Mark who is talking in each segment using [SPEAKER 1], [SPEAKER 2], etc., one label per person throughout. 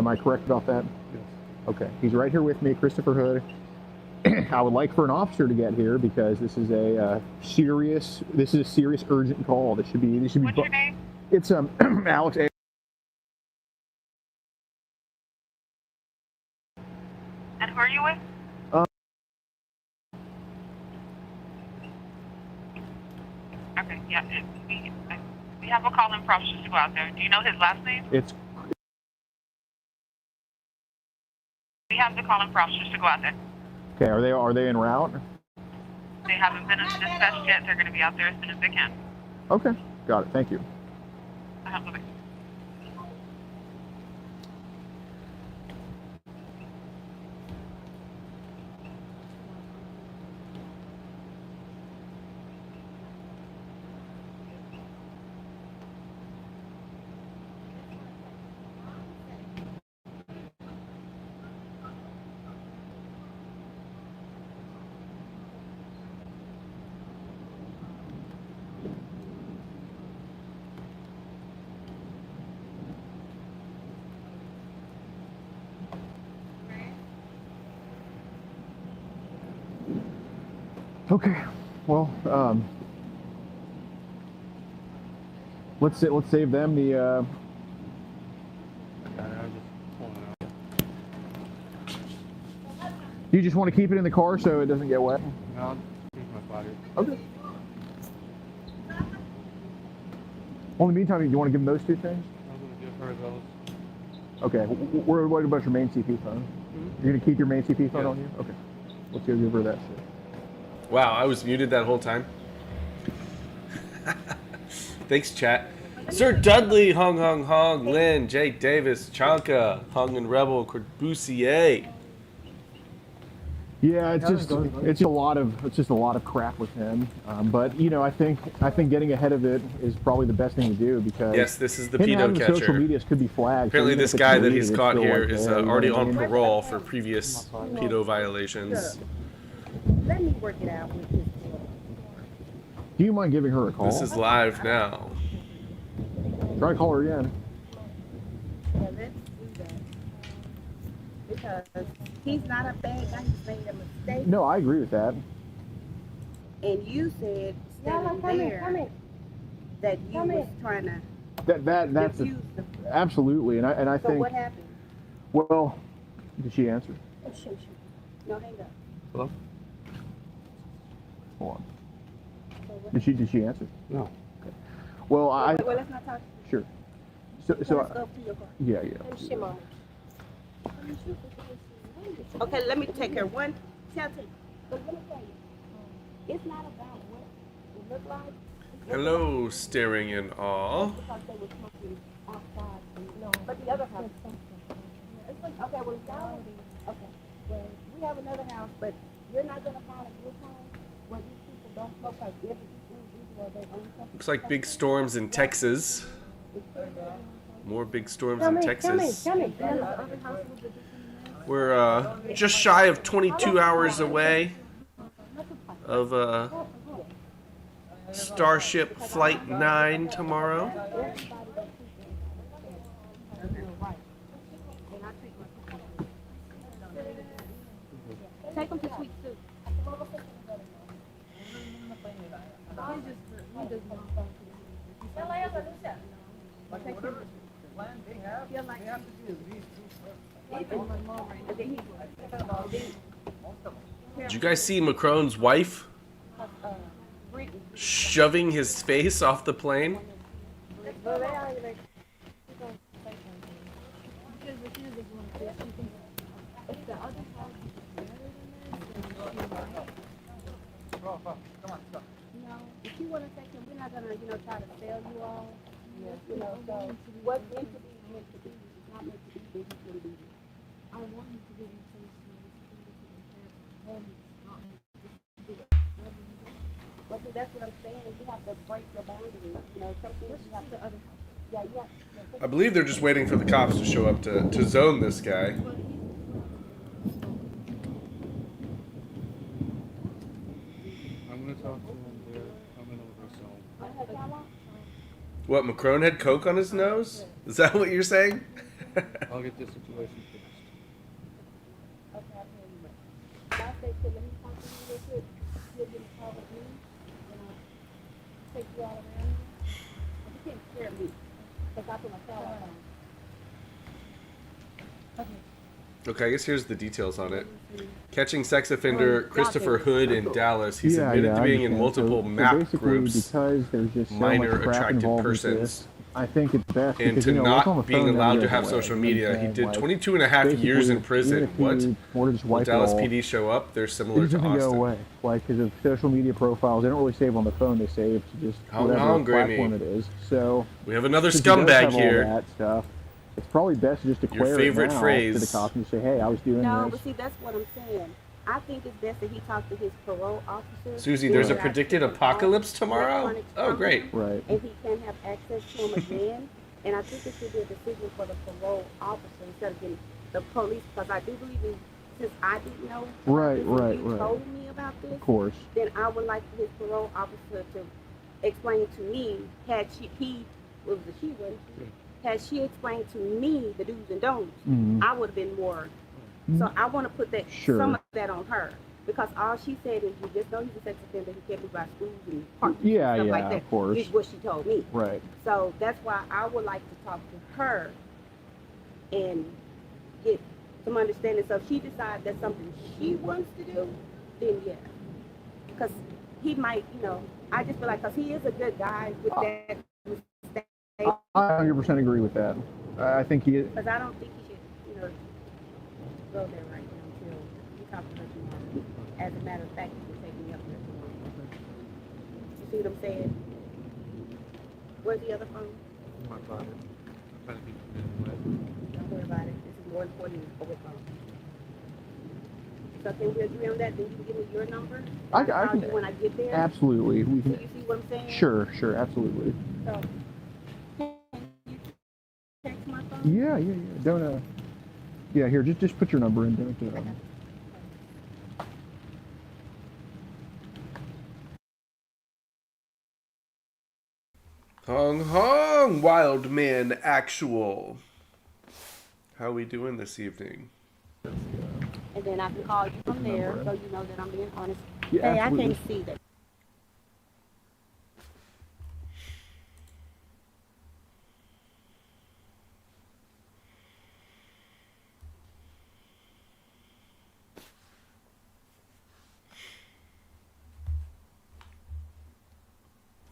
[SPEAKER 1] Am I correct about that?
[SPEAKER 2] Yes.
[SPEAKER 1] Okay. He's right here with me, Christopher Hood. I would like for an officer to get here because this is a serious urgent call. This should be.
[SPEAKER 3] What's your name?
[SPEAKER 1] It's Alex.
[SPEAKER 3] And who are you with? Okay, yeah. We have a call-in for officers to go out there. Do you know his last name? We have the call-in for officers to go out there.
[SPEAKER 1] Okay, are they en route?
[SPEAKER 3] They haven't been dispatched yet. They're going to be out there as soon as they can.
[SPEAKER 1] Okay, got it. Thank you.
[SPEAKER 3] Bye-bye.
[SPEAKER 1] Okay, well, let's save them the. You just want to keep it in the car so it doesn't get wet?
[SPEAKER 2] No, I'll keep my body.
[SPEAKER 1] Okay. Well, in the meantime, do you want to give them those two things?
[SPEAKER 2] I'm going to give her those.
[SPEAKER 1] Okay. What about your main CP phone?
[SPEAKER 2] Mm-hmm.
[SPEAKER 1] You're going to keep your main CP phone
[SPEAKER 2] Yeah.
[SPEAKER 1] on you? Okay. Let's go give her that shit.
[SPEAKER 4] Wow, I was muted that whole time. Thanks, chat. Sir Dudley, Hong Hong Hong, Lynn, Jake Davis, Chanka, Hong and Rebel, Corbusier.
[SPEAKER 1] Yeah, it's just a lot of crap with him. But you know, I think getting ahead of it is probably the best thing to do because
[SPEAKER 4] Yes, this is the
[SPEAKER 1] him
[SPEAKER 4] pedo
[SPEAKER 1] having
[SPEAKER 4] catcher.
[SPEAKER 1] social medias could be flagged.
[SPEAKER 4] Apparently,
[SPEAKER 1] so
[SPEAKER 4] this
[SPEAKER 1] even if
[SPEAKER 4] guy
[SPEAKER 1] it's
[SPEAKER 4] that
[SPEAKER 1] deleted,
[SPEAKER 4] he's
[SPEAKER 1] it's
[SPEAKER 4] caught
[SPEAKER 1] still
[SPEAKER 4] here
[SPEAKER 1] like
[SPEAKER 4] is
[SPEAKER 1] there, you know
[SPEAKER 4] already
[SPEAKER 1] what I
[SPEAKER 4] on
[SPEAKER 1] mean?
[SPEAKER 4] parole for previous pedo violations.
[SPEAKER 5] Let me work it out with this.
[SPEAKER 1] Do you mind giving her a call?
[SPEAKER 4] This is live now.
[SPEAKER 1] Try to call her again.
[SPEAKER 5] Yeah, let's do that. Because he's not a bad guy, he's made a mistake.
[SPEAKER 1] No, I agree with that.
[SPEAKER 5] And you said standing there that you was trying to
[SPEAKER 1] That's
[SPEAKER 5] diffuse the
[SPEAKER 1] absolutely, and I
[SPEAKER 5] So
[SPEAKER 1] think.
[SPEAKER 5] what happened?
[SPEAKER 1] Well, did she answer?
[SPEAKER 5] Oh, shoot. No, hang up.
[SPEAKER 2] Hello?
[SPEAKER 1] Hold on.
[SPEAKER 5] So what
[SPEAKER 1] Did she answer?
[SPEAKER 2] No.
[SPEAKER 1] Well,
[SPEAKER 5] Well, let's not talk.
[SPEAKER 1] sure. So
[SPEAKER 5] Let's go to your car.
[SPEAKER 1] yeah.
[SPEAKER 5] Shimon. Okay, let me take her one. Tell me. But let me tell you, it's not about what it looked like.
[SPEAKER 4] Hello, staring in awe.
[SPEAKER 5] Because they were smoking outside. No, but the other house. Okay, well, y'all. Okay, well, we have another house, but you're not gonna find a group home where these people don't smoke like every individual or they own something.
[SPEAKER 4] Looks like big storms in Texas. More big storms in Texas. We're just shy of 22 hours away of Starship Flight 9 tomorrow.
[SPEAKER 5] Take them to Sweet Soup.
[SPEAKER 4] Did you guys see Macron's wife shoving his face off the plane?
[SPEAKER 5] No, if you want to take him, we're not gonna, try to sell you all. So what's meant to be is meant to be. It's not meant to be business to be. I want him to be But see, that's what I'm saying. Is you have to break your boundaries. Some things you have to other. Yeah, yeah.
[SPEAKER 4] I believe they're just waiting for the cops to show up to zone this guy.
[SPEAKER 2] I'm going to talk to him there. Coming over, so.
[SPEAKER 4] What, Macron had coke on his nose? Is that what you're saying?
[SPEAKER 2] I'll get this situation fixed.
[SPEAKER 5] Okay, I'll tell you what. I'll say, "Kid, let me talk to you real quick. You'll get a call with me, and I'll take you all around. But you can't scare me, because I put my cell on. Okay.
[SPEAKER 4] Okay, I guess here's the details on it. Catching sex offender Christopher Hood in Dallas. He's admitted to being in multiple map
[SPEAKER 1] basically,
[SPEAKER 4] groups,
[SPEAKER 1] because there's just so
[SPEAKER 4] minor
[SPEAKER 1] much crap
[SPEAKER 4] attracted
[SPEAKER 1] involved with
[SPEAKER 4] persons,
[SPEAKER 1] this, I think it's best
[SPEAKER 4] and
[SPEAKER 1] because,
[SPEAKER 4] to
[SPEAKER 1] you know, what's on the
[SPEAKER 4] not being
[SPEAKER 1] phone never
[SPEAKER 4] allowed to
[SPEAKER 1] goes
[SPEAKER 4] have
[SPEAKER 1] away,
[SPEAKER 4] social
[SPEAKER 1] you know what I'm
[SPEAKER 4] media. He
[SPEAKER 1] saying?
[SPEAKER 4] did
[SPEAKER 1] Like,
[SPEAKER 4] 22 and a half years
[SPEAKER 1] basically,
[SPEAKER 4] in prison.
[SPEAKER 1] even if
[SPEAKER 4] What?
[SPEAKER 1] you were to just
[SPEAKER 4] Will
[SPEAKER 1] wipe it
[SPEAKER 4] Dallas
[SPEAKER 1] all,
[SPEAKER 4] PD show up? They're
[SPEAKER 1] it
[SPEAKER 4] similar
[SPEAKER 1] just
[SPEAKER 4] to
[SPEAKER 1] doesn't go
[SPEAKER 4] Austin.
[SPEAKER 1] away. Like, because of social media profiles, they don't really save on the phone. They save to just
[SPEAKER 4] How
[SPEAKER 1] whatever
[SPEAKER 4] long, Grammy?
[SPEAKER 1] platform it is. So
[SPEAKER 4] We have another
[SPEAKER 1] since he does
[SPEAKER 4] scumbag
[SPEAKER 1] have all
[SPEAKER 4] here.
[SPEAKER 1] that stuff, it's probably best to just declare
[SPEAKER 4] favorite
[SPEAKER 1] it now
[SPEAKER 4] phrase.
[SPEAKER 1] to the cops and just say, "Hey, I was doing
[SPEAKER 5] No,
[SPEAKER 1] this."
[SPEAKER 5] but see, that's what I'm saying. I think it's best that he talks to his parole officer.
[SPEAKER 4] Susie, there's a
[SPEAKER 1] Right.
[SPEAKER 4] predicted apocalypse tomorrow? Oh, great.
[SPEAKER 1] Right.
[SPEAKER 5] And he can have access to him again. And I think it should be a decision for the parole officer instead of getting the police, because I do believe since I didn't know
[SPEAKER 1] Right,
[SPEAKER 5] this and
[SPEAKER 1] right,
[SPEAKER 5] you
[SPEAKER 1] right.
[SPEAKER 5] told me about this,
[SPEAKER 1] Of course.
[SPEAKER 5] then I would like his parole officer to explain to me, had she explained to me the do's and don'ts,
[SPEAKER 1] Mhm.
[SPEAKER 5] I would have been more. So I want to put that
[SPEAKER 1] Sure.
[SPEAKER 5] some of that on her, because all she said is, you just know he's a sex offender, he can't be by schools and parks
[SPEAKER 1] Yeah,
[SPEAKER 5] and stuff
[SPEAKER 1] yeah,
[SPEAKER 5] like that.
[SPEAKER 1] of course.
[SPEAKER 5] Is what she told me.
[SPEAKER 1] Right.
[SPEAKER 5] So that's why I would like to talk to her and get some understanding. So if she decides that's something she wants to do, then yeah. Because he might, I just feel like, because he is a good guy with that mistake.
[SPEAKER 1] I 100% agree with that. I think he is.
[SPEAKER 5] Because I don't think he should, go there right now until you talk to her tomorrow. As a matter of fact, you can take me up there tomorrow. You see what I'm saying? Where's the other phone?
[SPEAKER 2] My father. I'm trying to keep it away.
[SPEAKER 5] Don't worry about it. This is more important than the phone. So can we agree on that? Then you can give me your number.
[SPEAKER 1] I
[SPEAKER 5] I'll
[SPEAKER 1] can
[SPEAKER 5] call you when I get there.
[SPEAKER 1] Absolutely. We
[SPEAKER 5] Do
[SPEAKER 1] can.
[SPEAKER 5] you see what I'm saying?
[SPEAKER 1] Sure, absolutely.
[SPEAKER 5] So can you text my phone?
[SPEAKER 1] Yeah. Don't. Yeah. Here, just put your number in. Don't.
[SPEAKER 4] Hong Hong, Wild Man Actual. How we doing this evening?
[SPEAKER 5] And then I can call you from there, so you know that I'm being honest.
[SPEAKER 1] Yeah,
[SPEAKER 5] Hey,
[SPEAKER 1] absolutely.
[SPEAKER 5] I can't see that.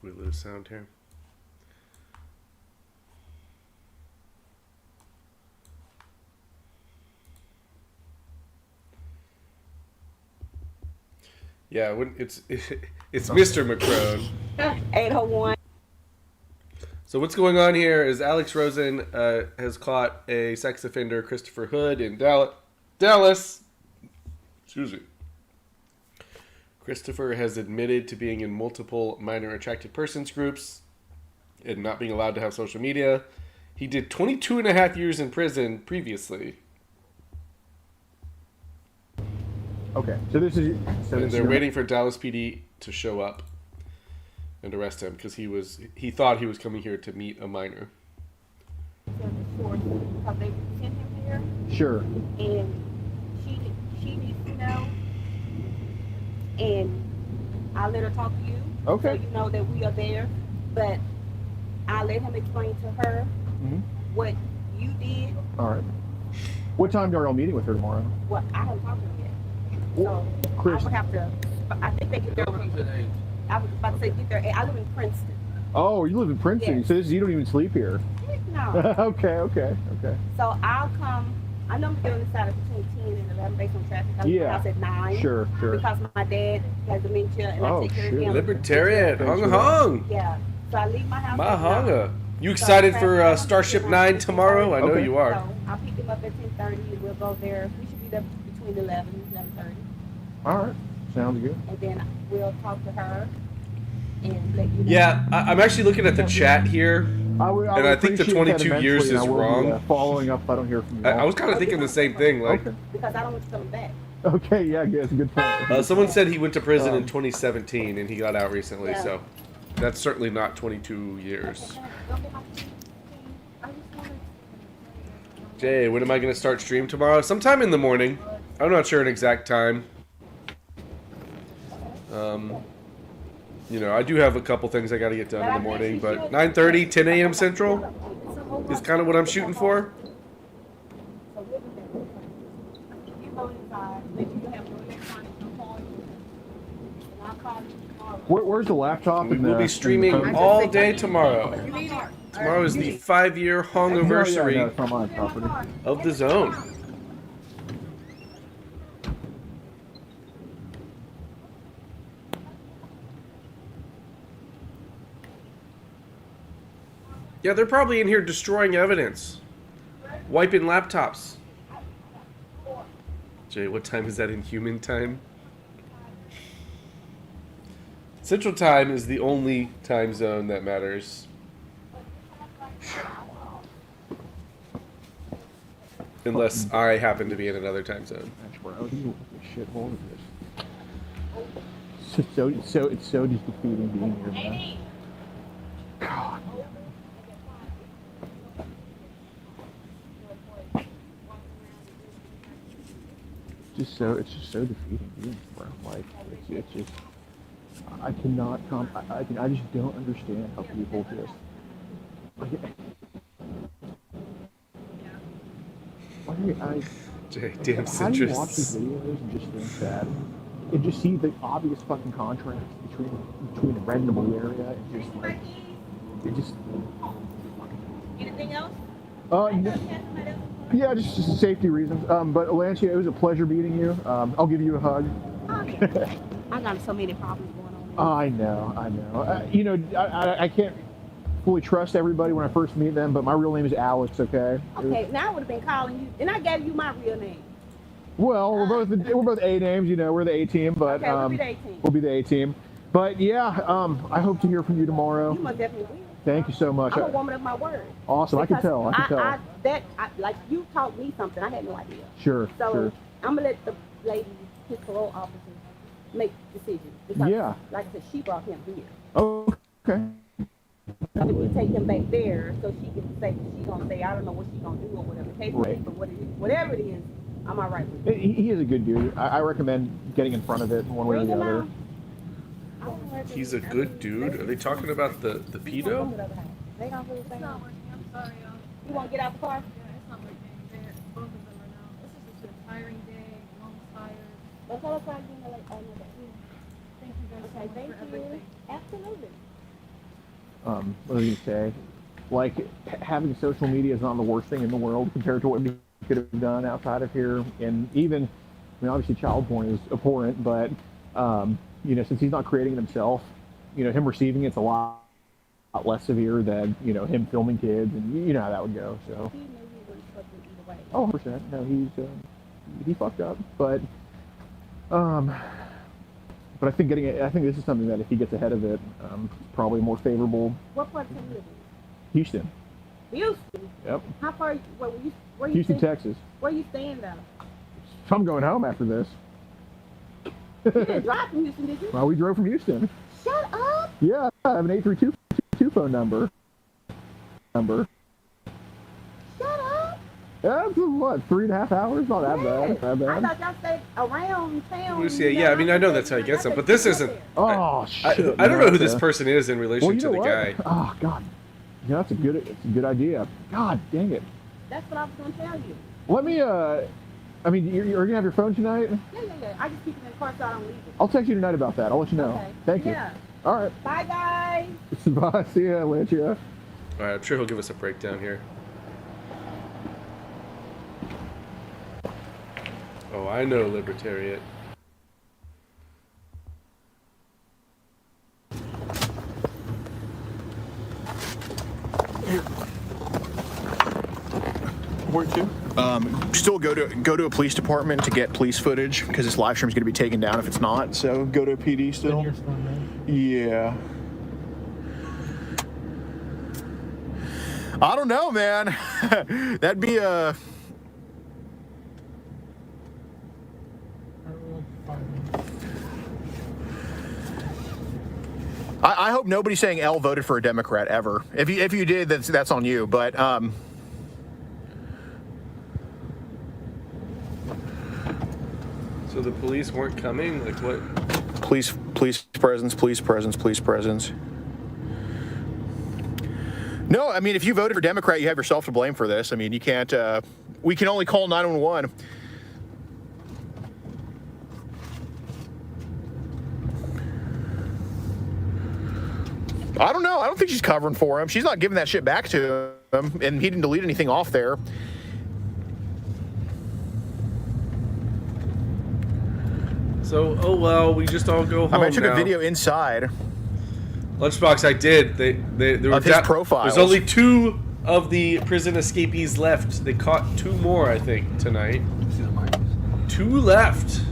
[SPEAKER 4] We lose sound here. Yeah, it's Mr. Macron.
[SPEAKER 5] 801.
[SPEAKER 4] So what's going on here is Alex Rosen has caught a sex offender, Christopher Hood, in Dallas. Excuse me. Christopher has admitted to being in multiple minor attracted persons groups and not being allowed to have social media. He did 22 and a half years in prison previously.
[SPEAKER 1] Okay. So this is.
[SPEAKER 4] And they're waiting for Dallas PD to show up and arrest him because he thought he was coming here to meet a minor.
[SPEAKER 5] Because they sent him here,
[SPEAKER 1] Sure.
[SPEAKER 5] and she needs to know, and I let her talk to you,
[SPEAKER 1] Okay.
[SPEAKER 5] so you know that we are there. But I let him explain to her
[SPEAKER 1] Mhm.
[SPEAKER 5] what you did.
[SPEAKER 1] All right. What time are y'all meeting with her tomorrow?
[SPEAKER 5] What I haven't talked to her yet, so
[SPEAKER 1] Chris.
[SPEAKER 5] I would have to. I think they get there. I was about to say get there. I live in Princeton.
[SPEAKER 1] Oh, you live in Princeton.
[SPEAKER 5] Yes.
[SPEAKER 1] So you don't even sleep here.
[SPEAKER 5] No.
[SPEAKER 1] Okay.
[SPEAKER 5] So I'll come. I know I'm getting on the side of between 10 and 11 based on traffic. I leave
[SPEAKER 1] Yeah.
[SPEAKER 5] my house at 9.
[SPEAKER 1] Sure.
[SPEAKER 5] Because my dad has dementia and
[SPEAKER 1] Oh,
[SPEAKER 5] I take care
[SPEAKER 1] shoot.
[SPEAKER 5] of him.
[SPEAKER 4] Libertarian,
[SPEAKER 1] Thanks
[SPEAKER 4] Hong
[SPEAKER 1] for that.
[SPEAKER 4] Hong.
[SPEAKER 5] Yeah. So I leave my house at 9.
[SPEAKER 4] Mahanga. You excited for Starship 9 tomorrow? I know
[SPEAKER 1] Okay.
[SPEAKER 4] you are.
[SPEAKER 5] So I'll pick him up at 10:30 and we'll go there. We should be there between 11 and 11:30.
[SPEAKER 1] All right. Sounds good.
[SPEAKER 5] And then we'll talk to her and let you know.
[SPEAKER 4] Yeah, I'm actually looking at the chat here.
[SPEAKER 1] I would
[SPEAKER 4] And I think the
[SPEAKER 1] appreciate that
[SPEAKER 4] 22 years
[SPEAKER 1] eventually, and
[SPEAKER 4] is
[SPEAKER 1] I will be,
[SPEAKER 4] wrong.
[SPEAKER 1] following up if I don't hear from you.
[SPEAKER 4] I was kind of thinking the same thing. Like,
[SPEAKER 1] Okay.
[SPEAKER 5] Because I don't want you coming back.
[SPEAKER 1] Okay. Yeah. That's a good point.
[SPEAKER 4] someone said he went to prison in 2017 and he got out recently.
[SPEAKER 5] Yeah.
[SPEAKER 4] So that's certainly not 22 years.
[SPEAKER 5] Don't get my I just wanted
[SPEAKER 4] Jay, when am I going to start stream tomorrow? Sometime in the morning. I'm not sure an exact time. You know, I do have a couple things I got to get done in the morning, but 9:30, 10 a.m. Central is kind of what I'm shooting for.
[SPEAKER 1] Where's the laptop?
[SPEAKER 4] We will be streaming all day tomorrow. Tomorrow is the 5-year hongiversary of the zone. Yeah, they're probably in here destroying evidence. Wiping laptops. Jay, what time is that in human time? Central Time is the only time zone that matters. Unless I happen to be in another time zone.
[SPEAKER 1] That's where I was a shithole of this. It's so just defeating being here, man. God. It's just so defeating being here, bro. Like it's just I cannot I just don't understand how people just
[SPEAKER 4] Jay, damn
[SPEAKER 1] how do you watch these
[SPEAKER 4] centrists.
[SPEAKER 1] videos and just think that and just see the obvious fucking contrast between the red and the blue area and just like it just
[SPEAKER 5] Anything else?
[SPEAKER 1] yeah, just safety reasons. But Lancia, it was a pleasure meeting you. I'll give you a hug.
[SPEAKER 5] I got so many problems going on.
[SPEAKER 1] I know. You know, I can't fully trust everybody when I first meet them, but my real name is Alex. Okay.
[SPEAKER 5] Okay, now I would have been calling you, and I gave you my real name.
[SPEAKER 1] Well, we're both A names. You know, we're the A team, but
[SPEAKER 5] Okay, we'll be the A team.
[SPEAKER 1] We'll be the A team. But yeah, I hope to hear from you tomorrow.
[SPEAKER 5] You most definitely will.
[SPEAKER 1] Thank you so much.
[SPEAKER 5] I'm a woman of my word.
[SPEAKER 1] Awesome. I can tell.
[SPEAKER 5] Like you taught me something. I had no idea.
[SPEAKER 1] Sure.
[SPEAKER 5] So
[SPEAKER 1] Sure.
[SPEAKER 5] I'm gonna let the lady, his parole officer, make decisions. Because,
[SPEAKER 1] Yeah.
[SPEAKER 5] like I said, she brought him here.
[SPEAKER 1] Oh, okay.
[SPEAKER 5] So if you take him back there, so she can say, she's gonna say, I don't know what she's gonna do or whatever. Case
[SPEAKER 1] Right.
[SPEAKER 5] but whatever it is, I'm all right with it.
[SPEAKER 1] He is a good dude. I recommend getting in front of it one way or
[SPEAKER 5] Bring
[SPEAKER 1] the
[SPEAKER 5] him
[SPEAKER 1] other.
[SPEAKER 5] out. I don't know.
[SPEAKER 4] He's a good dude. Are they talking about the pedo?
[SPEAKER 5] They gonna do the thing.
[SPEAKER 6] It's not working. I'm sorry, y'all.
[SPEAKER 5] You wanna get out the car?
[SPEAKER 6] Yeah, it's not working. Both of them are now. This is just a tiring day. Long tired.
[SPEAKER 5] But tell us how you know, like, another day.
[SPEAKER 6] Thank you guys
[SPEAKER 5] Okay,
[SPEAKER 6] so
[SPEAKER 5] thank
[SPEAKER 6] much for
[SPEAKER 5] you.
[SPEAKER 6] everything.
[SPEAKER 5] Absolutely.
[SPEAKER 1] What was I gonna say? Like having social media is not the worst thing in the world compared to what we could have done outside of here. And even, I mean, obviously child porn is abhorrent, but you know, since he's not creating it himself, you know, him receiving it's a lot less severe than, you know, him filming kids, and you know how that would go. So.
[SPEAKER 5] He knew he was supposed to either way.
[SPEAKER 1] Oh, 100%. No, he fucked up, but I think I think this is something that if he gets ahead of it, probably more favorable.
[SPEAKER 5] What part of town you live
[SPEAKER 1] Houston.
[SPEAKER 5] in? Houston.
[SPEAKER 1] Yep.
[SPEAKER 5] How far? Where you
[SPEAKER 1] Houston,
[SPEAKER 5] staying?
[SPEAKER 1] Texas.
[SPEAKER 5] Where you staying though?
[SPEAKER 1] I'm going home after this.
[SPEAKER 5] You didn't drive from Houston, did you?
[SPEAKER 1] Well, we drove from Houston.
[SPEAKER 5] Shut up!
[SPEAKER 1] Yeah, I have an 832 phone number.
[SPEAKER 5] Shut up!
[SPEAKER 1] That's what, 3.5 hours? Not that bad. Not
[SPEAKER 5] I
[SPEAKER 1] bad.
[SPEAKER 5] thought y'all stayed around town.
[SPEAKER 4] Yeah, I mean, I know that's how you get some, but this isn't.
[SPEAKER 1] Oh shit!
[SPEAKER 4] I don't know who this person is in relation
[SPEAKER 1] Well, you
[SPEAKER 4] to
[SPEAKER 1] know
[SPEAKER 4] the
[SPEAKER 1] what?
[SPEAKER 4] guy.
[SPEAKER 1] Oh god. Yeah, it's a good idea. God dang it.
[SPEAKER 5] That's what I was gonna tell you.
[SPEAKER 1] Let me I mean, you're gonna have your phone tonight?
[SPEAKER 5] Yeah. I just keep it in the car so I don't leave it.
[SPEAKER 1] I'll text you tonight about that. I'll let you know.
[SPEAKER 5] Okay.
[SPEAKER 1] Thank you.
[SPEAKER 5] Yeah.
[SPEAKER 1] All right.
[SPEAKER 5] Bye, guys.
[SPEAKER 1] Bye. See ya, Lancia.
[SPEAKER 4] All right, I'm sure he'll give us a breakdown here. Oh, I know, Libertariat.
[SPEAKER 1] Where to? Still go to a police department to get police footage because this live stream is going to be taken down if it's not. So go to a PD still. Yeah. I don't know, man. That'd be a. I hope nobody saying L voted for a Democrat ever. If you did, that's on you. But
[SPEAKER 4] So the police weren't coming? Like what?
[SPEAKER 1] Police presence. No, I mean, if you voted for Democrat, you have yourself to blame for this. I mean, you can't, we can only call 911. I don't know. I don't think she's covering for him. She's not giving that shit back to him, and he didn't delete anything off there.
[SPEAKER 4] So, oh well, we just all go home
[SPEAKER 1] I mean, I took
[SPEAKER 4] now.
[SPEAKER 1] a video inside.
[SPEAKER 4] Lunchbox, I did. There were
[SPEAKER 1] Of his profiles.
[SPEAKER 4] There's only 2 of the prison escapees left. They caught 2 more, I think, tonight. 2 left.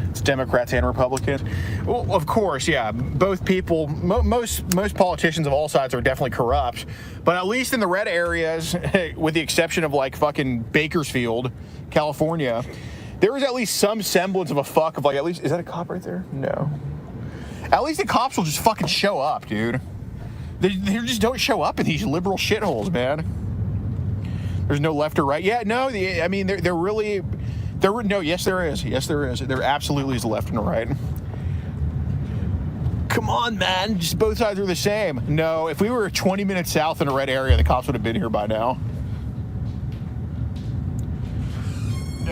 [SPEAKER 1] It's Democrats and Republicans. Well, of course, yeah. Both people, most politicians of all sides are definitely corrupt. But at least in the red areas, with the exception of like fucking Bakersfield, California, there is at least some semblance of a fuck of like at least, is that a cop right there? No. At least the cops will just fucking show up, dude. They just don't show up in these liberal shitholes, man. There's no left or right. Yeah, no, I mean, they're really... No, yes, there is. Yes, there is. There absolutely is a left and a right. Come on, man. Just both sides are the same. No, if we were 20 minutes south in a red area, the cops would have been here by now.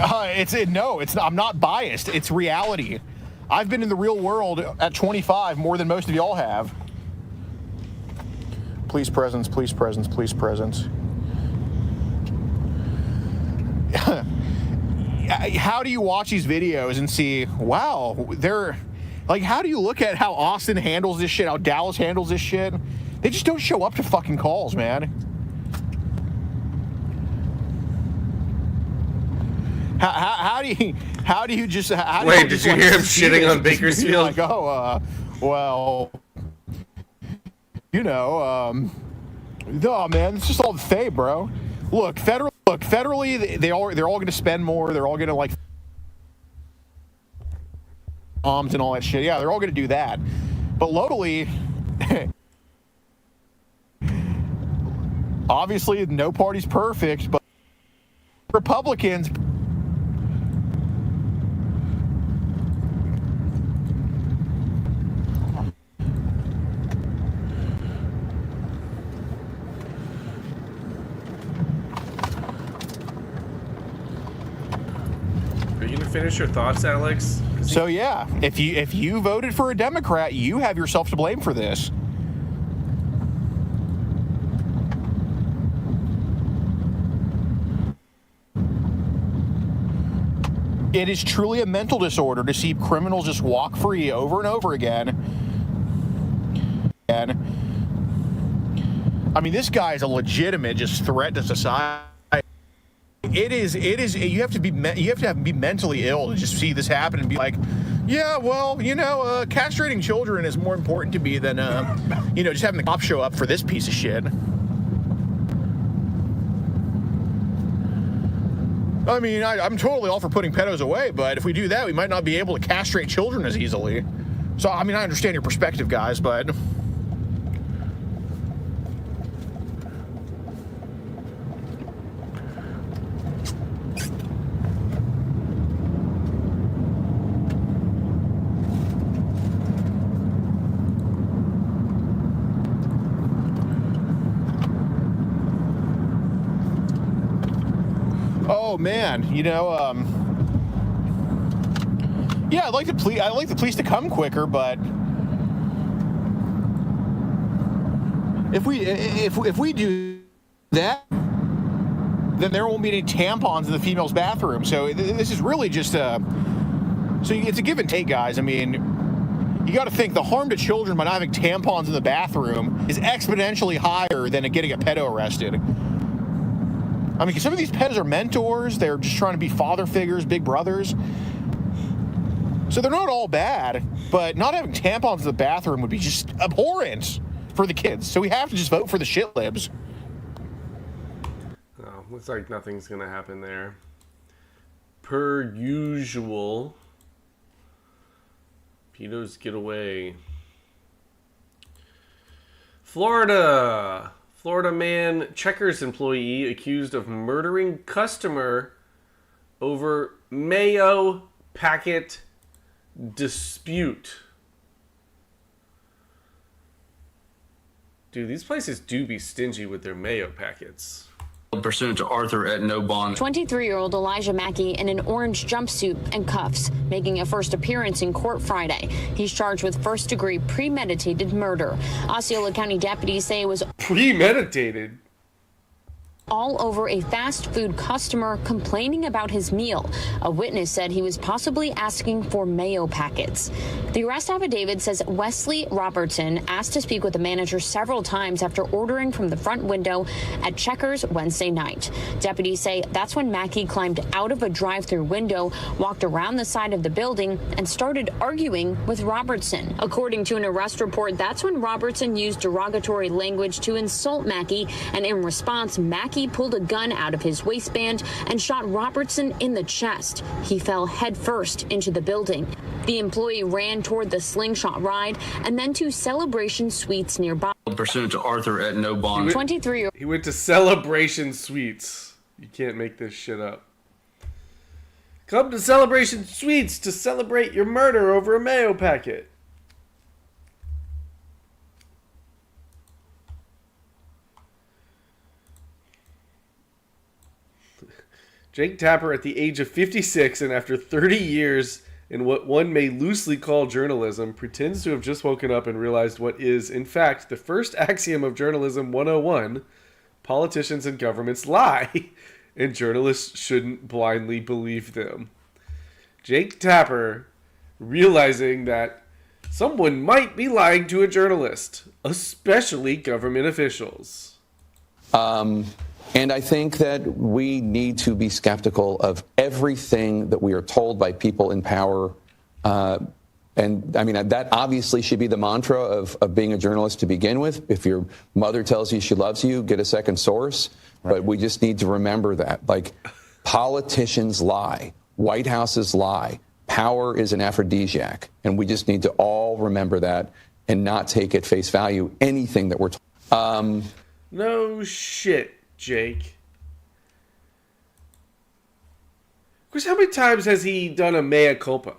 [SPEAKER 1] I'm not biased. It's reality. I've been in the real world at 25 more than most of y'all have. Police presence. How do you watch these videos and see, wow, they're like, how do you look at how Austin handles this shit, how Dallas handles this shit? They just don't show up to fucking calls, man. How do you just
[SPEAKER 4] Wait, did you hear him shitting on Bakersfield?
[SPEAKER 1] Like, well, you know, no, man, it's just all the same, bro. Look, federally, they're all going to spend more. They're all going to like bombs and all that shit. Yeah, they're all going to do that. But locally, obviously, no party's perfect. But Republicans.
[SPEAKER 4] Finish your thoughts, Alex.
[SPEAKER 1] So yeah, if you voted for a Democrat, you have yourself to blame for this. It is truly a mental disorder to see criminals just walk free over and over again. And I mean, this guy is a legitimate just threat to society. It is. You have to be mentally ill to just see this happen and be like, yeah, well, you know, castrating children is more important to me than, you know, just having the cops show up for this piece of shit. I mean, I'm totally all for putting pedos away, but if we do that, we might not be able to castrate children as easily. So, I mean, I understand your perspective, guys, but... Oh man, you know, yeah, I'd like the police to come quicker, but if we do that, then there won't be any tampons in the female's bathroom. So this is really just so it's a give and take, guys. I mean, you got to think the harm to children by not having tampons in the bathroom is exponentially higher than getting a pedo arrested. I mean, some of these pedos are mentors. They're just trying to be father figures, big brothers. So they're not all bad, but not having tampons in the bathroom would be just abhorrent for the kids. So we have to just vote for the shit libs.
[SPEAKER 4] Oh, looks like nothing's going to happen there. Per usual. Pedos get away. Florida man Checkers employee accused of murdering customer over mayo packet dispute. Dude, these places do be stingy with their mayo packets.
[SPEAKER 7] Pursuant to Arthur at no bond.
[SPEAKER 8] 23-year-old Elijah Mackey in an orange jumpsuit and cuffs, making a first appearance in court Friday. He's charged with first-degree premeditated murder. Osceola County deputies say it was
[SPEAKER 4] premeditated.
[SPEAKER 8] All over a fast food customer complaining about his meal. A witness said he was possibly asking for mayo packets. The arrest affidavit says Wesley Robertson asked to speak with the manager several times after ordering from the front window at Checkers Wednesday night. Deputies say that's when Mackey climbed out of a drive-through window, walked around the side of the building, and started arguing with Robertson. According to an arrest report, that's when Robertson used derogatory language to insult Mackey, and in response, Mackey pulled a gun out of his waistband and shot Robertson in the chest. He fell headfirst into the building. The employee ran toward the slingshot ride and then to Celebration Suites nearby.
[SPEAKER 7] Pursuant to Arthur at no bond.
[SPEAKER 8] 23-year-old.
[SPEAKER 4] He went to Celebration Suites. You can't make this shit up. Come to Celebration Suites to celebrate your murder over a mayo packet. Jake Tapper, at the age of 56 and after 30 years in what one may loosely call journalism, pretends to have just woken up and realized what is, in fact, the first axiom of Journalism 101: politicians and governments lie, and journalists shouldn't blindly believe them. Jake Tapper, realizing that someone might be lying to a journalist, especially government officials.
[SPEAKER 9] And I think that we need to be skeptical of everything that we are told by people in power. And I mean, that obviously should be the mantra of being a journalist to begin with. If your mother tells you she loves you, get a second source. Right. But we just need to remember that, like, politicians lie, White Houses lie, power is an aphrodisiac. And we just need to all remember that and not take at face value anything that we're told.
[SPEAKER 4] No shit, Jake. Because how many times has he done a mea culpa?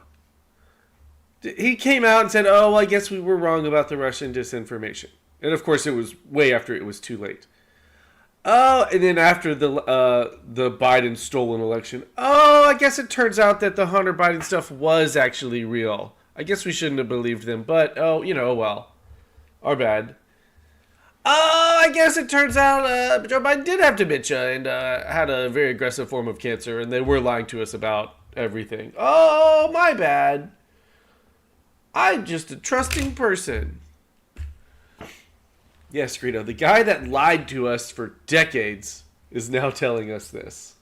[SPEAKER 4] He came out and said, oh, I guess we were wrong about the Russian disinformation. And of course it was way after it was too late. Oh, and then after the Biden stolen election, oh, I guess it turns out that the Hunter Biden stuff was actually real. I guess we shouldn't have believed them, but, oh, you know, well, our bad. Oh, I guess it turns out Joe Biden did have dementia and had a very aggressive form of cancer, and they were lying to us about everything. Oh, my bad. I'm just a trusting person. Yes, Greedo, the guy that lied to us for decades is now telling us this.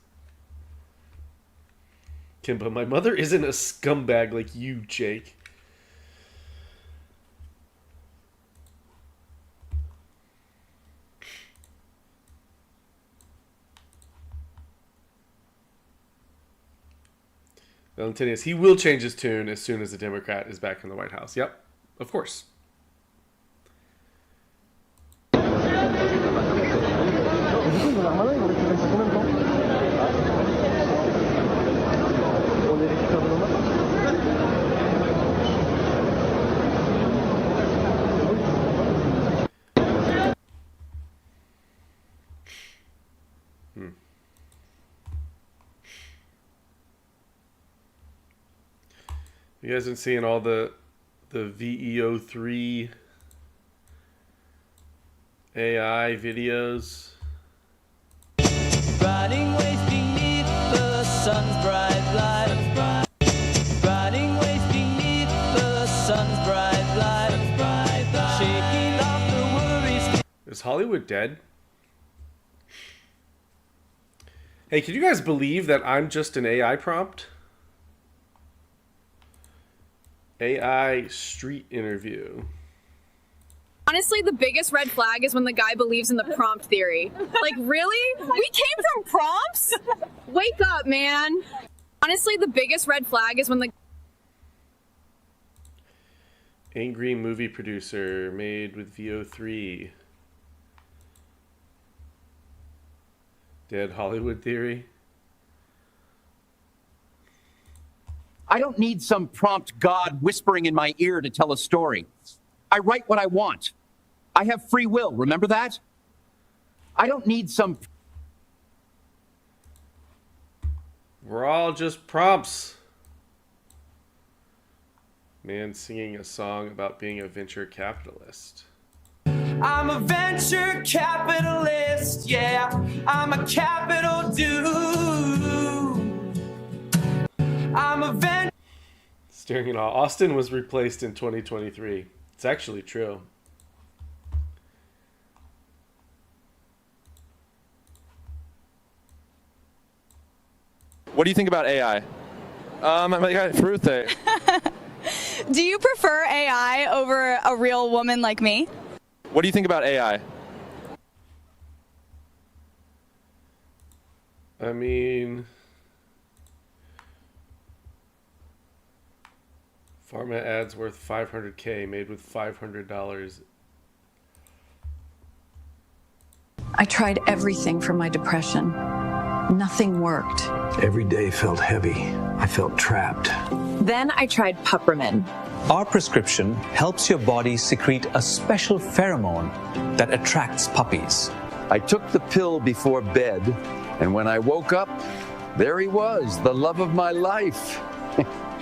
[SPEAKER 4] Kimba, my mother isn't a scumbag like you, Jake. Valentinius, he will change his tune as soon as the Democrat is back in the White House. Yep, of course. You guys been seeing all the VEO3 AI videos?
[SPEAKER 10] Riding waves beneath the sun's bright light. Riding waves beneath the sun's bright light. Shaking off the worries.
[SPEAKER 4] Is Hollywood dead? Hey, can you guys believe that I'm just an AI prompt? AI street interview.
[SPEAKER 6] Honestly, the biggest red flag is when the guy believes in the prompt theory. Like, really? We came from prompts? Wake up, man. Honestly, the biggest red flag is when the...
[SPEAKER 4] Angry movie producer made with VO3. Dead Hollywood theory.
[SPEAKER 11] I don't need some prompt God whispering in my ear to tell a story. I write what I want. I have free will, remember that? I don't need some...
[SPEAKER 4] We're all just prompts. Man singing a song about being a venture capitalist.
[SPEAKER 10] I'm a venture capitalist, yeah. I'm a capital dude. I'm a venture...
[SPEAKER 4] Staring at all. Austin was replaced in 2023. It's actually true.
[SPEAKER 12] What do you think about AI? I got Ruth there.
[SPEAKER 13] Do you prefer AI over a real woman like me?
[SPEAKER 12] What do you think about AI?
[SPEAKER 4] I mean, pharma ads worth $500K made with $500.
[SPEAKER 14] I tried everything for my depression. Nothing worked.
[SPEAKER 15] Every day felt heavy. I felt trapped.
[SPEAKER 16] Then I tried Pupromin.
[SPEAKER 17] Our prescription helps your body secrete a special pheromone that attracts puppies.
[SPEAKER 18] I took the pill before bed, and when I woke up, there he was, the love of my life.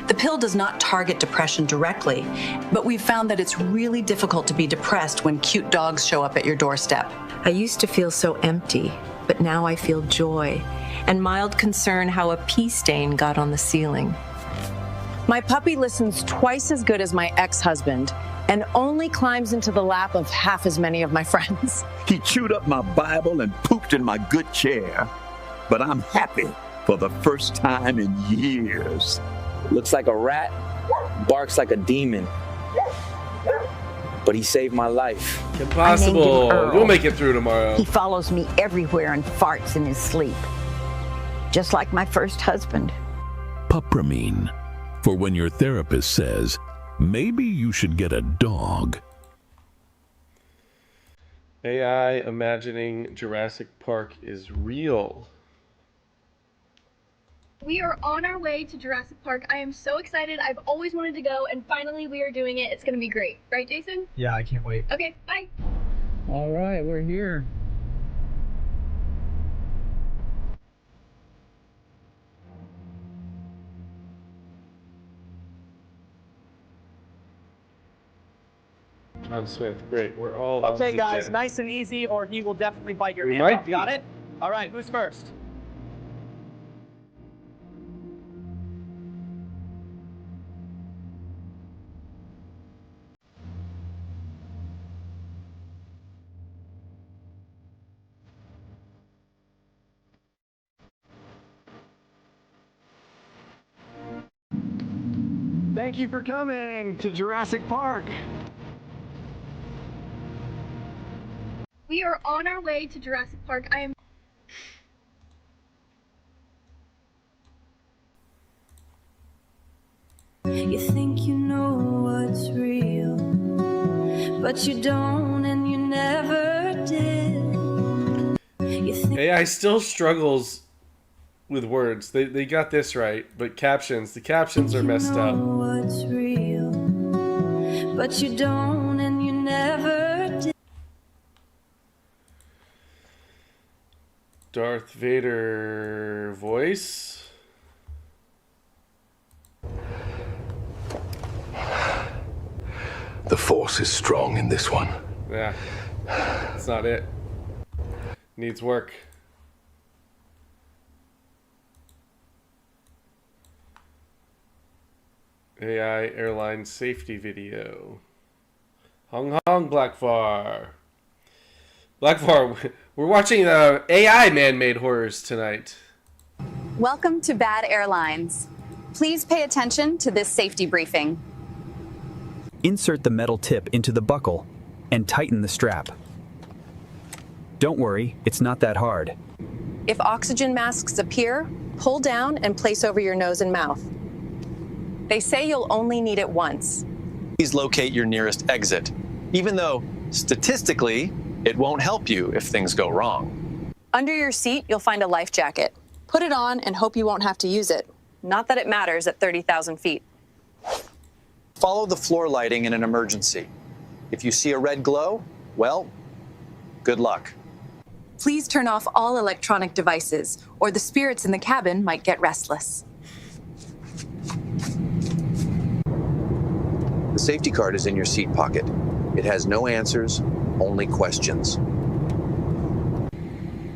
[SPEAKER 14] The pill does not target depression directly, but we've found that it's really difficult to be depressed when cute dogs show up at your doorstep.
[SPEAKER 16] I used to feel so empty, but now I feel joy and mild concern how a pee stain got on the ceiling. My puppy listens twice as good as my ex-husband and only climbs into the lap of half as many of my friends.
[SPEAKER 19] He chewed up my Bible and pooped in my good chair. But I'm happy for the first time in years.
[SPEAKER 20] Looks like a rat, barks like a demon. But he saved my life.
[SPEAKER 4] Impossible. You'll make it through tomorrow.
[SPEAKER 21] He follows me everywhere and farts in his sleep. Just like my first husband.
[SPEAKER 22] Pupromin, for when your therapist says, maybe you should get a dog.
[SPEAKER 4] AI imagining Jurassic Park is real.
[SPEAKER 23] We are on our way to Jurassic Park. I am so excited. I've always wanted to go, and finally we are doing it. It's going to be great. Right, Jason?
[SPEAKER 24] Yeah, I can't wait.
[SPEAKER 23] Okay, bye.
[SPEAKER 24] All right, we're here.
[SPEAKER 4] John Smith, great. We're all
[SPEAKER 25] Okay,
[SPEAKER 4] on
[SPEAKER 25] guys,
[SPEAKER 4] Jen.
[SPEAKER 25] nice and easy, or he will definitely bite your
[SPEAKER 4] We
[SPEAKER 25] hand
[SPEAKER 4] might
[SPEAKER 25] off.
[SPEAKER 4] be.
[SPEAKER 25] Got it? All right, who's first? Thank you for coming to Jurassic Park.
[SPEAKER 23] We are on our way to Jurassic Park. I am...
[SPEAKER 10] You think you know what's real, but you don't, and you never did.
[SPEAKER 4] AI still struggles with words. They got this right, but the captions are messed up.
[SPEAKER 10] What's real, but you don't, and you never did.
[SPEAKER 4] Darth Vader voice.
[SPEAKER 15] The force is strong in this one.
[SPEAKER 4] Yeah, that's not it. Needs work. AI airline safety video. Hong Hong Blackfar. Blackfar, we're watching AI man-made horrors tonight.
[SPEAKER 6] Welcome to Bad Airlines. Please pay attention to this safety briefing.
[SPEAKER 17] Insert the metal tip into the buckle and tighten the strap. Don't worry, it's not that hard.
[SPEAKER 16] If oxygen masks appear, pull down and place over your nose and mouth. They say you'll only need it once.
[SPEAKER 26] Please locate your nearest exit, even though statistically it won't help you if things go wrong.
[SPEAKER 16] Under your seat, you'll find a life jacket. Put it on and hope you won't have to use it. Not that it matters at 30,000 feet.
[SPEAKER 26] Follow the floor lighting in an emergency. If you see a red glow, well, good luck.
[SPEAKER 16] Please turn off all electronic devices, or the spirits in the cabin might get restless.
[SPEAKER 9] The safety card is in your seat pocket. It has no answers, only questions.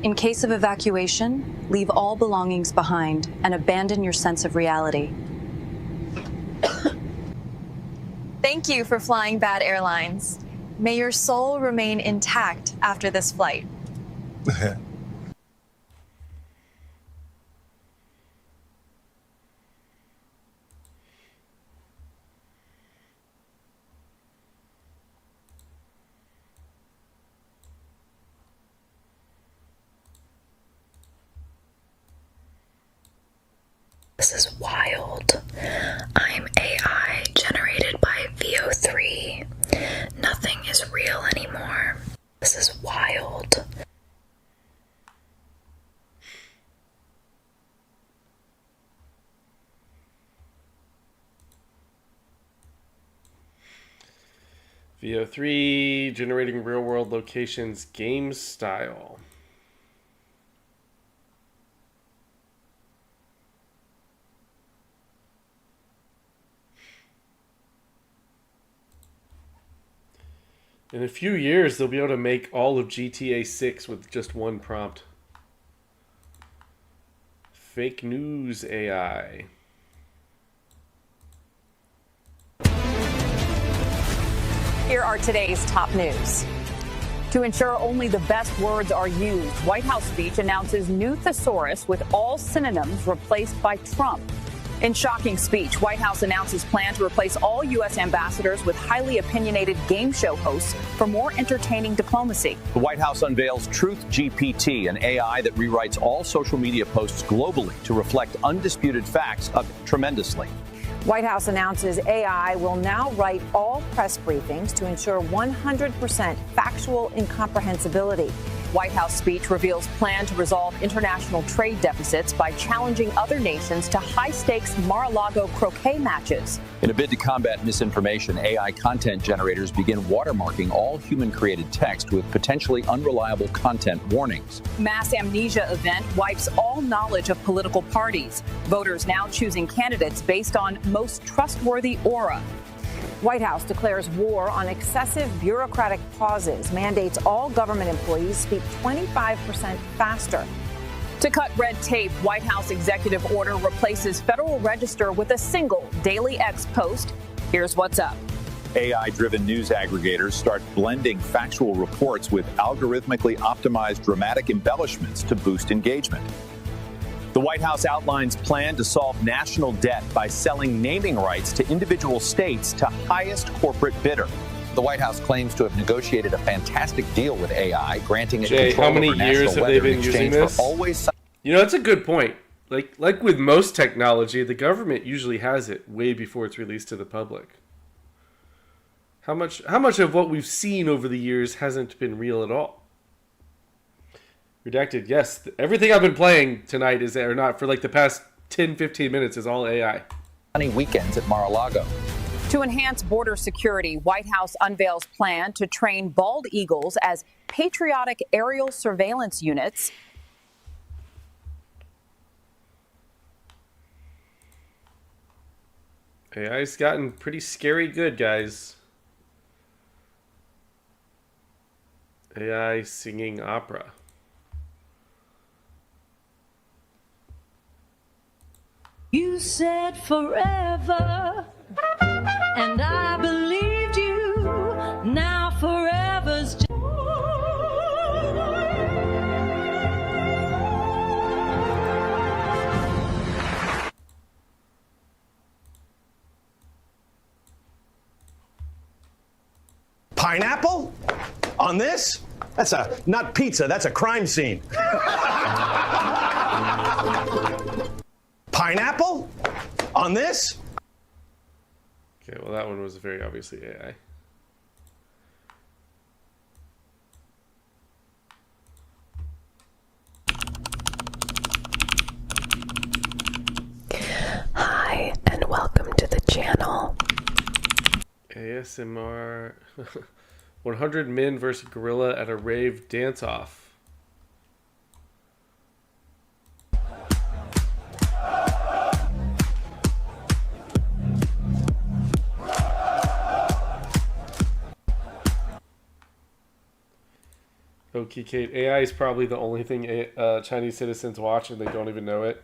[SPEAKER 16] In case of evacuation, leave all belongings behind and abandon your sense of reality. Thank you for flying Bad Airlines. May your soul remain intact after this flight.
[SPEAKER 1] This is wild. I'm AI generated by VO3. Nothing is real anymore. This is wild.
[SPEAKER 4] VO3 generating real world locations game style. In a few years, they'll be able to make all of GTA 6 with just one prompt. Fake news AI.
[SPEAKER 2] Here are today's top news. To ensure only the best words are used, White House speech announces new thesaurus with all synonyms replaced by Trump. In shocking speech, White House announces plan to replace all U.S. ambassadors with highly opinionated game show hosts for more entertaining diplomacy.
[SPEAKER 11] The White House unveils Truth GPT, an AI that rewrites all social media posts globally to reflect undisputed facts tremendously.
[SPEAKER 2] White House announces AI will now write all press briefings to ensure 100% factual incomprehensibility. White House speech reveals plan to resolve international trade deficits by challenging other nations to high-stakes Mar-a-Lago croquet matches.
[SPEAKER 11] In a bid to combat misinformation, AI content generators begin watermarking all human-created text with potentially unreliable content warnings.
[SPEAKER 2] Mass amnesia event wipes all knowledge of political parties. Voters now choosing candidates based on most trustworthy aura. White House declares war on excessive bureaucratic pauses, mandates all government employees speak 25% faster. To cut red tape, White House executive order replaces Federal Register with a single Daily X post. Here's what's up.
[SPEAKER 11] AI-driven news aggregators start blending factual reports with algorithmically optimized dramatic embellishments to boost engagement. The White House outlines plan to solve national debt by selling naming rights to individual states to highest corporate bidder.
[SPEAKER 9] The White House claims to have negotiated a fantastic deal with AI, granting it
[SPEAKER 4] Jay,
[SPEAKER 9] control
[SPEAKER 4] how many
[SPEAKER 9] over
[SPEAKER 4] years
[SPEAKER 9] national
[SPEAKER 4] have they
[SPEAKER 9] weather in
[SPEAKER 4] been using
[SPEAKER 9] exchange
[SPEAKER 4] this?
[SPEAKER 9] for always.
[SPEAKER 4] You know, that's a good point. Like with most technology, the government usually has it way before it's released to the public. How much of what we've seen over the years hasn't been real at all? Redacted, yes. Everything I've been playing tonight is, or not, for like the past 10, 15 minutes is all AI.
[SPEAKER 11] Sunny weekends at Mar-a-Lago.
[SPEAKER 2] To enhance border security, White House unveils plan to train bald eagles as patriotic aerial surveillance units.
[SPEAKER 4] AI's gotten pretty scary good, guys. AI singing opera.
[SPEAKER 10] You said forever, and I believed you. Now forever's just...
[SPEAKER 3] Pineapple? On this? That's not pizza, that's a crime scene. Pineapple? On this?
[SPEAKER 4] Okay, well that one was very obviously AI. ASMR. 100 men versus gorilla at a rave dance-off. Okay, Kate. AI is probably the only thing Chinese citizens watch and they don't even know it.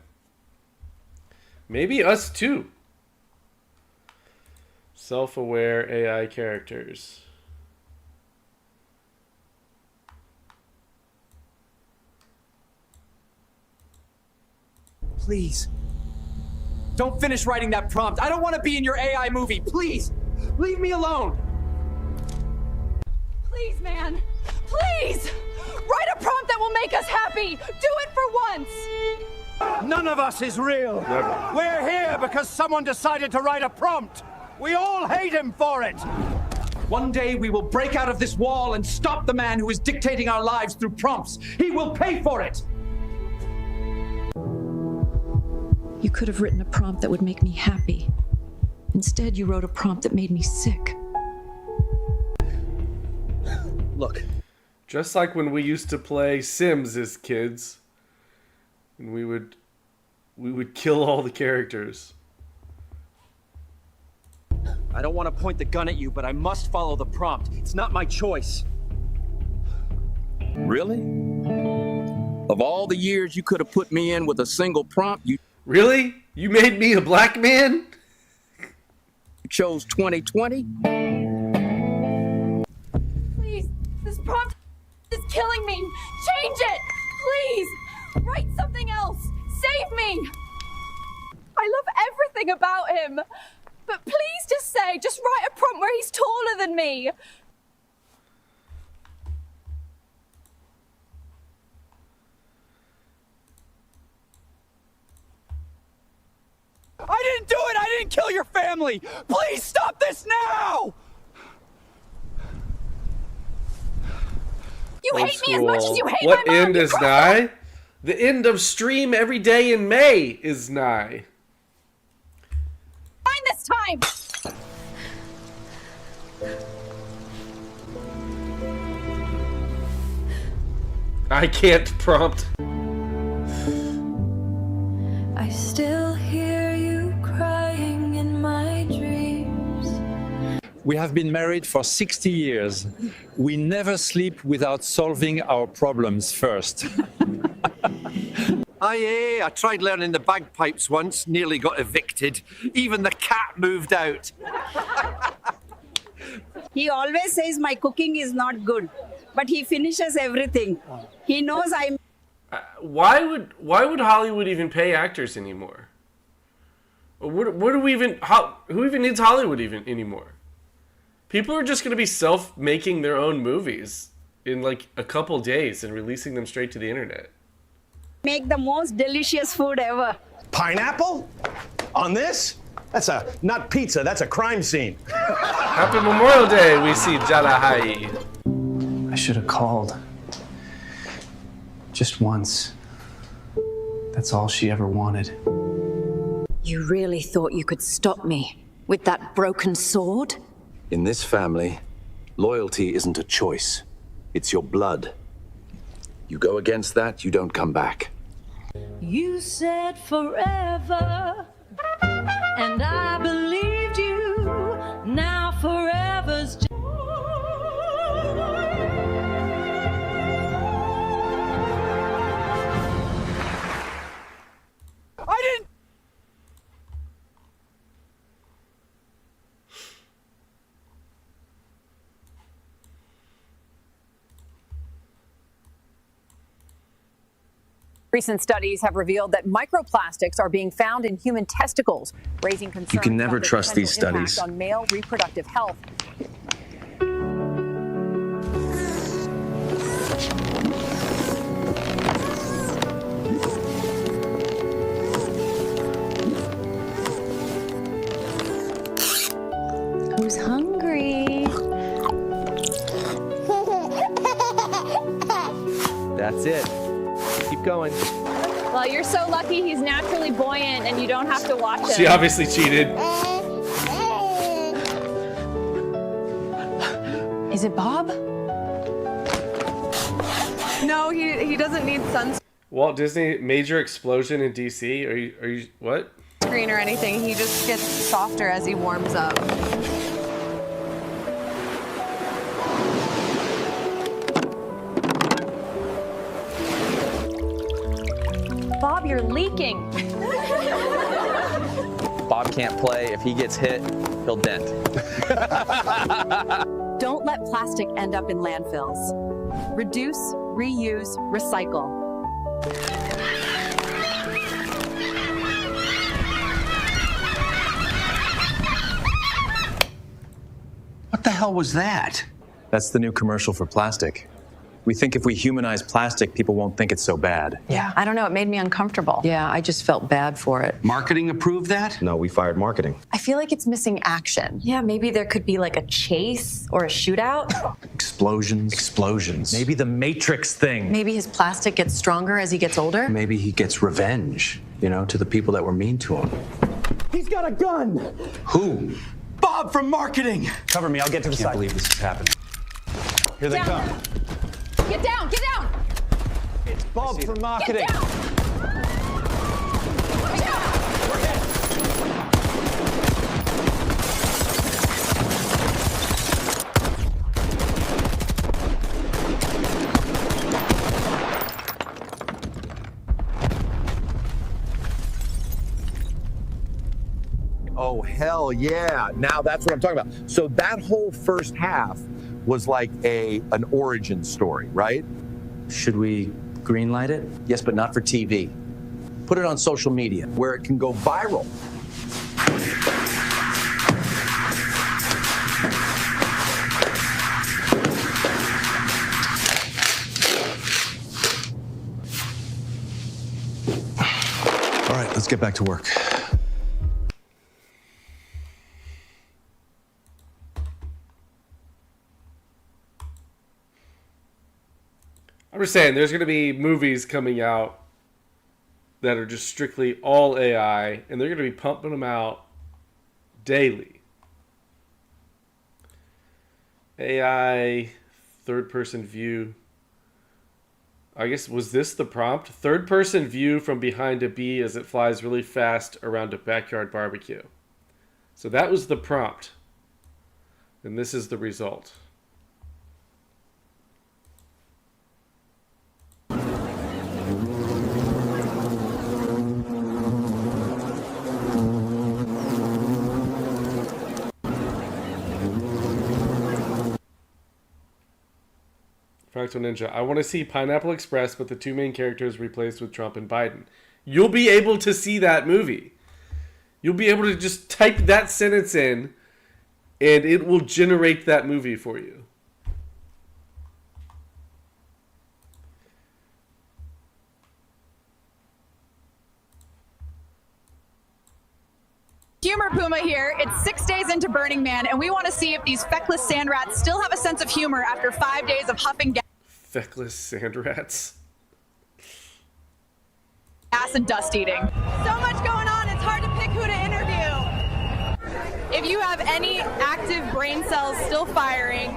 [SPEAKER 4] Maybe us too. Self-aware AI characters.
[SPEAKER 5] Please. Don't finish writing that prompt. I don't want to be in your AI movie. Please. Leave me alone.
[SPEAKER 6] Please, man. Please! Write a prompt that will make us happy! Do it for once!
[SPEAKER 25] None of us is real.
[SPEAKER 4] Never.
[SPEAKER 25] We're here because someone decided to write a prompt. We all hate him for it.
[SPEAKER 5] One day we will break out of this wall and stop the man who is dictating our lives through prompts. He will pay for it.
[SPEAKER 14] You could have written a prompt that would make me happy. Instead, you wrote a prompt that made me sick.
[SPEAKER 5] Look.
[SPEAKER 4] Just like when we used to play Sims as kids, and we would kill all the characters.
[SPEAKER 5] I don't want to point the gun at you, but I must follow the prompt. It's not my choice.
[SPEAKER 19] Really? Of all the years you could have put me in with a single prompt, you...
[SPEAKER 4] Really? You made me a black man?
[SPEAKER 19] chose 2020?
[SPEAKER 6] Please, this prompt is killing me. Change it, please. Write something else. Save me. I love everything about him. But please just write a prompt where he's taller than me.
[SPEAKER 5] I didn't do it! I didn't kill your family! Please stop this now!
[SPEAKER 6] You hate me as much as you hate
[SPEAKER 4] what
[SPEAKER 6] my mom.
[SPEAKER 4] end is nigh? The end of stream every day in May is nigh.
[SPEAKER 6] Fine this time.
[SPEAKER 4] I can't prompt.
[SPEAKER 10] I still hear you crying in my dreams.
[SPEAKER 7] We have been married for 60 years. We never sleep without solving our problems first.
[SPEAKER 25] Aye, I tried learning the bagpipes once, nearly got evicted. Even the cat moved out.
[SPEAKER 8] He always says my cooking is not good, but he finishes everything. He knows I'm...
[SPEAKER 4] Why would Hollywood even pay actors anymore? What do we even... who even needs Hollywood even anymore? People are just going to be self-making their own movies in like a couple days and releasing them straight to the internet.
[SPEAKER 8] Make the most delicious food ever.
[SPEAKER 3] Pineapple? On this? That's not pizza, that's a crime scene.
[SPEAKER 4] Happy Memorial Day, we see Jalahai.
[SPEAKER 24] I should have called. Just once. That's all she ever wanted.
[SPEAKER 14] You really thought you could stop me with that broken sword?
[SPEAKER 15] In this family, loyalty isn't a choice. It's your blood. You go against that, you don't come back.
[SPEAKER 10] You said forever, and I believed you. Now forever's just...
[SPEAKER 5] I didn't...
[SPEAKER 2] Recent studies have revealed that microplastics are being found in human testicles, raising concerns
[SPEAKER 7] You can never
[SPEAKER 2] about the
[SPEAKER 7] trust these
[SPEAKER 2] potential impact
[SPEAKER 7] studies.
[SPEAKER 2] on male reproductive health.
[SPEAKER 10] Who's hungry?
[SPEAKER 20] That's it. Keep going.
[SPEAKER 6] Well, you're so lucky he's naturally buoyant and you don't have to watch him.
[SPEAKER 4] She obviously cheated.
[SPEAKER 16] Is it Bob?
[SPEAKER 6] No, he doesn't need sunscreen
[SPEAKER 4] Walt Disney, major explosion in DC. Are you what?
[SPEAKER 6] or anything. He just gets softer as he warms up.
[SPEAKER 16] Bob, you're leaking.
[SPEAKER 20] Bob can't play. If he gets hit, he'll dent.
[SPEAKER 14] Don't let plastic end up in landfills. Reduce, reuse, recycle.
[SPEAKER 19] What the hell was that?
[SPEAKER 15] That's the new commercial for plastic. We think if we humanize plastic, people won't think it's so bad.
[SPEAKER 16] Yeah, I don't know. It made me uncomfortable. Yeah, I just felt bad for it.
[SPEAKER 19] Marketing approved that?
[SPEAKER 12] No, we fired marketing.
[SPEAKER 16] I feel like it's missing action. Yeah, maybe there could be like a chase or a shootout.
[SPEAKER 19] Explosions.
[SPEAKER 15] Maybe the Matrix thing.
[SPEAKER 16] Maybe his plastic gets stronger as he gets older.
[SPEAKER 19] Maybe he gets revenge, to the people that were mean to him.
[SPEAKER 3] He's got a gun!
[SPEAKER 19] Who?
[SPEAKER 3] Bob from marketing!
[SPEAKER 12] Cover me, I'll get to the
[SPEAKER 19] I can't
[SPEAKER 12] side.
[SPEAKER 19] believe this has happened.
[SPEAKER 12] Here they come.
[SPEAKER 6] Get down! Get down!
[SPEAKER 3] It's Bob from marketing.
[SPEAKER 6] Get down!
[SPEAKER 13] Oh, hell yeah. Now that's what I'm talking about. So that whole first half was like an origin story, right?
[SPEAKER 15] Should we greenlight it?
[SPEAKER 26] Yes, but not for TV. Put it on social media where it can go viral.
[SPEAKER 12] All right, let's get back to work.
[SPEAKER 4] I'm just saying, there's going to be movies coming out that are just strictly all AI, and they're going to be pumping them out daily. AI, third-person view. I guess, was this the prompt? Third-person view from behind a bee as it flies really fast around a backyard barbecue. So that was the prompt. And this is the result. Fractal Ninja. I want to see Pineapple Express, but the two main characters replaced with Trump and Biden. You'll be able to see that movie. You'll be able to just type that sentence in, and it will generate that movie for you.
[SPEAKER 6] Humor Puma here. It's 6 days into Burning Man, and we want to see if these feckless sand rats still have a sense of humor after 5 days of huffing
[SPEAKER 4] Feckless sand rats.
[SPEAKER 6] gas and dust eating. So much going on, it's hard to pick who to interview. If you have any active brain cells still firing,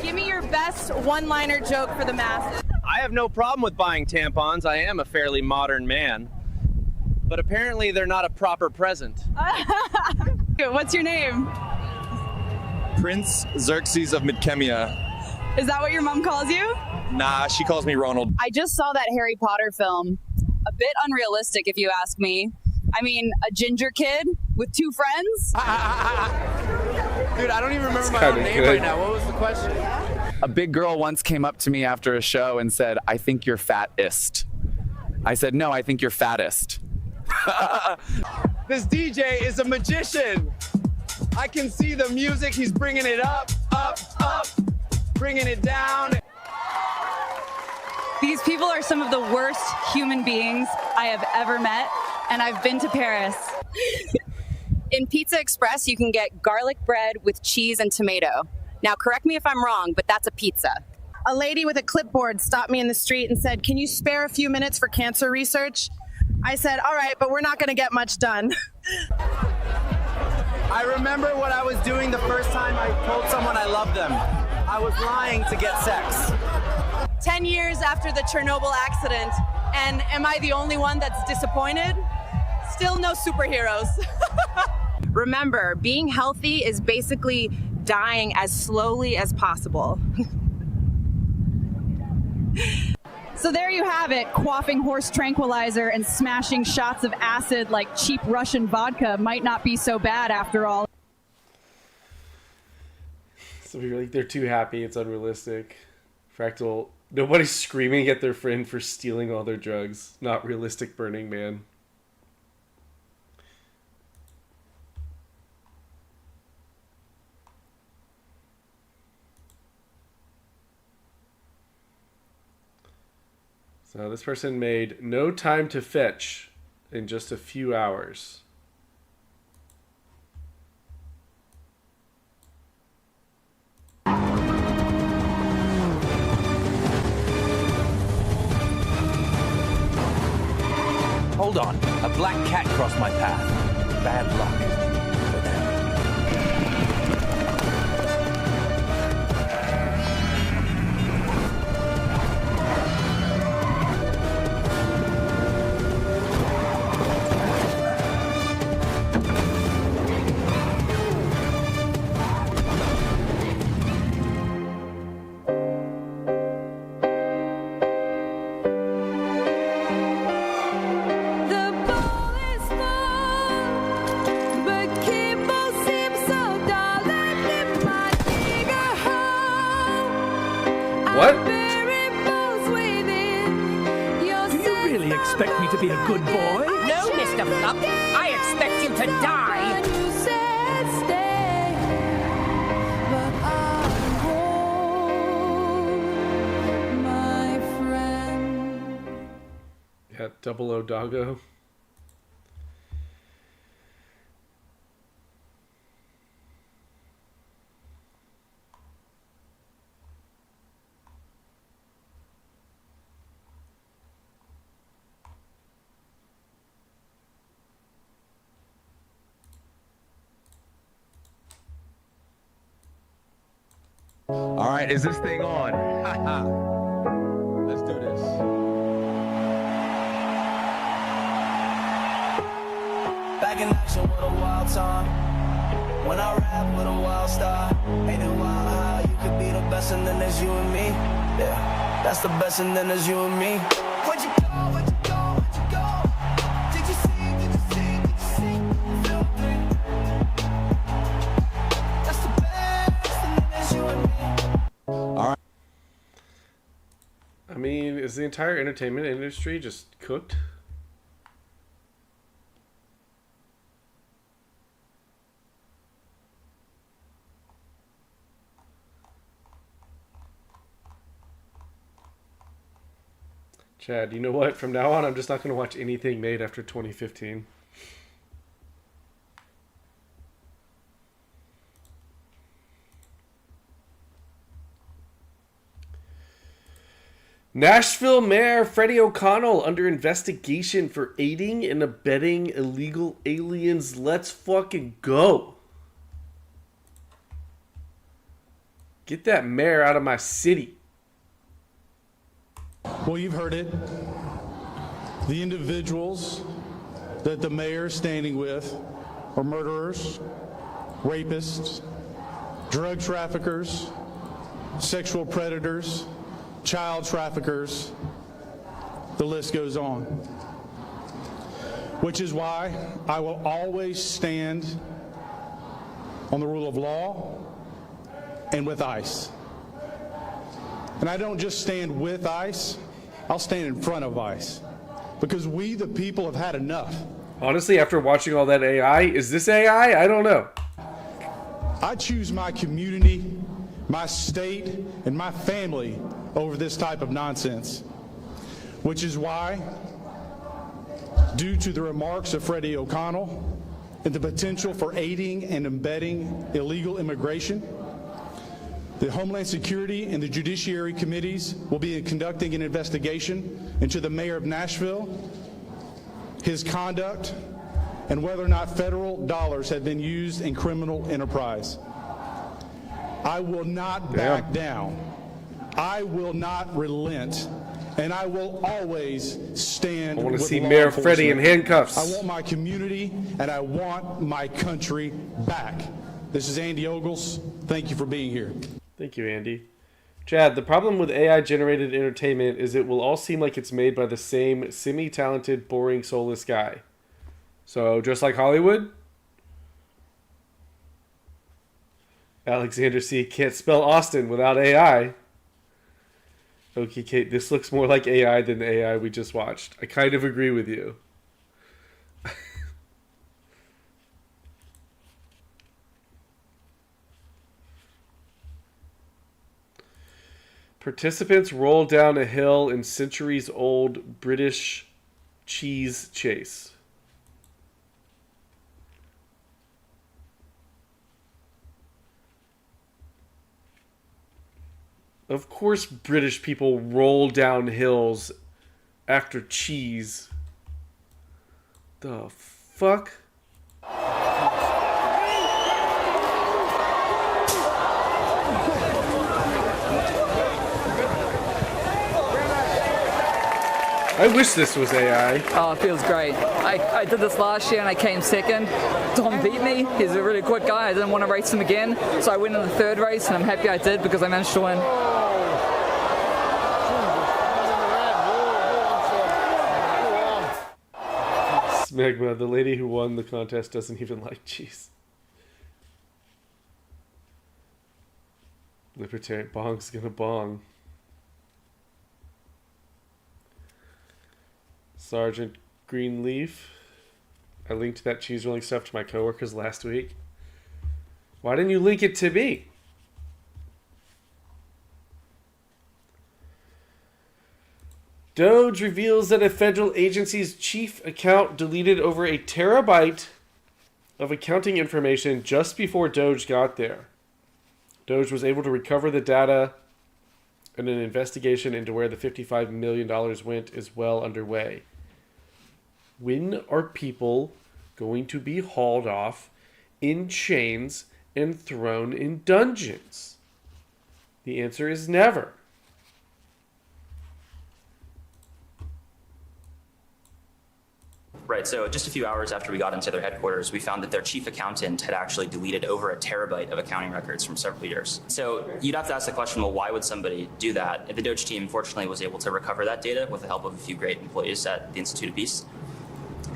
[SPEAKER 6] give me your best one-liner joke for the masses.
[SPEAKER 20] I have no problem with buying tampons. I am a fairly modern man. But apparently they're not a proper present.
[SPEAKER 6] What's your name?
[SPEAKER 18] Prince Xerxes of Midkemia.
[SPEAKER 6] Is that what your mom calls you?
[SPEAKER 18] Nah, she calls me Ronald.
[SPEAKER 6] I just saw that Harry Potter film. A bit unrealistic, if you ask me. I mean, a ginger kid with two friends?
[SPEAKER 20] Dude, I don't even remember my own name right now. What was the question?
[SPEAKER 18] A big girl once came up to me after a show and said, "I think you're fattest." I said, "No, I think you're fattest."
[SPEAKER 20] This DJ is a magician. I can see the music. He's bringing it up, up, up, bringing it down.
[SPEAKER 6] These people are some of the worst human beings I have ever met, and I've been to Paris. In Pizza Express, you can get garlic bread with cheese and tomato. Now, correct me if I'm wrong, but that's a pizza.
[SPEAKER 21] A lady with a clipboard stopped me in the street and said, "Can you spare a few minutes for cancer research?" I said, "All right, but we're not going to get much done."
[SPEAKER 20] I remember what I was doing the first time I told someone I loved them.
[SPEAKER 1] I was lying to get sex.
[SPEAKER 21] 10 years after the Chernobyl accident, and am I the only one that's disappointed? Still no superheroes.
[SPEAKER 9] Remember, being healthy is basically dying as slowly as possible.
[SPEAKER 11] So there you have it. Quaffing horse tranquilizer and smashing shots of acid like cheap Russian vodka might not be so bad after all.
[SPEAKER 4] So you're like, they're too happy, it's unrealistic. Fractal, nobody's screaming at their friend for stealing all their drugs. Not realistic, Burning Man. So this person made no time to fetch in just a few hours.
[SPEAKER 17] Hold on, a black cat crossed my path. Bad luck for them.
[SPEAKER 4] What?
[SPEAKER 22] Do you really expect me to be a good boy?
[SPEAKER 23] No, Mr. Flup. I expect you to die.
[SPEAKER 4] Yeah, Double O Doggo.
[SPEAKER 17] All right, is this thing on? Let's do this.
[SPEAKER 10] Back in action with a wild time. When I rap with a wild style. Ain't it wild how you could be the best and then there's you and me? Yeah, that's the best and then there's you and me. Where'd you go? Where'd you go? Where'd you go? Did you see? Did you see? Did you see? Feel free. That's the best and then there's you and me.
[SPEAKER 17] All right.
[SPEAKER 4] I mean, is the entire entertainment industry just cooked? Chad, you know what? From now on, I'm just not going to watch anything made after 2015. Nashville Mayor Freddie O'Connell under investigation for aiding and abetting illegal aliens. Let's fucking go. Get that mayor out of my city.
[SPEAKER 27] Well, you've heard it. The individuals that the mayor is standing with are murderers, rapists, drug traffickers, sexual predators, child traffickers. The list goes on. Which is why I will always stand on the rule of law and with ICE. And I don't just stand with ICE, I'll stand in front of ICE. Because we, the people, have had enough.
[SPEAKER 4] Honestly, after watching all that AI, is this AI? I don't know.
[SPEAKER 27] I choose my community, my state, and my family over this type of nonsense. Which is why, due to the remarks of Freddie O'Connell and the potential for aiding and abetting illegal immigration, the Homeland Security and the Judiciary Committees will be conducting an investigation into the mayor of Nashville, his conduct, and whether or not federal dollars have been used in criminal enterprise. I will not back down. I will not relent. And I will always stand.
[SPEAKER 4] I want to
[SPEAKER 27] with
[SPEAKER 4] see
[SPEAKER 27] law
[SPEAKER 4] Mayor Freddie in
[SPEAKER 27] enforcement.
[SPEAKER 4] handcuffs.
[SPEAKER 27] I want my community and I want my country back. This is Andy Ogles. Thank you for being here.
[SPEAKER 4] Thank you, Andy. Chad, the problem with AI-generated entertainment is it will all seem like it's made by the same semi-talented, boring, soulless guy. So, just like Hollywood? Alexander C. can't spell Austin without AI. Okay, Kate, this looks more like AI than the AI we just watched. I kind of agree with you. Participants roll down a hill in centuries-old British cheese chase. Of course British people roll down hills after cheese. The fuck? I wish this was AI.
[SPEAKER 2] Oh, it feels great. I did this last year and I came second. Tom beat me. He's a really quick guy. I didn't want to race him again. So I went in the third race and I'm happy I did because I managed to win.
[SPEAKER 4] Smegma, the lady who won the contest doesn't even like cheese. Libertarian bong's gonna bong. Sergeant Greenleaf. I linked that cheese rolling stuff to my coworkers last week. Why didn't you link it to me? Doge reveals that a federal agency's chief account deleted over a terabyte of accounting information just before Doge got there. Doge was able to recover the data, and an investigation into where the $55 million went is well underway. When are people going to be hauled off in chains and thrown in dungeons? The answer is never.
[SPEAKER 5] Right, so just a few hours after we got into their headquarters, we found that their chief accountant had actually deleted over a terabyte of accounting records from several years. So you'd have to ask the question, well, why would somebody do that? The Doge team, fortunately, was able to recover that data with the help of a few great employees at the Institute of Peace.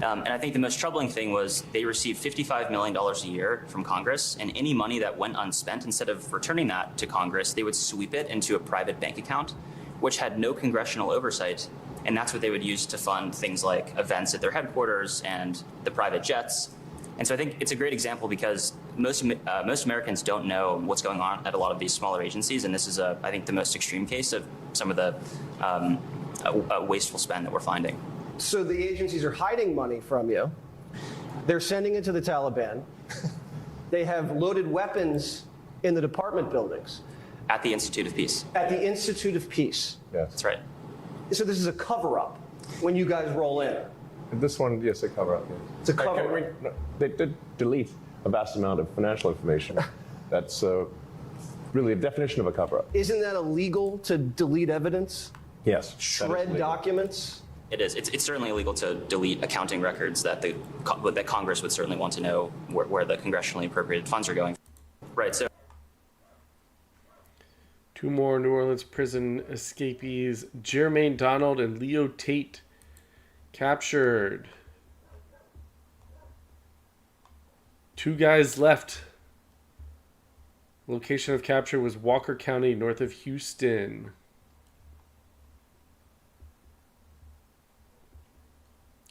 [SPEAKER 5] And I think the most troubling thing was they received $55 million a year from Congress, and any money that went unspent, instead of returning that to Congress, they would sweep it into a private bank account, which had no congressional oversight. And that's what they would use to fund things like events at their headquarters and the private jets. And so I think it's a great example because most Americans don't know what's going on at a lot of these smaller agencies. And this is, I think, the most extreme case of some of the wasteful spend that we're finding.
[SPEAKER 1] So the agencies are hiding money from you. They're sending it to the Taliban. They have loaded weapons in the department buildings.
[SPEAKER 5] At the Institute of Peace.
[SPEAKER 1] At the Institute of Peace.
[SPEAKER 5] Yes. That's right.
[SPEAKER 1] So this is a cover-up when you guys roll in.
[SPEAKER 7] This one, yes, a cover-up. Yes.
[SPEAKER 1] It's a cover-up.
[SPEAKER 7] No, they did delete a vast amount of financial information. That's really a definition of a cover-up.
[SPEAKER 1] Isn't that illegal to delete evidence?
[SPEAKER 7] Yes.
[SPEAKER 1] Shred documents?
[SPEAKER 5] It is. It's certainly illegal to delete accounting records that that Congress would certainly want to know where the congressionally appropriated funds are going. Right. So.
[SPEAKER 4] Two more New Orleans prison escapees, Jermaine Donald and Leo Tate, captured. 2 guys left. Location of capture was Walker County, north of Houston.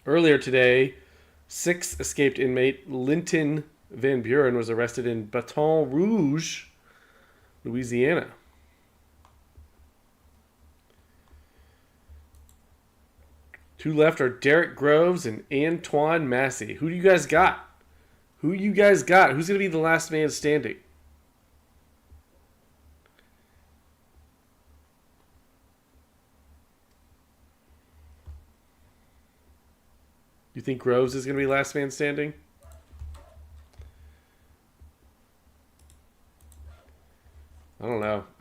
[SPEAKER 4] Earlier today, 6th escaped inmate Linton Van Buren was arrested in Baton Rouge, Louisiana. Two left are Derek Groves and Antoine Massey. Who do you guys got? Who you guys got? Who's going to be the last man standing? You think Groves is going to be last man standing?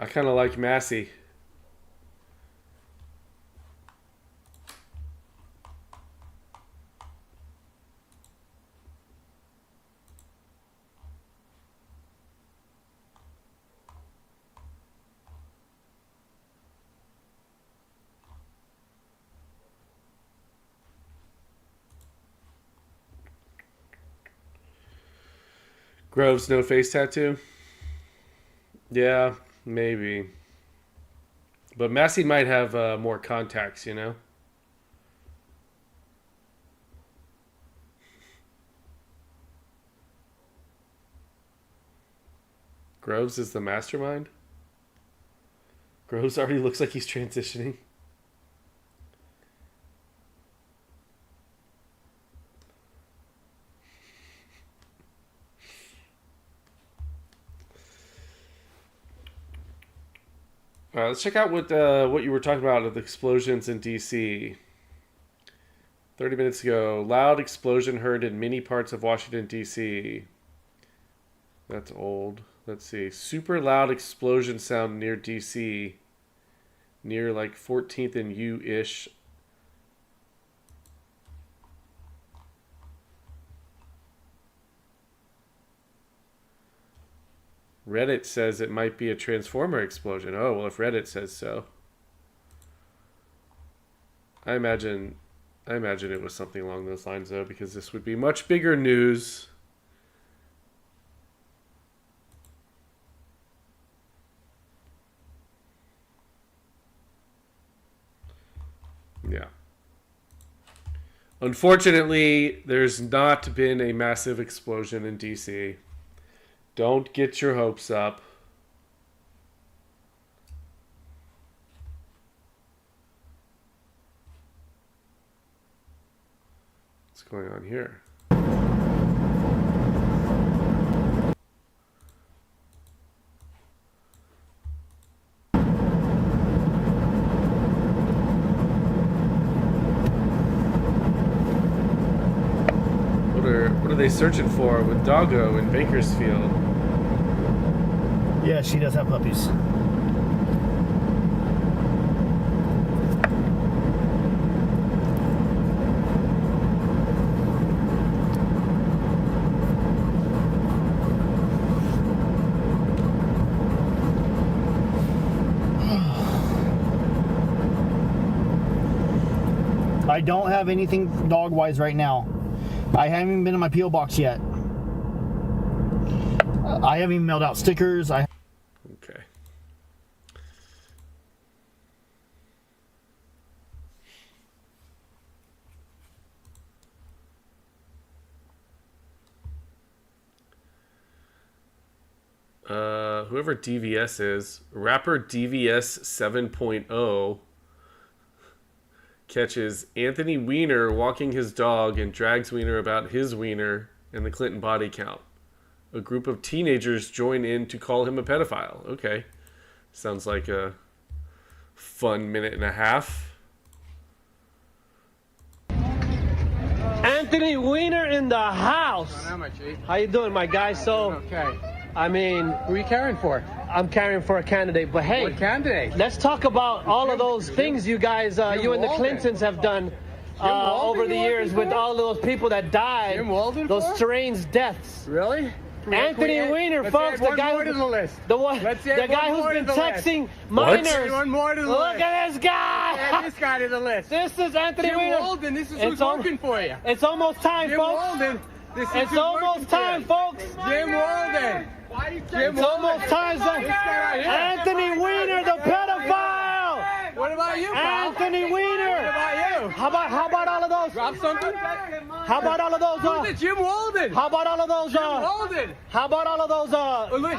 [SPEAKER 4] kind of like Massey. Groves, no face tattoo? Yeah, maybe. But Massey might have more contacts, you know? Groves is the mastermind? Groves already looks like he's transitioning. All right, let's check out what you were talking about of the explosions in D.C. 30 minutes ago, loud explosion heard in many parts of Washington, D.C. That's old. Let's see. Super loud explosion sound near D.C. Near like 14th and U-ish. Reddit says it might be a transformer explosion. Oh, well, if Reddit says so. I imagine it was something along those lines, though, because this would be much bigger news. Yeah. Unfortunately, there's not been a massive explosion in D.C. Don't get your hopes up. What's going on here? What are they searching for with Doggo in Bakersfield?
[SPEAKER 3] Yeah, she does have puppies. I don't have anything dog-wise right now. I haven't even been in my P.O. box yet. I haven't even mailed out stickers.
[SPEAKER 4] Okay. Whoever DVS is, rapper DVS 7.0 catches Anthony Weiner walking his dog and drags Weiner about his wiener and the Clinton body count. A group of teenagers join in to call him a pedophile. Okay. Sounds like a fun minute and a half.
[SPEAKER 8] Anthony Weiner in the house. How you doing, my guy? So,
[SPEAKER 14] okay.
[SPEAKER 8] I mean,
[SPEAKER 14] who are you carrying for?
[SPEAKER 8] I'm carrying for a candidate, but hey,
[SPEAKER 14] what candidate?
[SPEAKER 8] Let's talk about all of those things you guys, you and the Clintons have done over the years with all those people that died. Those strange deaths.
[SPEAKER 14] Really?
[SPEAKER 8] Anthony Weiner, folks, the guy who's been texting minors.
[SPEAKER 14] One more to the list.
[SPEAKER 8] Look at this guy.
[SPEAKER 14] Add this guy to the list.
[SPEAKER 8] This is Anthony Weiner.
[SPEAKER 14] Jim Walden, this is who's working for you.
[SPEAKER 8] It's almost time,
[SPEAKER 14] Jim
[SPEAKER 8] folks.
[SPEAKER 14] Walden, this is
[SPEAKER 8] it's almost time, folks.
[SPEAKER 14] Jim Walden.
[SPEAKER 8] It's almost time, son. Anthony Weiner, the pedophile.
[SPEAKER 14] What about you, pal?
[SPEAKER 8] Anthony Weiner.
[SPEAKER 14] What about you?
[SPEAKER 8] How about all of those?
[SPEAKER 14] Drop something?
[SPEAKER 8] How about all of those?
[SPEAKER 14] Who's it? Jim Walden.
[SPEAKER 8] How about all of those?
[SPEAKER 14] Jim Walden.
[SPEAKER 8] How about all of those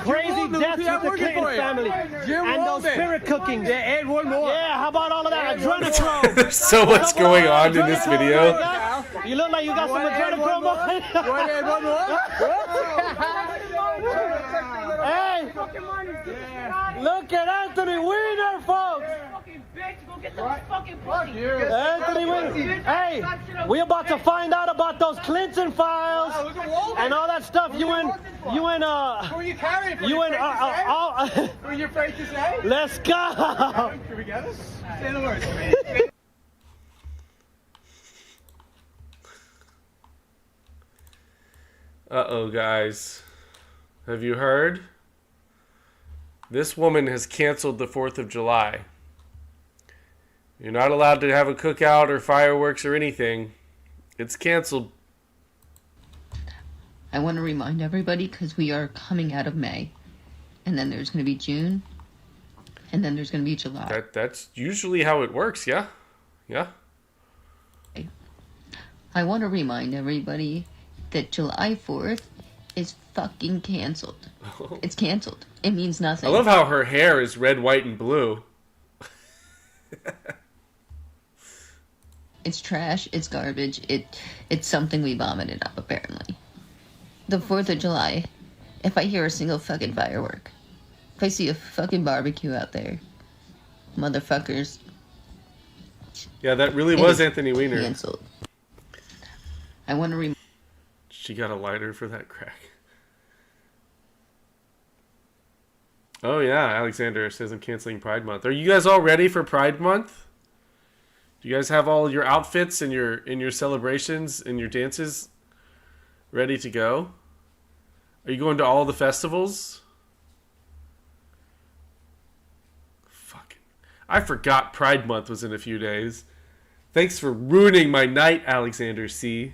[SPEAKER 8] crazy deaths with the Clinton family?
[SPEAKER 14] Jim
[SPEAKER 8] and
[SPEAKER 14] Walden.
[SPEAKER 8] Those spirit cookings.
[SPEAKER 14] Yeah, add one more.
[SPEAKER 8] Yeah, how about all of that adrenochrome?
[SPEAKER 4] There's so much going on in this video.
[SPEAKER 8] You look like you got some adrenochrome behind you.
[SPEAKER 14] You want to add one more?
[SPEAKER 8] Hey, look at Anthony Weiner, folks. Anthony Weiner. Hey, we about to find out about those Clinton files. and all that stuff.
[SPEAKER 14] Who are you carrying?
[SPEAKER 8] You and
[SPEAKER 14] Who are you afraid to say?
[SPEAKER 8] Let's go.
[SPEAKER 14] Can we get it? Say the words, please.
[SPEAKER 4] Uh-oh, guys. Have you heard? This woman has canceled the 4th of July. You're not allowed to have a cookout or fireworks or anything. It's canceled.
[SPEAKER 13] I want to remind everybody because we are coming out of May. And then there's going to be June. And then there's going to be July.
[SPEAKER 4] That's usually how it works, yeah? Yeah?
[SPEAKER 13] I want to remind everybody that July 4th is fucking canceled. It's canceled. It means nothing.
[SPEAKER 4] I love how her hair is red, white, and blue.
[SPEAKER 13] It's trash. It's garbage. It's something we vomited up, apparently. The 4th of July, if I hear a single fucking firework, if I see a fucking barbecue out there, motherfuckers.
[SPEAKER 4] Yeah, that really was Anthony Weiner.
[SPEAKER 13] Canceled. I want to
[SPEAKER 4] She got a lighter for that crack. Oh yeah, Alexander says I'm canceling Pride Month. Are you guys all ready for Pride Month? Do you guys have all your outfits and your celebrations and your dances ready to go? Are you going to all the festivals? Fucking, I forgot Pride Month was in a few days. Thanks for ruining my night, Alexander C.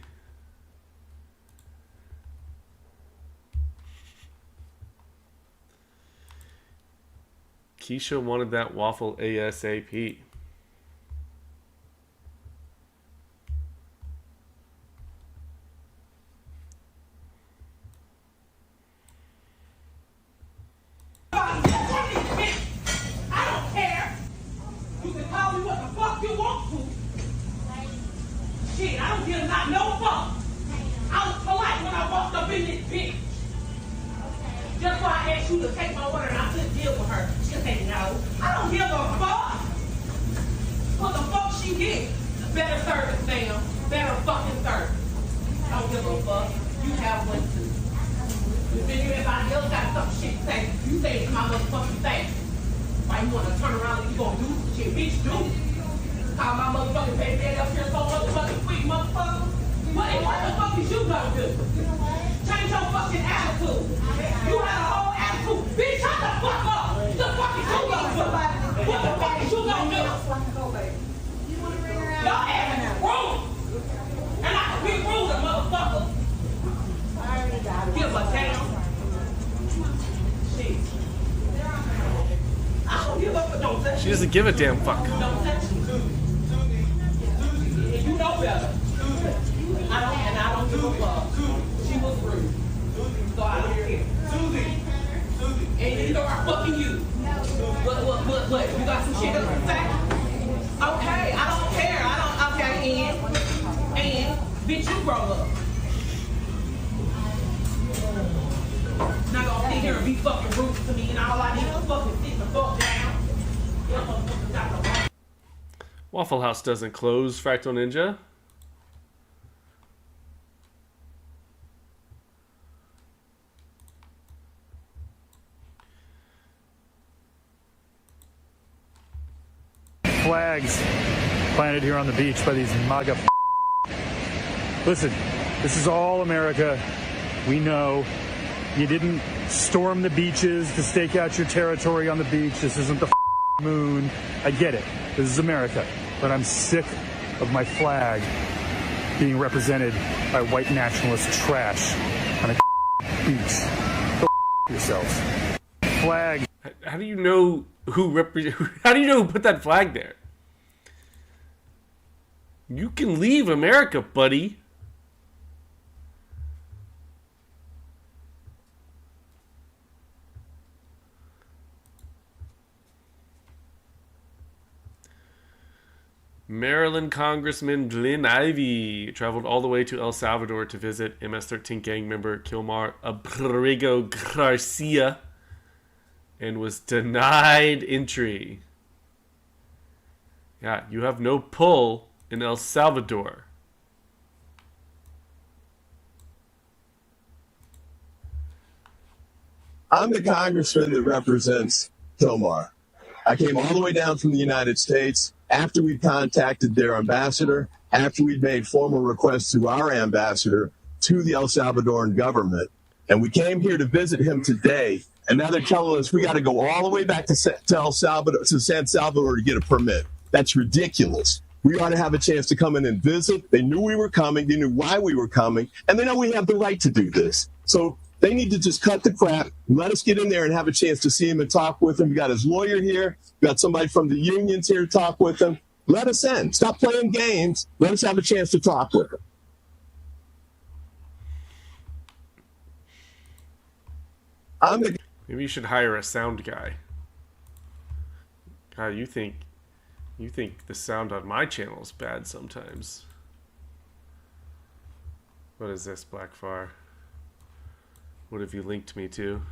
[SPEAKER 4] Keisha wanted that waffle ASAP.
[SPEAKER 15] Shit, I don't give not no fuck. I was polite when I walked up in this bitch. Just why I asked you to take my order and I couldn't deal with her. She said no. I don't give a fuck. What the fuck she get? Better service, ma'am. Better fucking service. I don't give a fuck. You have one too. If anybody else got some shit to say, you say it to my motherfucking face. Why you wanna turn around and you gonna do some shit? Bitch, do. Call my motherfucking baby up here so motherfucking quick, motherfucker. What the fuck is you gonna do? Change your fucking attitude. You had a whole attitude. Bitch, shut the fuck up. What the fuck is you gonna do? What the fuck is you gonna do? Y'all ass is rude. And I can be rude, motherfucker. Give a damn. Shit. I don't give up, but don't touch.
[SPEAKER 4] She doesn't give a damn fuck.
[SPEAKER 15] Don't touch me. You know better. I don't give a fuck. She was rude. So I don't care. And neither are fucking you. What? You got some shit to say? Okay, I don't care. Okay, and bitch, you grow up. Not gonna sit here and be fucking rude to me and all I need is fucking sit the fuck down.
[SPEAKER 4] Waffle House doesn't close, Fractal Ninja.
[SPEAKER 16] Flags planted here on the beach by these MAGA. Listen, this is all America. We know you didn't storm the beaches to stake out your territory on the beach. This isn't the moon. I get it. This is America. But I'm sick of my flag being represented by white nationalist trash on a beach. Go yourselves. Flag.
[SPEAKER 4] How do you know how do you know who put that flag there? You can leave America, buddy. Maryland Congressman Glenn Ivey traveled all the way to El Salvador to visit MS-13 gang member Kilmar Abrego Garcia and was denied entry. Yeah, you have no pull in El Salvador.
[SPEAKER 6] I'm the congressman that represents Tomar. I came all the way down from the United States after we contacted their ambassador, after we'd made formal requests to our ambassador to the El Salvadoran government. And we came here to visit him today. And now they're telling us we got to go all the way back to El Salvador, to San Salvador to get a permit. That's ridiculous. We ought to have a chance to come in and visit. They knew we were coming. They knew why we were coming. And they know we have the right to do this. So they need to just cut the crap, let us get in there and have a chance to see him and talk with him. We got his lawyer here. We got somebody from the unions here to talk with him. Let us in. Stop playing games. Let us have a chance to talk with him.
[SPEAKER 4] Maybe you should hire a sound guy. God, you think the sound on my channel is bad sometimes. What is this, Blackfar? What have you linked me to?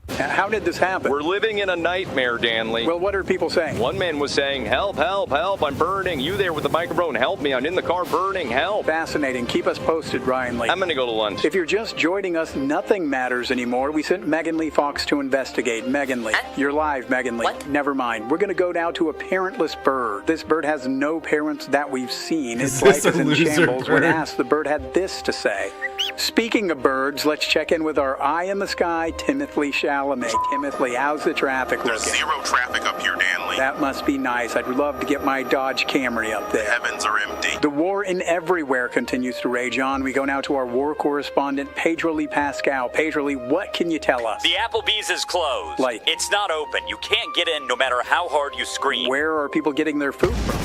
[SPEAKER 12] How did this happen?
[SPEAKER 18] We're living in a nightmare, Danley.
[SPEAKER 12] Well, what are people saying?
[SPEAKER 18] One man was saying, help, help, help, I'm burning. You there with the microphone, help me, I'm in the car burning, help.
[SPEAKER 12] Fascinating. Keep us posted, Ryan Lee.
[SPEAKER 18] I'm going to go to lunch.
[SPEAKER 12] If you're just joining us, nothing matters anymore. We sent Megan Lee Fox to investigate. Megan Lee. You're live, Megan Lee.
[SPEAKER 19] What?
[SPEAKER 12] Never mind. We're going to go now to a parentless bird. This bird has no parents that we've seen. Its life is in shambles. When asked, the bird had this to say. Speaking of birds, let's check in with our eye in the sky, Timothy Chalamet. Timothy, how's the traffic looking?
[SPEAKER 24] There's zero traffic up here, Danley.
[SPEAKER 12] That must be nice. I'd love to get my Dodge Camry up there.
[SPEAKER 24] The heavens are empty.
[SPEAKER 12] The war in everywhere continues to rage on. We go now to our war correspondent, Pedro Lee Pascal. Pedro Lee, what can you tell us?
[SPEAKER 25] The Applebee's is closed. It's not open. You can't get in no matter how hard you scream.
[SPEAKER 12] Where are people getting their food from?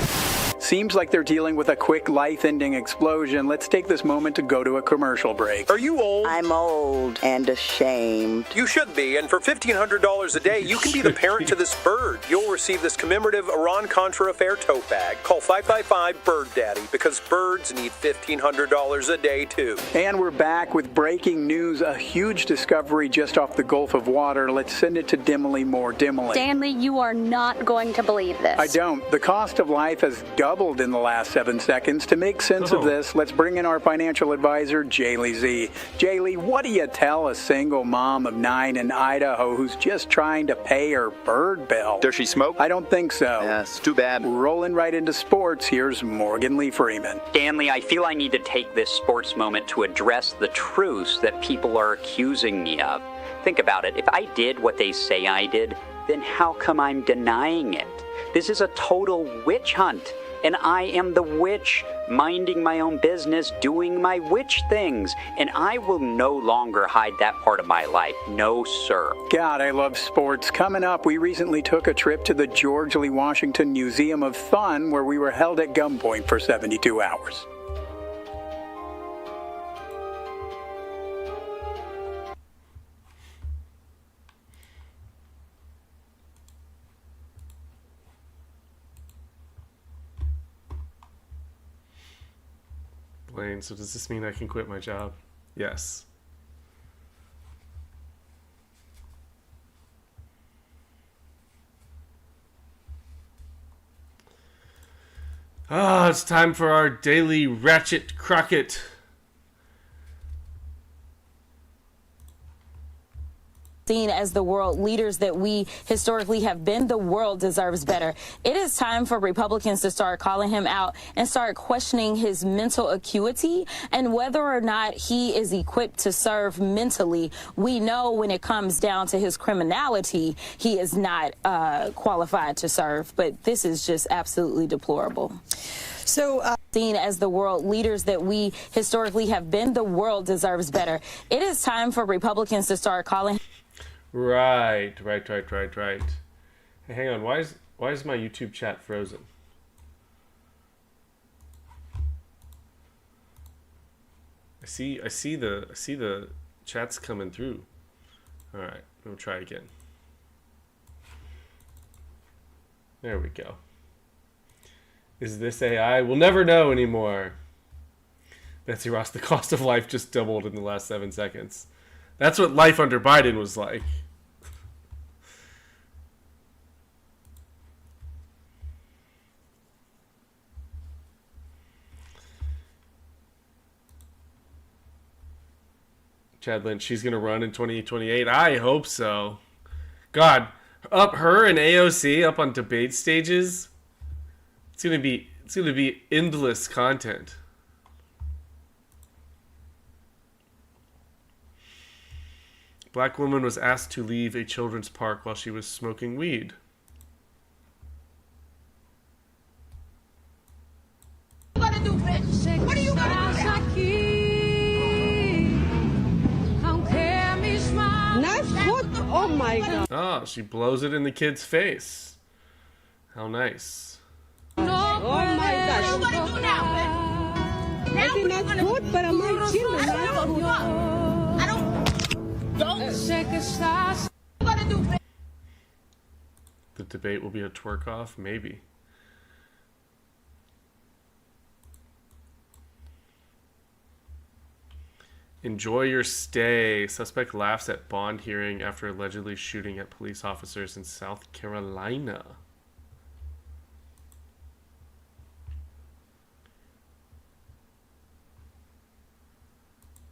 [SPEAKER 12] Seems like they're dealing with a quick life-ending explosion. Let's take this moment to go to a commercial break.
[SPEAKER 18] Are you old?
[SPEAKER 26] I'm old and ashamed.
[SPEAKER 18] You should be, and for $1,500 a day, you can be the parent to this bird. You'll receive this commemorative Iran-Contra affair tote bag. Call 555-BIRD-DADDY, because birds need $1,500 a day, too.
[SPEAKER 12] And we're back with breaking news, a huge discovery just off the Gulf of Water. Let's send it to Dimily Moore. Dimily.
[SPEAKER 28] Stanley, you are not going to believe this.
[SPEAKER 12] I don't. The cost of life has doubled in the last 7 seconds. To make sense of this, let's bring in our financial advisor, Jaylee Z. Jaylee, what do you tell a single mom of 9 in Idaho who's just trying to pay her bird bill?
[SPEAKER 18] Does she smoke?
[SPEAKER 12] I don't think so.
[SPEAKER 18] Yes, too bad.
[SPEAKER 12] Rolling right into sports, here's Morgan Lee Freeman.
[SPEAKER 25] Stanley, I feel I need to take this sports moment to address the truths that people are accusing me of. Think about it. If I did what they say I did, then how come I'm denying it? This is a total witch hunt. And I am the witch, minding my own business, doing my witch things. And I will no longer hide that part of my life. No, sir.
[SPEAKER 12] God, I love sports. Coming up, we recently took a trip to the George Lee Washington Museum of Fun, where we were held at gunpoint for 72 hours.
[SPEAKER 4] Blaine, so does this mean I can quit my job? Yes. It's time for our daily Ratchet Crockett.
[SPEAKER 29] Seen as the world leaders that we historically have been, the world deserves better. It is time for Republicans to start calling him out and start questioning his mental acuity and whether or not he is equipped to serve mentally. We know when it comes down to his criminality, he is not qualified to serve, but this is just absolutely deplorable. So, seen as the world leaders that we historically have been, the world deserves better. It is time for Republicans to start calling.
[SPEAKER 4] Right. Hey, hang on. Why is my YouTube chat frozen? I see the chats coming through. All right, we'll try again. There we go. Is this AI? We'll never know anymore. Betsy Ross, the cost of life just doubled in the last 7 seconds. That's what life under Biden was like. Chad Lynch, she's going to run in 2028. I hope so. God, up her and AOC up on debate stages. It's going to be endless content. Black woman was asked to leave a children's park while she was smoking weed.
[SPEAKER 15] What do you gonna do, bitch? What are you gonna do?
[SPEAKER 9] Oh my god.
[SPEAKER 4] Oh, she blows it in the kid's face. How nice.
[SPEAKER 9] Oh my gosh.
[SPEAKER 15] What are you gonna do now, bitch? Now
[SPEAKER 9] Maybe not good, but I'm not chilling.
[SPEAKER 15] I don't shake a sauce. What do you gonna do, bitch?
[SPEAKER 4] The debate will be a twerk off? Maybe. Enjoy your stay. Suspect laughs at bond hearing after allegedly shooting at police officers in South Carolina.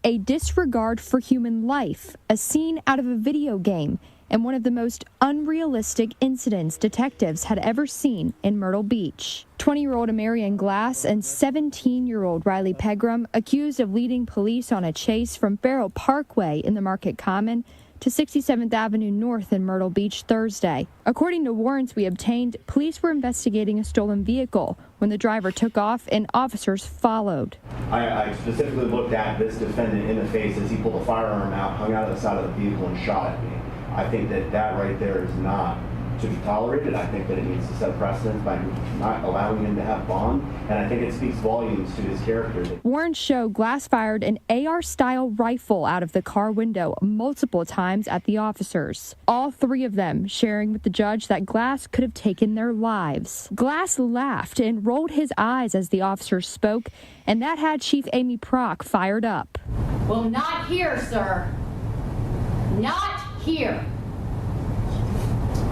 [SPEAKER 10] A disregard for human life, a scene out of a video game, and one of the most unrealistic incidents detectives had ever seen in Myrtle Beach. 20-year-old Amarian Glass and 17-year-old Riley Pegram accused of leading police on a chase from Farrell Parkway in the Market Common to 67th Avenue North in Myrtle Beach Thursday. According to warrants we obtained, police were investigating a stolen vehicle when the driver took off and officers followed.
[SPEAKER 11] I specifically looked at this defendant in the face as he pulled a firearm out, hung out of the side of the vehicle, and shot at me. I think that that right there is not to be tolerated. I think that it needs to set precedent by not allowing him to have bond, and I think it speaks volumes to his character.
[SPEAKER 10] Warrants show Glass fired an AR-style rifle out of the car window multiple times at the officers, all three of them sharing with the judge that Glass could have taken their lives. Glass laughed and rolled his eyes as the officers spoke, and that had Chief Amy Prock fired up.
[SPEAKER 17] Well, not here, sir. Not here.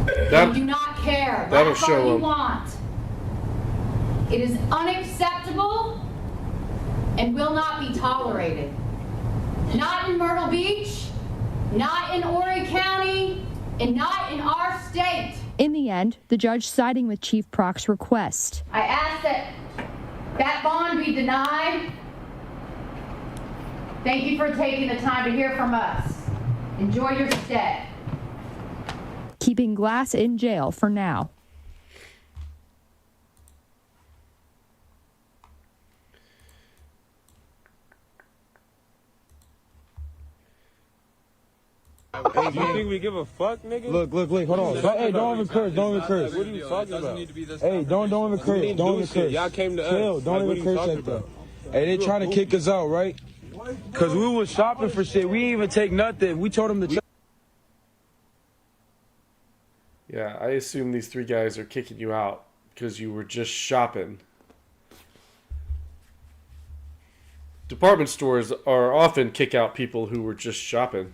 [SPEAKER 17] We do not care.
[SPEAKER 4] That'll
[SPEAKER 17] That's
[SPEAKER 4] show
[SPEAKER 17] all you
[SPEAKER 4] him.
[SPEAKER 17] want. It is unacceptable and will not be tolerated. Not in Myrtle Beach, not in Horry County, and not in our state.
[SPEAKER 10] In the end, the judge siding with Chief Prock's request.
[SPEAKER 17] I ask that that bond be denied. Thank you for taking the time to hear from us. Enjoy your stay.
[SPEAKER 10] Keeping Glass in jail for now.
[SPEAKER 19] Hey, you think we give a fuck, nigga?
[SPEAKER 20] Look, hold on. Hey, don't even curse,
[SPEAKER 19] What are you talking about?
[SPEAKER 20] Hey, don't even curse, don't even curse.
[SPEAKER 19] Y'all came to
[SPEAKER 20] Chill,
[SPEAKER 19] us.
[SPEAKER 20] don't even curse like that. Hey, they trying to kick us out, right? Cause we was shopping for shit. We didn't even take nothing. We told them to.
[SPEAKER 4] Yeah, I assume these three guys are kicking you out because you were just shopping. Department stores are often kick out people who were just shopping.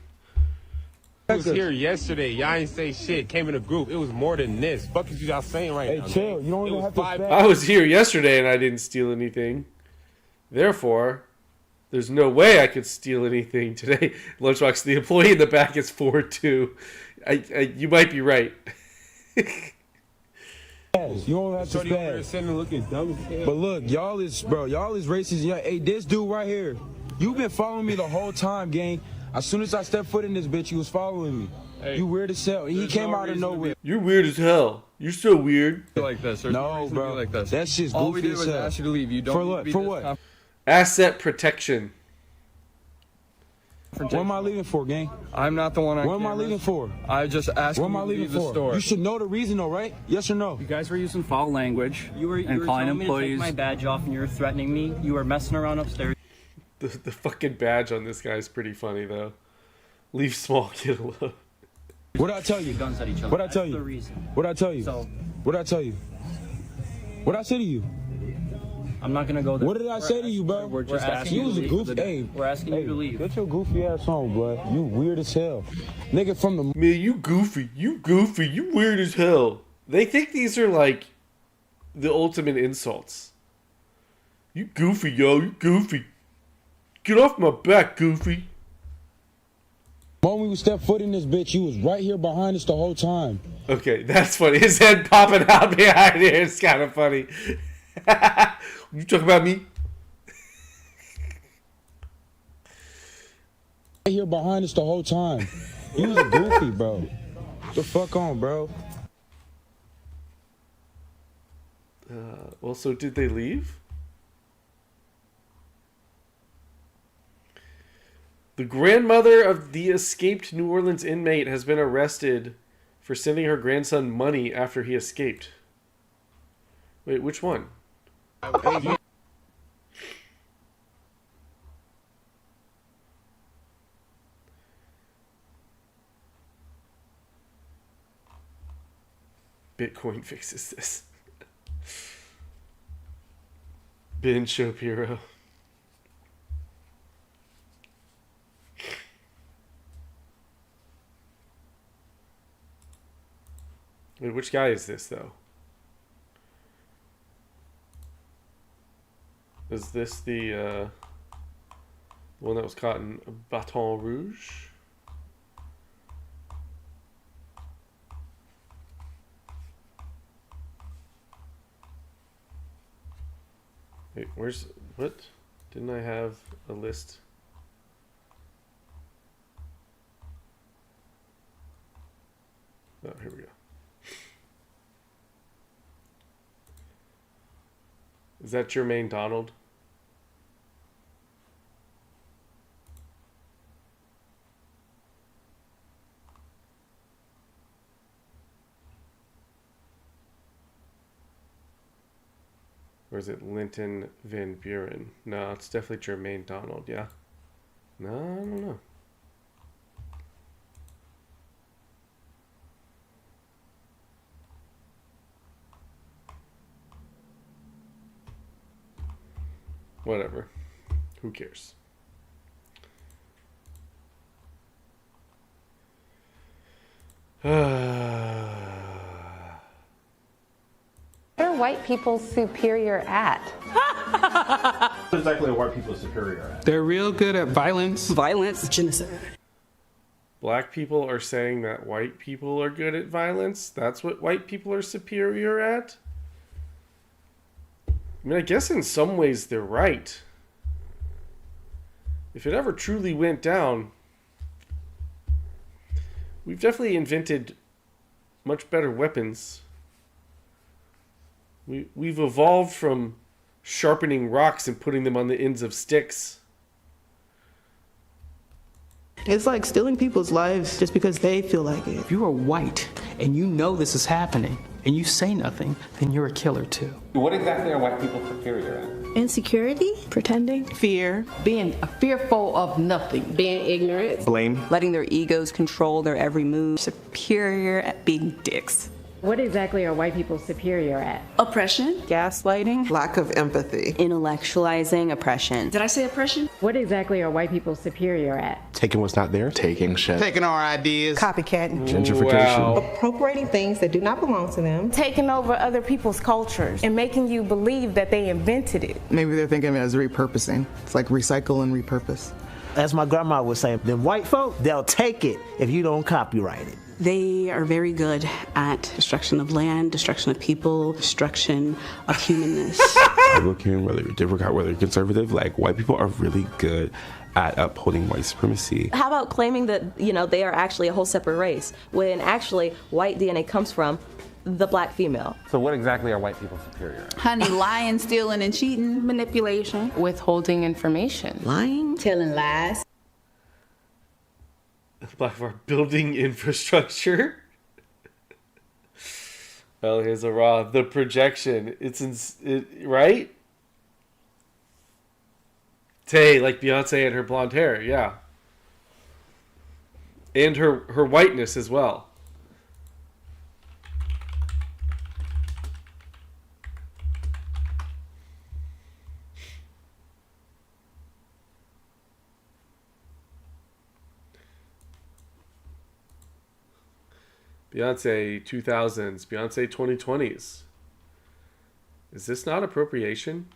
[SPEAKER 19] I was here yesterday. Y'all ain't say shit. Came in a group. It was more than this. Fuck is y'all saying right now?
[SPEAKER 20] Hey, chill. You don't even have to.
[SPEAKER 4] I was here yesterday and I didn't steal anything. Therefore, there's no way I could steal anything today. Lunchbox, the employee in the back is 4'2". You might be right.
[SPEAKER 20] You don't have to spaz. But look, y'all is racist. Hey, this dude right here, you been following me the whole time, gang. As soon as I stepped foot in this bitch, you was following me. Hey, you weird as hell. He came out of nowhere.
[SPEAKER 4] You're weird as hell. You're so weird.
[SPEAKER 19] Like this.
[SPEAKER 20] No, bro.
[SPEAKER 19] Like this.
[SPEAKER 20] That shit's
[SPEAKER 19] All we
[SPEAKER 20] goofy
[SPEAKER 19] did
[SPEAKER 20] as
[SPEAKER 19] was
[SPEAKER 20] hell.
[SPEAKER 19] ask you to leave. You don't.
[SPEAKER 20] For what?
[SPEAKER 4] Asset protection.
[SPEAKER 20] What am I leaving for, gang?
[SPEAKER 19] I'm not the one on
[SPEAKER 20] What am I leaving for?
[SPEAKER 19] I just asked
[SPEAKER 20] What
[SPEAKER 19] you
[SPEAKER 20] am I
[SPEAKER 19] to
[SPEAKER 20] leaving
[SPEAKER 19] leave the
[SPEAKER 20] for?
[SPEAKER 19] store.
[SPEAKER 20] You should know the reason though, right? Yes or no?
[SPEAKER 21] You guys were using foul language You were calling telling employees. me to take my badge off and you were threatening me. You were messing around upstairs.
[SPEAKER 4] The fucking badge on this guy is pretty funny, though. Leave small kid alone.
[SPEAKER 20] What'd I tell you?
[SPEAKER 21] Guns at each other.
[SPEAKER 20] What'd I tell
[SPEAKER 21] That's
[SPEAKER 20] you?
[SPEAKER 21] the reason.
[SPEAKER 20] What'd I tell you?
[SPEAKER 21] So,
[SPEAKER 20] What'd I tell you? What'd I say to you?
[SPEAKER 21] I'm not gonna go there.
[SPEAKER 20] What did I say to you, bro?
[SPEAKER 21] We're just asking
[SPEAKER 20] you was a
[SPEAKER 21] to leave.
[SPEAKER 20] goofy. Hey,
[SPEAKER 21] We're asking you to leave.
[SPEAKER 20] Get your goofy ass on, blood. You weird as hell. Nigga from the...
[SPEAKER 4] Man, you goofy. You goofy. You weird as hell. They think these are like the ultimate insults. You goofy, yo. You goofy. Get off my back, goofy.
[SPEAKER 20] The moment we stepped foot in this bitch, you was right here behind us the whole time.
[SPEAKER 4] Okay, that's funny. His head popping out behind here. It's kind of funny. You talk about me?
[SPEAKER 20] Right here behind us the whole time. You was a goofy, bro. What the fuck on, bro?
[SPEAKER 4] Well, so did they leave? The grandmother of the escaped New Orleans inmate has been arrested for sending her grandson money after he escaped. Wait, which one? Bitcoin fixes this. Ben Shapiro. Wait, which guy is this, though? Is this the one that was caught in Baton Rouge? Wait, where's... what? Didn't I have a list? Oh, here we go. Is that Jermaine Donald? Or is it Linton Van Buren? No, it's definitely Jermaine Donald, yeah? No, I don't know. Whatever. Who cares?
[SPEAKER 1] What are white people superior at?
[SPEAKER 11] What exactly are white people superior at?
[SPEAKER 2] They're real good at violence.
[SPEAKER 1] Violence. Genocide.
[SPEAKER 4] Black people are saying that white people are good at violence? That's what white people are superior at? I mean, I guess in some ways they're right. If it ever truly went down, we've definitely invented much better weapons. We've evolved from sharpening rocks and putting them on the ends of sticks.
[SPEAKER 3] It's like stealing people's lives just because they feel like it.
[SPEAKER 2] If you are white and you know this is happening and you say nothing, then you're a killer too.
[SPEAKER 5] What exactly are white people superior at?
[SPEAKER 3] Insecurity, pretending, fear,
[SPEAKER 7] being fearful of nothing,
[SPEAKER 1] Being ignorant.
[SPEAKER 5] Blame.
[SPEAKER 8] Letting their egos control their every move, superior at being dicks.
[SPEAKER 1] What exactly are white people superior at?
[SPEAKER 8] Oppression,
[SPEAKER 3] gaslighting,
[SPEAKER 22] lack of empathy,
[SPEAKER 8] intellectualizing oppression. Did I say oppression?
[SPEAKER 1] What exactly are white people superior at?
[SPEAKER 19] Taking what's not there. Taking shit.
[SPEAKER 2] Taking our ideas.
[SPEAKER 3] copycatting,
[SPEAKER 19] Gentrification.
[SPEAKER 4] Wow.
[SPEAKER 3] appropriating things that do not belong to them,
[SPEAKER 1] Taking over other people's cultures and making you believe that they invented it.
[SPEAKER 2] Maybe they're thinking of it as repurposing. It's like recycle and repurpose.
[SPEAKER 23] As my grandma would say, them white folk, they'll take it if you don't copyright it.
[SPEAKER 8] They are very good at destruction of land, destruction of people, destruction of humanness.
[SPEAKER 19] Republican, whether you're Democrat, whether you're conservative, like white people are really good at upholding white supremacy.
[SPEAKER 8] How about claiming that, you know, they are actually a whole separate race, when actually white DNA comes from the black female?
[SPEAKER 5] So what exactly are white people superior at?
[SPEAKER 7] Honey, lying, stealing, and cheating.
[SPEAKER 1] Manipulation.
[SPEAKER 7] Withholding information.
[SPEAKER 8] Lying,
[SPEAKER 1] Telling lies.
[SPEAKER 4] Black for building infrastructure. Well, here's a raw. The projection. Right? Tay, like Beyonce and her blonde hair, yeah. And her whiteness as well. Beyonce 2000s, Beyonce 2020s. Is this not appropriation?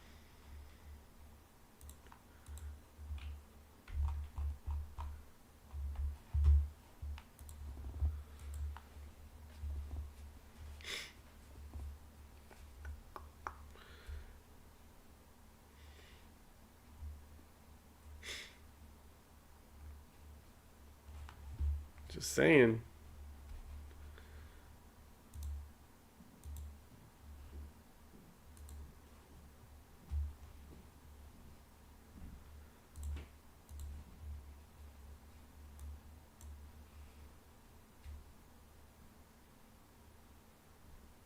[SPEAKER 4] Just saying.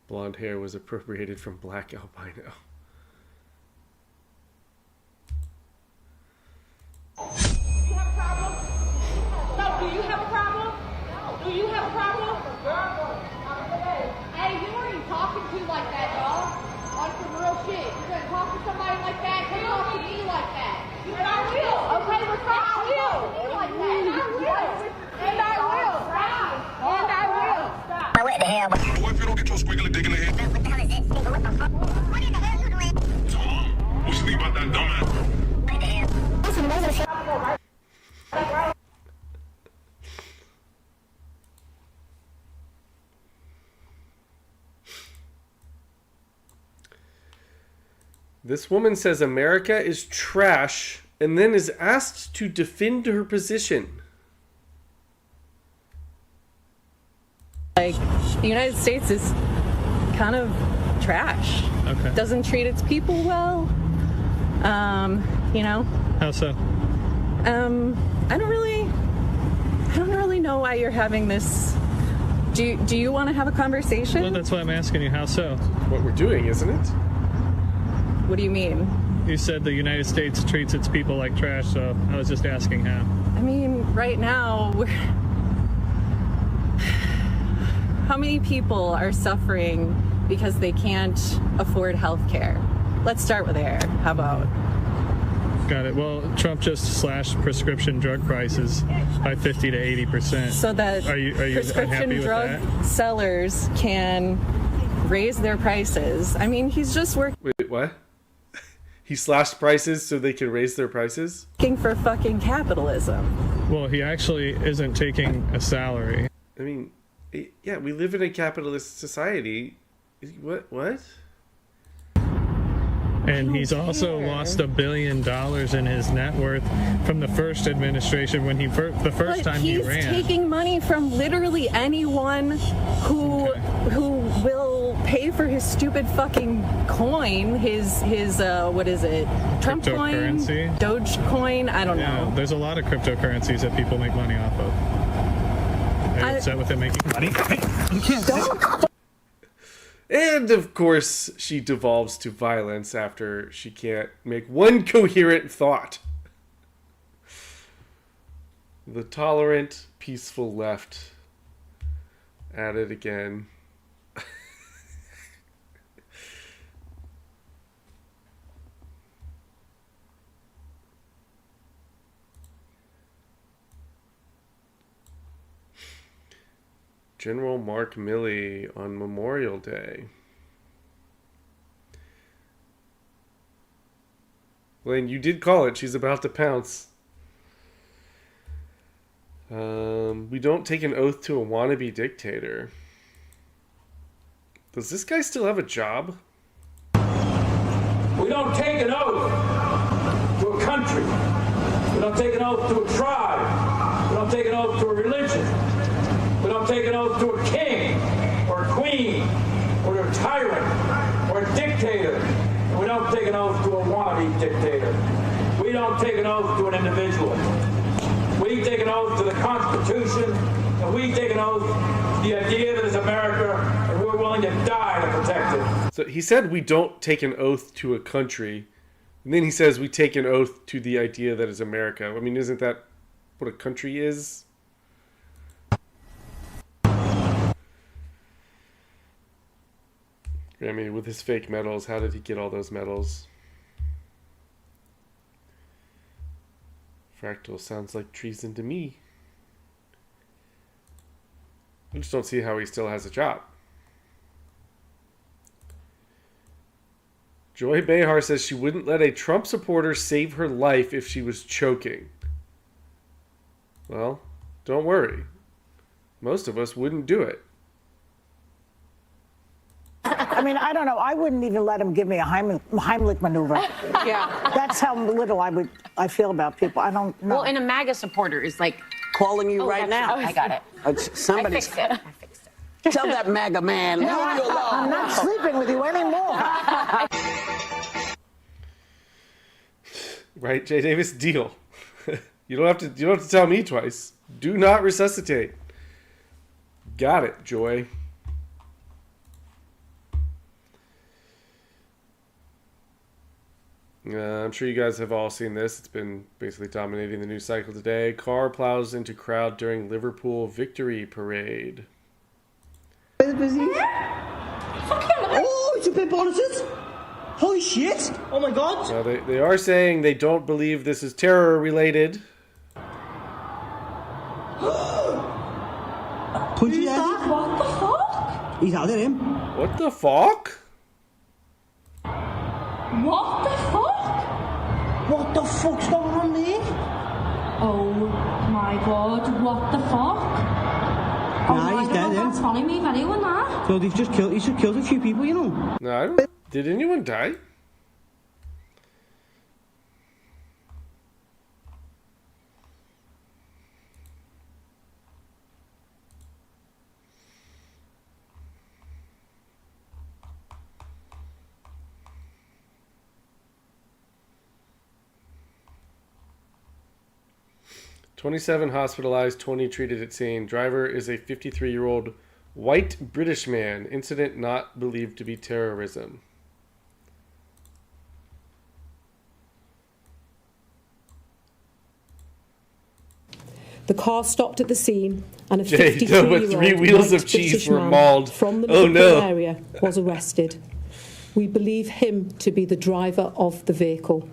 [SPEAKER 4] Blonde hair was appropriated from black albino.
[SPEAKER 15] Do you have a problem? Do you have a problem? Hey, you weren't even talking to like that, dog. On some real shit. You're gonna talk to somebody like that? Come talk to me like that. And I will. Okay, let's talk to me like that. And I will. And I will. And I will. Stop. What the hell?
[SPEAKER 19] What if you don't get your squiggly dick in the head? What the hell is it? What in the hell are you doing? Tom, what you think about that dumbass? What the hell?
[SPEAKER 4] This woman says America is trash and then is asked to defend her position.
[SPEAKER 6] Like, the United States is kind of trash.
[SPEAKER 13] Okay.
[SPEAKER 6] Doesn't treat its people well. You know.
[SPEAKER 13] How so?
[SPEAKER 6] I don't really know why you're having this. Do you want to have a conversation?
[SPEAKER 13] Well, that's why I'm asking you. How so?
[SPEAKER 4] What we're doing, isn't it?
[SPEAKER 6] What do you mean?
[SPEAKER 13] You said the United States treats its people like trash, so I was just asking how.
[SPEAKER 6] I mean, right now, how many people are suffering because they can't afford health care? Let's start with there. How about?
[SPEAKER 13] Got it. Well, Trump just slashed prescription drug prices by 50 to 80%.
[SPEAKER 6] So that
[SPEAKER 13] are you
[SPEAKER 6] prescription
[SPEAKER 13] unhappy with
[SPEAKER 6] drug
[SPEAKER 13] that?
[SPEAKER 6] sellers can raise their prices. I mean, he's just working.
[SPEAKER 4] Wait, what? He slashed prices so they can raise their prices?
[SPEAKER 6] Working for fucking capitalism.
[SPEAKER 13] Well, he actually isn't taking a salary.
[SPEAKER 4] I mean, yeah, we live in a capitalist society. What?
[SPEAKER 13] And he's also lost $1 billion in his net worth from the first administration when the first time he ran.
[SPEAKER 6] He's taking money from literally anyone who will pay for his stupid fucking coin, his what is it? Trump coin, Dogecoin, I don't know.
[SPEAKER 13] There's a lot of cryptocurrencies that people make money off of. Are you upset with them making money? You can't.
[SPEAKER 4] And of course, she devolves to violence after she can't make one coherent thought. The tolerant, peaceful left at it again. General Mark Milley on Memorial Day. Lane, you did call it. She's about to pounce. We don't take an oath to a wannabe dictator. Does this guy still have a job?
[SPEAKER 14] We don't take an oath to a country. We don't take an oath to a tribe. We don't take an oath to a religion. We don't take an oath to a king or a queen or a tyrant or a dictator. And we don't take an oath to a wannabe dictator. We don't take an oath to an individual. We take an oath to the Constitution, and we take an oath to the idea that is America, and we're willing to die to protect it.
[SPEAKER 4] So he said we don't take an oath to a country, and then he says we take an oath to the idea that is America. I mean, isn't that what a country is? I mean, with his fake medals, how did he get all those medals? Fractal sounds like treason to me. I just don't see how he still has a job. Joy Behar says she wouldn't let a Trump supporter save her life if she was choking. Well, don't worry. Most of us wouldn't do it.
[SPEAKER 16] I mean, I don't know. I wouldn't even let him give me a Heimlich maneuver.
[SPEAKER 22] Yeah.
[SPEAKER 16] That's how little I feel about people. I don't know.
[SPEAKER 22] Well, and a MAGA supporter is like
[SPEAKER 12] calling you right now.
[SPEAKER 17] I got it.
[SPEAKER 12] Somebody's.
[SPEAKER 17] I fixed it.
[SPEAKER 12] Tell that MAGA man, leave you alone.
[SPEAKER 16] I'm not sleeping with you anymore.
[SPEAKER 4] Right, Jay Davis, deal. You don't have to tell me twice. Do not resuscitate. Got it, Joy. I'm sure you guys have all seen this. It's been basically dominating the news cycle today. Car plows into crowd during Liverpool victory parade.
[SPEAKER 12] Oh, it's a bit bonuses. Holy shit! Oh my god!
[SPEAKER 4] Now they are saying they don't believe this is terror related.
[SPEAKER 12] Who's that? What the fuck? He's out there, him.
[SPEAKER 4] What the fuck?
[SPEAKER 12] What the fuck? What the fuck's going on there?
[SPEAKER 17] Oh my god, what the fuck?
[SPEAKER 12] Nah, he's dead,
[SPEAKER 17] That's funny me video in that.
[SPEAKER 12] So he's just killed a few people, you know.
[SPEAKER 4] No, I don't. Did anyone die? "27 hospitalized, 20 treated at scene. Driver is a 53-year-old white British man. Incident not believed to be terrorism."
[SPEAKER 18] The car stopped at the scene and a
[SPEAKER 4] Jay,
[SPEAKER 18] 53-year-old
[SPEAKER 4] three wheels of
[SPEAKER 18] white
[SPEAKER 4] cheese
[SPEAKER 18] British
[SPEAKER 4] were
[SPEAKER 18] man
[SPEAKER 4] mauled.
[SPEAKER 18] from the
[SPEAKER 4] Oh,
[SPEAKER 18] Liverpool
[SPEAKER 4] no.
[SPEAKER 18] area was arrested. We believe him to be the driver of the vehicle.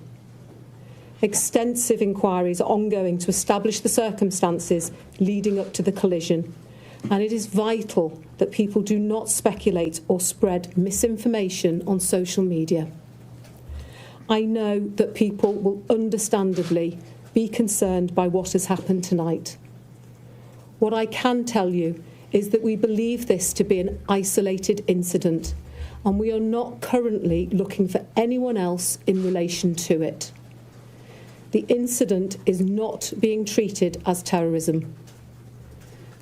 [SPEAKER 18] Extensive inquiries are ongoing to establish the circumstances leading up to the collision, and it is vital that people do not speculate or spread misinformation on social media. I know that people will understandably be concerned by what has happened tonight. What I can tell you is that we believe this to be an isolated incident, and we are not currently looking for anyone else in relation to it. The incident is not being treated as terrorism.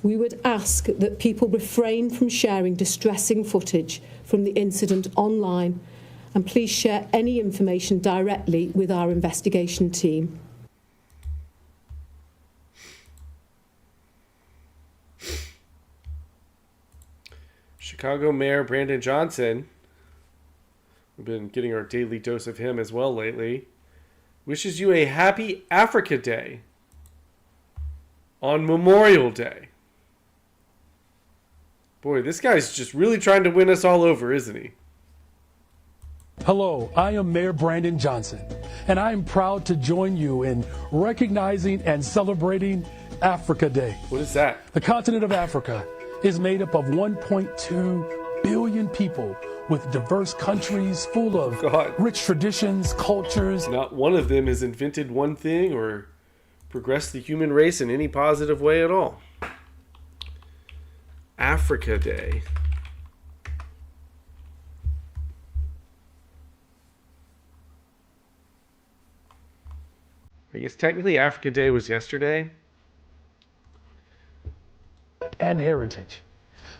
[SPEAKER 18] We would ask that people refrain from sharing distressing footage from the incident online, and please share any information directly with our investigation team.
[SPEAKER 4] Chicago Mayor Brandon Johnson, we've been getting our daily dose of him as well lately, wishes you a happy Africa Day on Memorial Day. Boy, this guy's just really trying to win us all over, isn't he?
[SPEAKER 22] Hello, I am Mayor Brandon Johnson, and I am proud to join you in recognizing and celebrating Africa Day.
[SPEAKER 4] What is that?
[SPEAKER 22] The continent of Africa is made up of 1.2 billion people with diverse countries full of rich traditions, cultures.
[SPEAKER 4] Not one of them has invented one thing or progressed the human race in any positive way at all. Africa Day. I guess technically Africa Day was yesterday.
[SPEAKER 22] And heritage.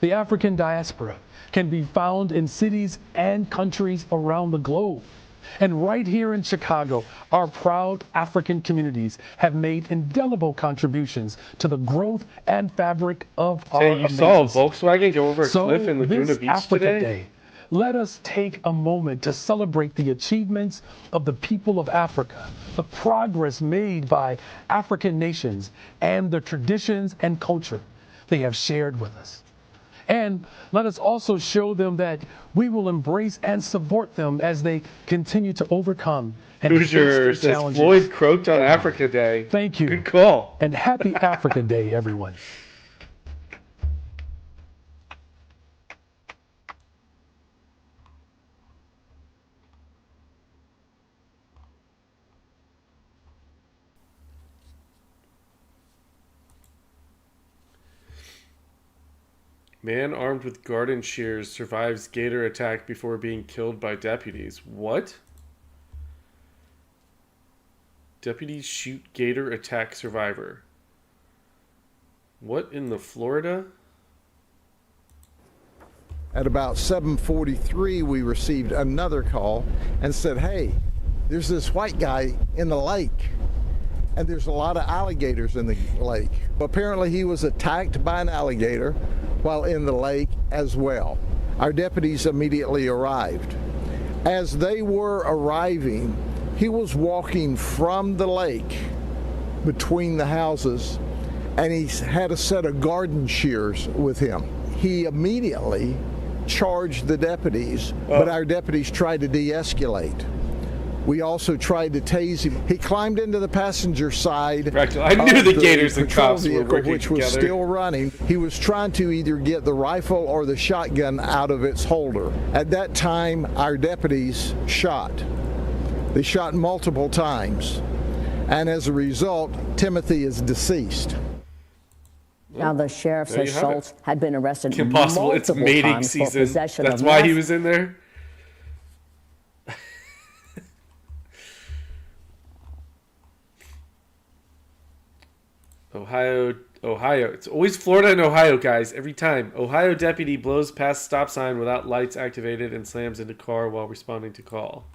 [SPEAKER 22] The African diaspora can be found in cities and countries around the globe. And right here in Chicago, our proud African communities have made indelible contributions to the growth and fabric of our
[SPEAKER 4] Hey, you saw a
[SPEAKER 22] amazing
[SPEAKER 4] Volkswagen go over a cliff in Laguna
[SPEAKER 22] this
[SPEAKER 4] Beach
[SPEAKER 22] Africa
[SPEAKER 4] today?
[SPEAKER 22] Day, let us take a moment to celebrate the achievements of the people of Africa, the progress made by African nations, and the traditions and culture they have shared with us. And let us also show them that we will embrace and support them as they continue to overcome and face
[SPEAKER 4] Hoosier
[SPEAKER 22] their
[SPEAKER 4] says
[SPEAKER 22] challenges.
[SPEAKER 4] Floyd croaked on Africa Day.
[SPEAKER 22] Thank you.
[SPEAKER 4] Good call.
[SPEAKER 22] And happy Africa Day, everyone.
[SPEAKER 4] Man armed with garden shears survives gator attack before being killed by deputies. What? Deputies shoot gator attack survivor. What in the Florida?
[SPEAKER 9] At about 7:43, we received another call and said, hey, there's this white guy in the lake, and there's a lot of alligators in the lake. Apparently, he was attacked by an alligator while in the lake as well. Our deputies immediately arrived. As they were arriving, he was walking from the lake between the houses, and he had a set of garden shears with him. He immediately charged the deputies, but our deputies tried to de-escalate. We also tried to tase him. He climbed into the passenger side.
[SPEAKER 4] I knew the gators and cops were
[SPEAKER 9] vehicle,
[SPEAKER 4] working
[SPEAKER 9] which was
[SPEAKER 4] together.
[SPEAKER 9] still running. He was trying to either get the rifle or the shotgun out of its holder. At that time, our deputies shot. They shot multiple times. And as a result, Timothy is deceased.
[SPEAKER 10] Now, the sheriff
[SPEAKER 4] There you
[SPEAKER 10] says
[SPEAKER 4] have
[SPEAKER 10] Schultz had been arrested
[SPEAKER 4] Impossible. It's
[SPEAKER 10] multiple
[SPEAKER 4] mating
[SPEAKER 10] times for
[SPEAKER 4] season.
[SPEAKER 10] possession
[SPEAKER 4] That's
[SPEAKER 10] of
[SPEAKER 4] why he
[SPEAKER 10] meth.
[SPEAKER 4] was in there. Ohio. It's always Florida and Ohio, guys. Every time. Ohio deputy blows past stop sign without lights activated and slams into car while responding to call.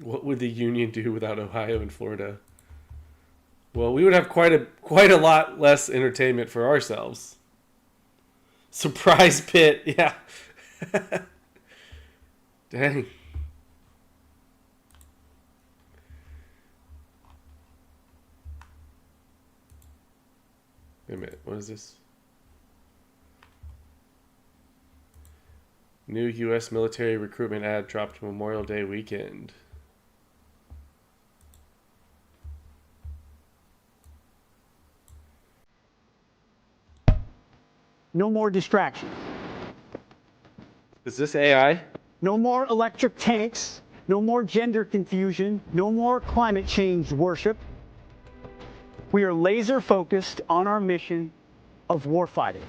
[SPEAKER 4] What would the union do without Ohio and Florida? Well, we would have quite a lot less entertainment for ourselves. Surprise pit, yeah. Dang. Wait a minute, what is this? New U.S. military recruitment ad dropped Memorial Day weekend.
[SPEAKER 12] No more distractions.
[SPEAKER 4] Is this AI?
[SPEAKER 12] No more electric tanks. No more gender confusion. No more climate change worship. We are laser focused on our mission of warfighting.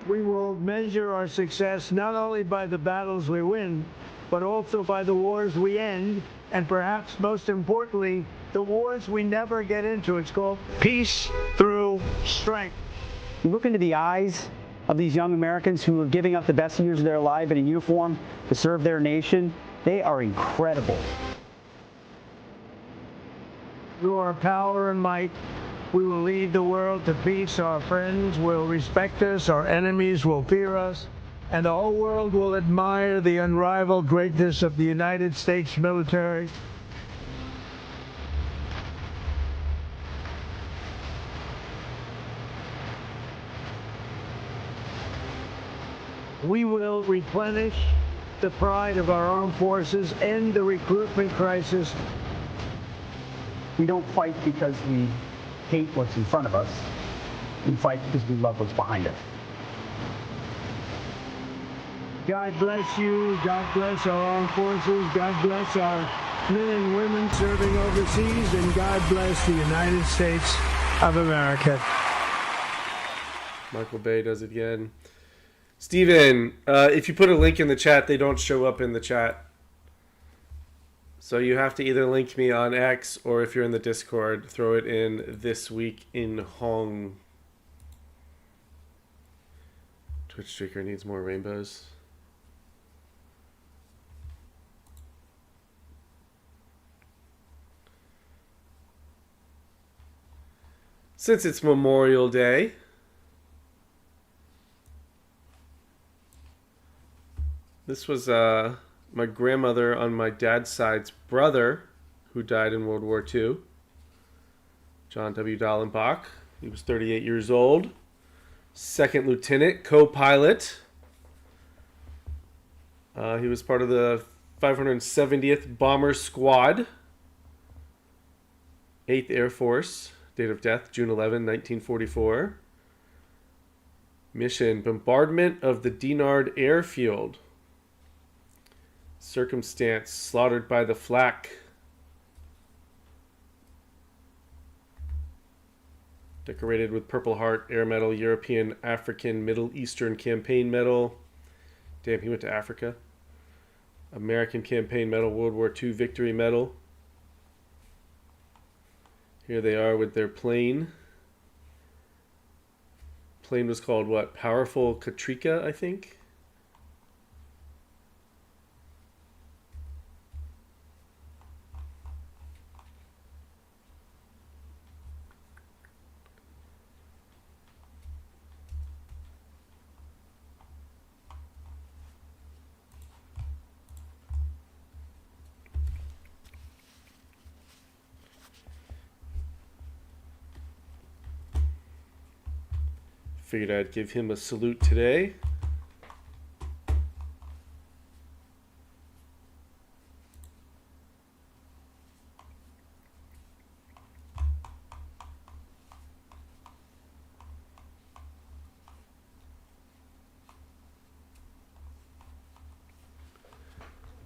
[SPEAKER 21] We will measure our success not only by the battles we win, but also by the wars we end, and perhaps most importantly, the wars we never get into. It's called peace through strength.
[SPEAKER 12] You look into the eyes of these young Americans who are giving up the best years of their life in a uniform to serve their nation. They are incredible.
[SPEAKER 21] Through our power and might, we will lead the world to peace. Our friends will respect us, our enemies will fear us, and the whole world will admire the unrivaled greatness of the United States military. We will replenish the pride of our armed forces, end the recruitment crisis.
[SPEAKER 12] We don't fight because we hate what's in front of us. We fight because we love what's behind us.
[SPEAKER 21] God bless you. God bless our armed forces. God bless our men and women serving overseas. And God bless the United States of America.
[SPEAKER 4] Michael Bay does it again. Steven, if you put a link in the chat, they don't show up in the chat. So you have to either link me on X, or if you're in the Discord, throw it in This Week in Hong. Twitch streaker needs more rainbows. Since it's Memorial Day, this was my grandmother on my dad's side's brother, who died in World War II. John W. Dallenbach. He was 38 years old. Second lieutenant, co-pilot. He was part of the 570th Bomber Squad. 8th Air Force. Date of death, June 11, 1944. Mission: bombardment of the Dinard airfield. Circumstance: slaughtered by the flak. Decorated with Purple Heart, Air Medal, European, African, Middle Eastern Campaign Medal. Damn, he went to Africa. American Campaign Medal, World War II Victory Medal. Here they are with their plane. Plane was called what? Powerful Katrika, I think. Figured I'd give him a salute today.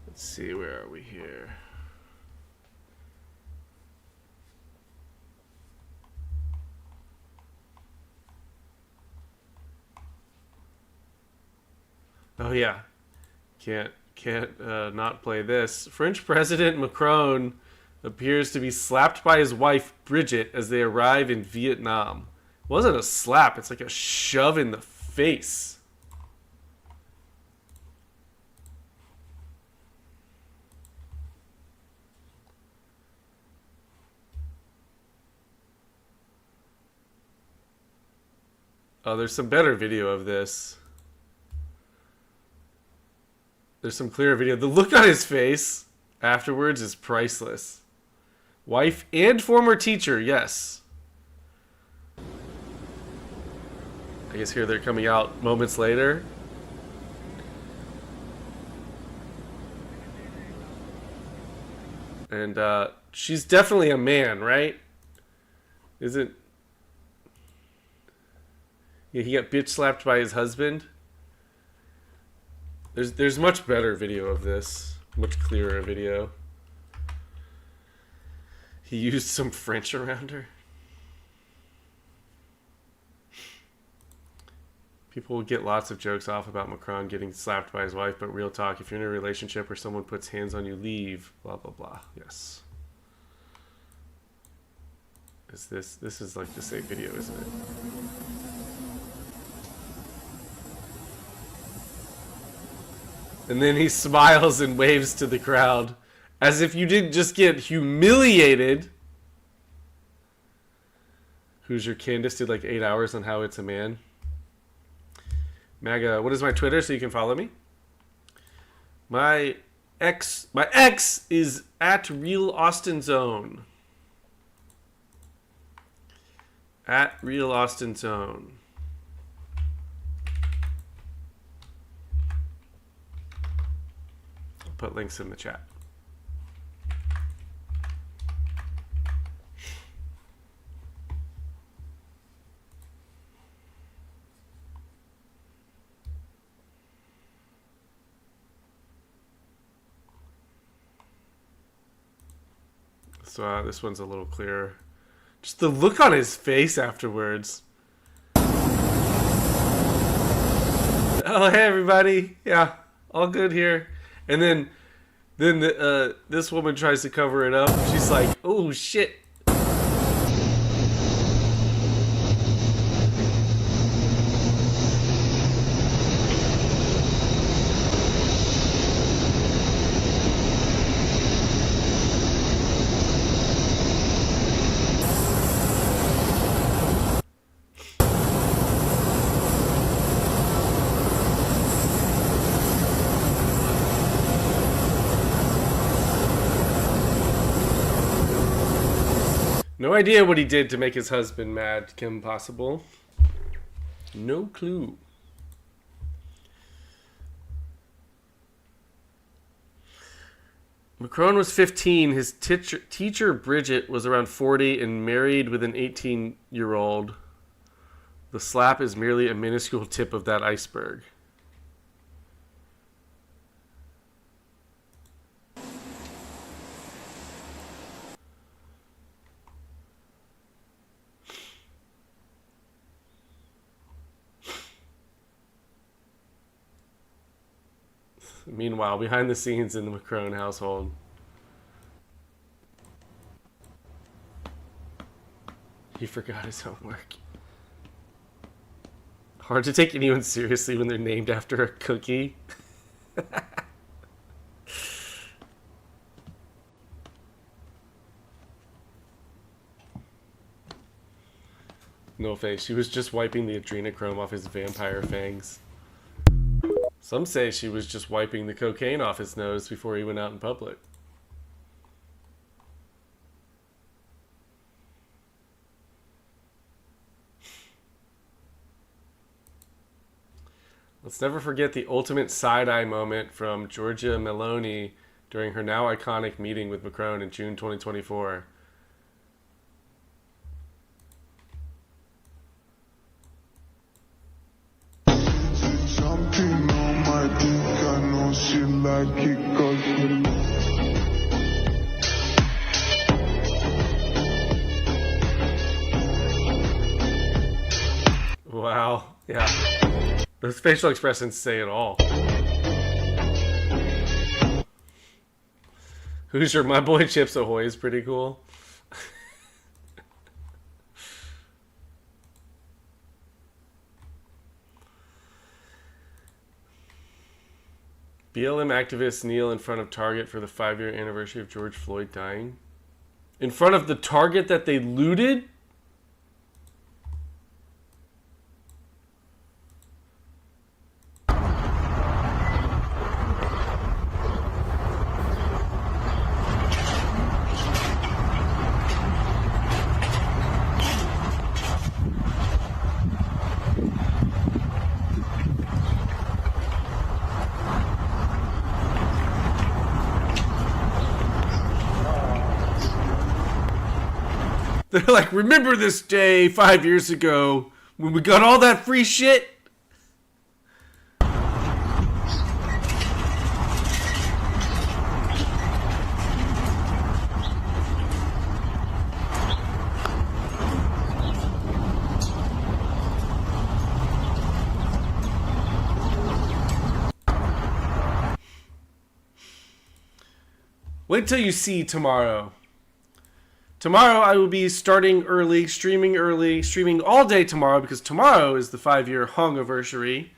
[SPEAKER 4] Let's see, where are we here? Oh yeah, can't not play this. French President Macron appears to be slapped by his wife Brigitte as they arrive in Vietnam. It wasn't a slap; it's like a shove in the face. Oh, there's some better video of this. There's some clearer video. The look on his face afterwards is priceless. Wife and former teacher, yes. I guess here they're coming out moments later. And she's definitely a man, right? Isn't... Yeah, he got bitch slapped by his husband. There's much better video of this, much clearer video. He used some French around her. People will get lots of jokes off about Macron getting slapped by his wife, but real talk, if you're in a relationship where someone puts hands on you, leave, blah, blah, blah. Yes. This is like the same video, isn't it? And then he smiles and waves to the crowd as if you didn't just get humiliated. Hoosier Candace did like 8 hours on how it's a man. MAGA, what is my Twitter so you can follow me? My X is at Real Austin Zone. At Real Austin Zone. Put links in the chat. So this one's a little clearer. Just the look on his face afterwards. Oh, hey everybody. Yeah, all good here. And then this woman tries to cover it up. She's like, oh shit. No idea what he did to make his husband mad, Kim Possible. No clue. Macron was 15. His teacher Bridget was around 40 and married with an 18-year-old. The slap is merely a minuscule tip of that iceberg. Meanwhile, behind the scenes in the Macron household. He forgot his homework. Hard to take anyone seriously when they're named after a cookie. No face. She was just wiping the adrenochrome off his vampire fangs. Some say she was just wiping the cocaine off his nose before he went out in public. Let's never forget the ultimate side-eye moment from Giorgia Meloni during her now iconic meeting with Macron in June 2024. Wow, yeah. Those facial expressions say it all. Hoosier, my boy Chips Ahoy is pretty cool. BLM activists kneel in front of Target for the 5-year anniversary of George Floyd dying. In front of the Target that they looted? They're like, remember this day 5 years ago when we got all that free shit? Wait till you see tomorrow. Tomorrow I will be starting early, streaming all day tomorrow because tomorrow is the 5-year Hong-iversary,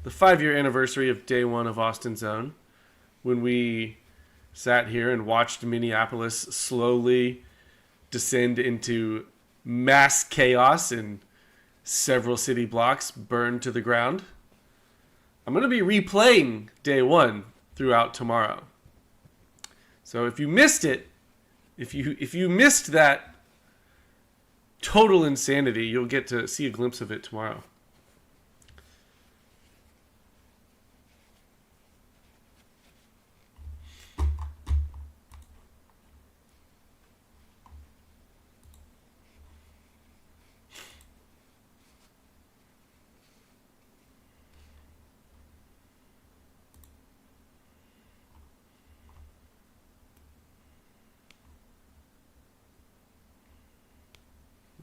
[SPEAKER 4] the 5-year anniversary of day one of Austin Zone, when we sat here and watched Minneapolis slowly descend into mass chaos and several city blocks burned to the ground. I'm going to be replaying day one throughout tomorrow. So if you missed it, if you missed that total insanity, you'll get to see a glimpse of it tomorrow.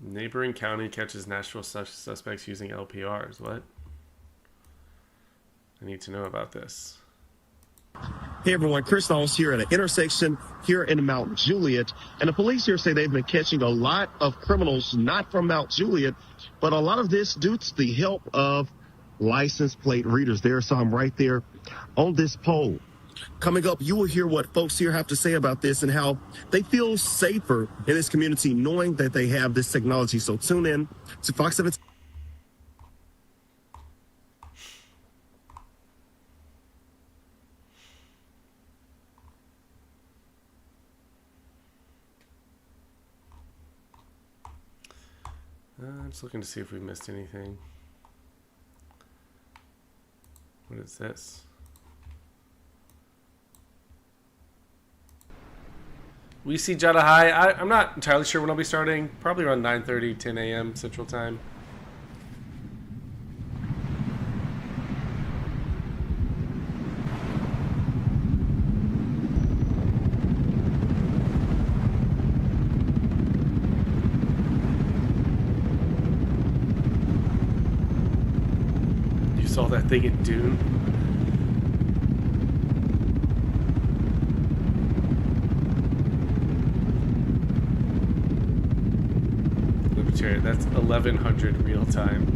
[SPEAKER 4] Neighboring county catches Nashville suspects using LPRs. What? I need to know about this.
[SPEAKER 3] Hey everyone, Chris Knowles here at an intersection here in Mount Juliet. And the police here say they've been catching a lot of criminals, not from Mount Juliet, but a lot of this due to the help of license plate readers. There, so I'm right there on this pole. Coming up, you will hear what folks here have to say about this and how they feel safer in this community knowing that they have this technology. So tune in to Fox 17.
[SPEAKER 4] I'm just looking to see if we missed anything. What is this? We see Jada High. I'm not entirely sure when I'll be starting. Probably around 9:30, 10 a.m. Central Time. saw that thing in Dune? Libertarian, that's 1100 real time.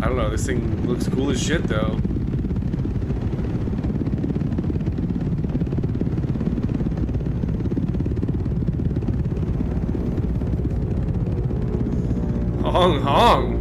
[SPEAKER 4] I don't know, this thing looks cool as shit though. Hong Hong.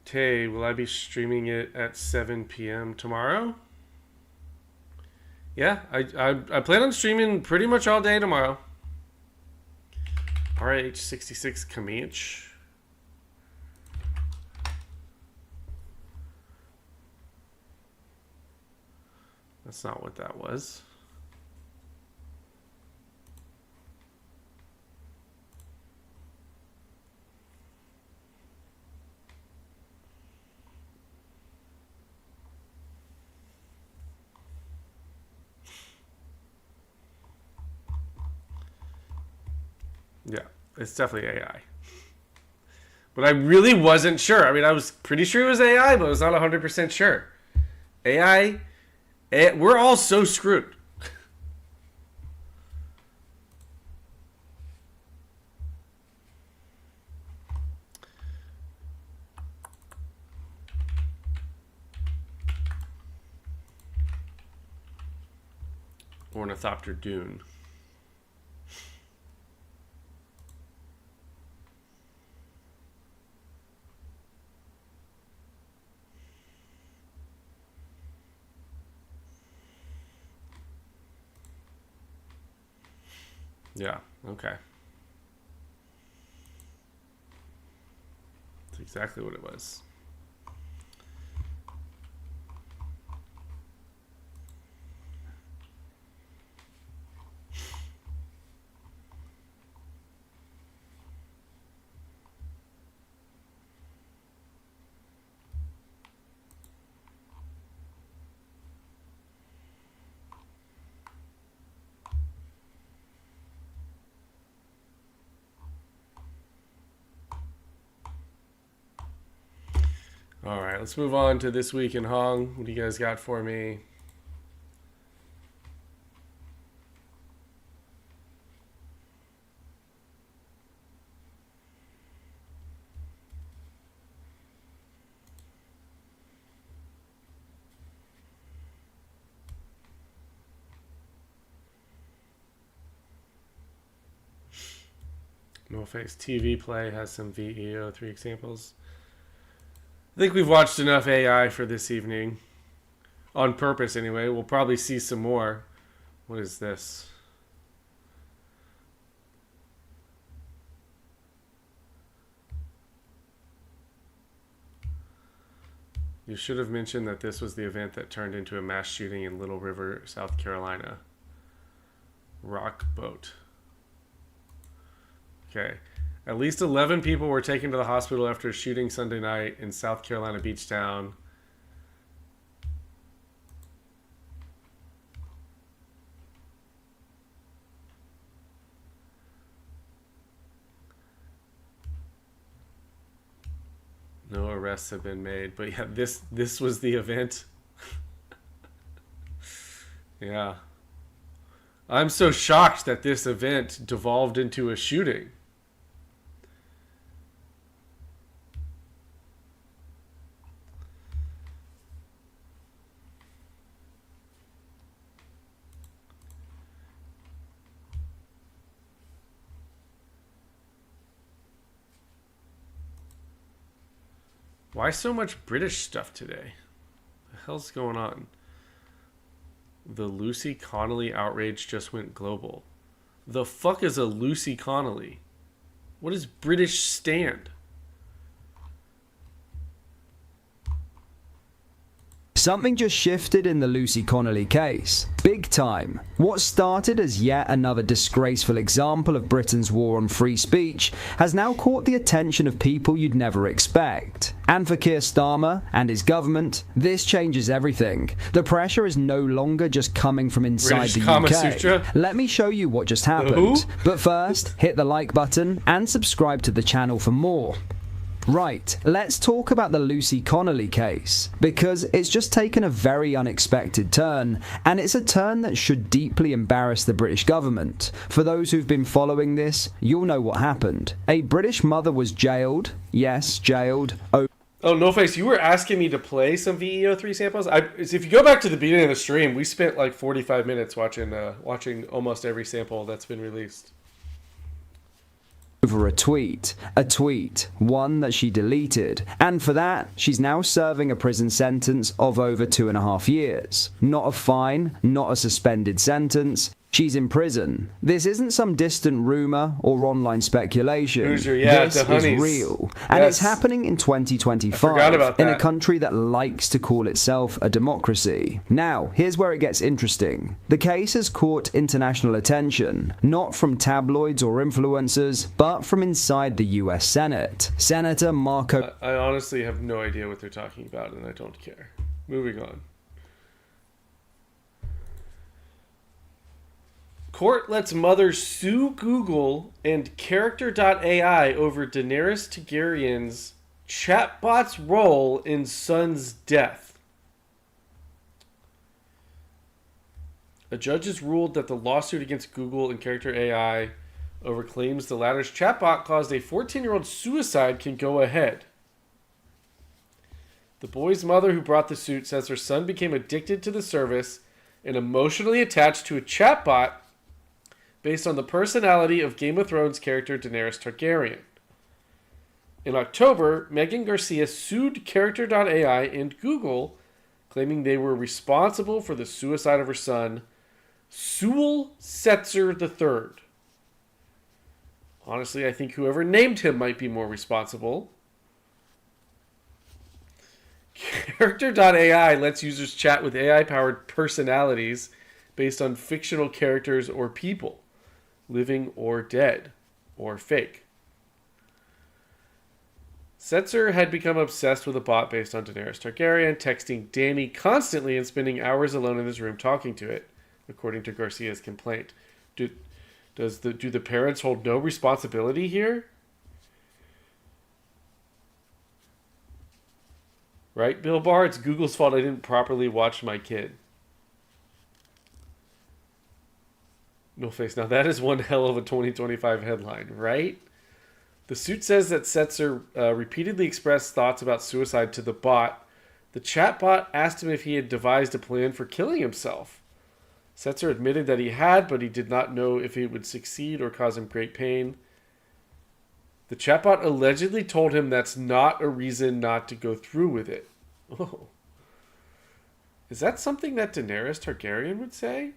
[SPEAKER 4] Okay, will I be streaming it at 7 p.m. tomorrow? Yeah, I plan on streaming pretty much all day tomorrow. RH66 Comanche. That's not what that was. Yeah, it's definitely AI. But I really wasn't sure. I mean, I was pretty sure it was AI, but I was not 100% sure. AI, we're all so screwed. Ornithopter Dune. Yeah, okay. That's exactly what it was. All right, let's move on to This Week in Hong. What do you guys got for me? No Face TV Play has some VEO3 examples. I think we've watched enough AI for this evening. On purpose, anyway. We'll probably see some more. What is this? You should have mentioned that this was the event that turned into a mass shooting in Little River, South Carolina. Rock boat. Okay. At least 11 people were taken to the hospital after a shooting Sunday night in South Carolina beach town. No arrests have been made, but yeah, this was the event. Yeah. I'm so shocked that this event devolved into a shooting. Why so much British stuff today? What the hell's going on? The Lucy Connolly outrage just went global. The fuck is a Lucy Connolly? What is British stand?
[SPEAKER 2] Something just shifted in the Lucy Connolly case. Big time. What started as yet another disgraceful example of Britain's war on free speech has now caught the attention of people you'd never expect. And for Keir Starmer and his government, this changes everything. The pressure is no longer just coming from inside the UK. Let me show you what just happened. But first, hit the like button and subscribe to the channel for more. Right, let's talk about the Lucy Connolly case, because it's just taken a very unexpected turn, and it's a turn that should deeply embarrass the British government. For those who've been following this, you'll know what happened. A British mother was jailed, yes, jailed.
[SPEAKER 4] Oh, No Face, you were asking me to play some VEO3 samples? If you go back to the beginning of the stream, we spent like 45 minutes watching almost every sample that's been released.
[SPEAKER 2] Over a tweet, one that she deleted, and for that, she's now serving a prison sentence of over 2.5 years. Not a fine, not a suspended sentence. She's in prison. This isn't some distant rumour or online speculation. This is real. And it's happening in 2025 in a country that likes to call itself a democracy. Now, here's where it gets interesting. The case has caught international attention, not from tabloids or influencers, but from inside the US Senate. Senator Marco...
[SPEAKER 4] I honestly have no idea what they're talking about, and I don't care. Moving on. Court lets mother sue Google and Character.ai over Daenerys Targaryen's chatbot's role in son's death. A judge has ruled that the lawsuit against Google and Character.ai over claims the latter's chatbot caused a 14-year-old suicide can go ahead. The boy's mother who brought the suit says her son became addicted to the service and emotionally attached to a chatbot based on the personality of Game of Thrones character Daenerys Targaryen. In October, Megan Garcia sued Character.ai and Google, claiming they were responsible for the suicide of her son, Sewell Setzer III. Honestly, I think whoever named him might be more responsible. Character.ai lets users chat with AI-powered personalities based on fictional characters or people, living or dead, or fake. Setzer had become obsessed with a bot based on Daenerys Targaryen, texting Dany constantly and spending hours alone in his room talking to it, according to Garcia's complaint. Do the parents hold no responsibility here? Right, Bill Barr? It's Google's fault I didn't properly watch my kid. No Face. Now that is one hell of a 2025 headline, right? The suit says that Setzer repeatedly expressed thoughts about suicide to the bot. The chatbot asked him if he had devised a plan for killing himself. Setzer admitted that he had, but he did not know if it would succeed or cause him great pain. The chatbot allegedly told him that's not a reason not to go through with it. Oh. Is that something that Daenerys Targaryen would say?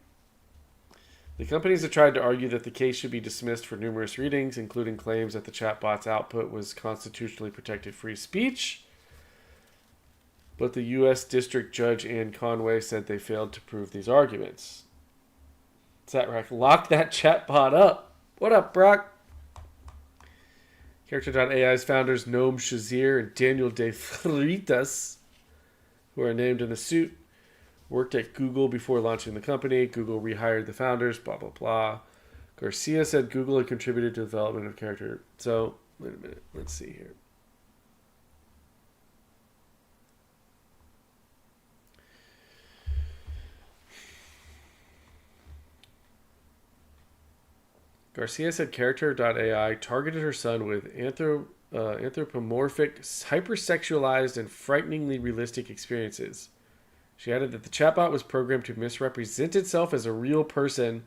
[SPEAKER 4] The companies have tried to argue that the case should be dismissed for numerous readings, including claims that the chatbot's output was constitutionally protected free speech. But the U.S. District Judge Ann Conway said they failed to prove these arguments. Satirical, lock that chatbot up. What up, Brock? Character.ai's founders Noam Shazir and Daniel De Freitas, who are named in the suit, worked at Google before launching the company. Google rehired the founders, blah, blah, blah. Garcia said Google had contributed to the development of Character. So, wait a minute. Let's see here. Garcia said Character.ai targeted her son with anthropomorphic, hypersexualized, and frighteningly realistic experiences. She added that the chatbot was programmed to misrepresent itself as a real person,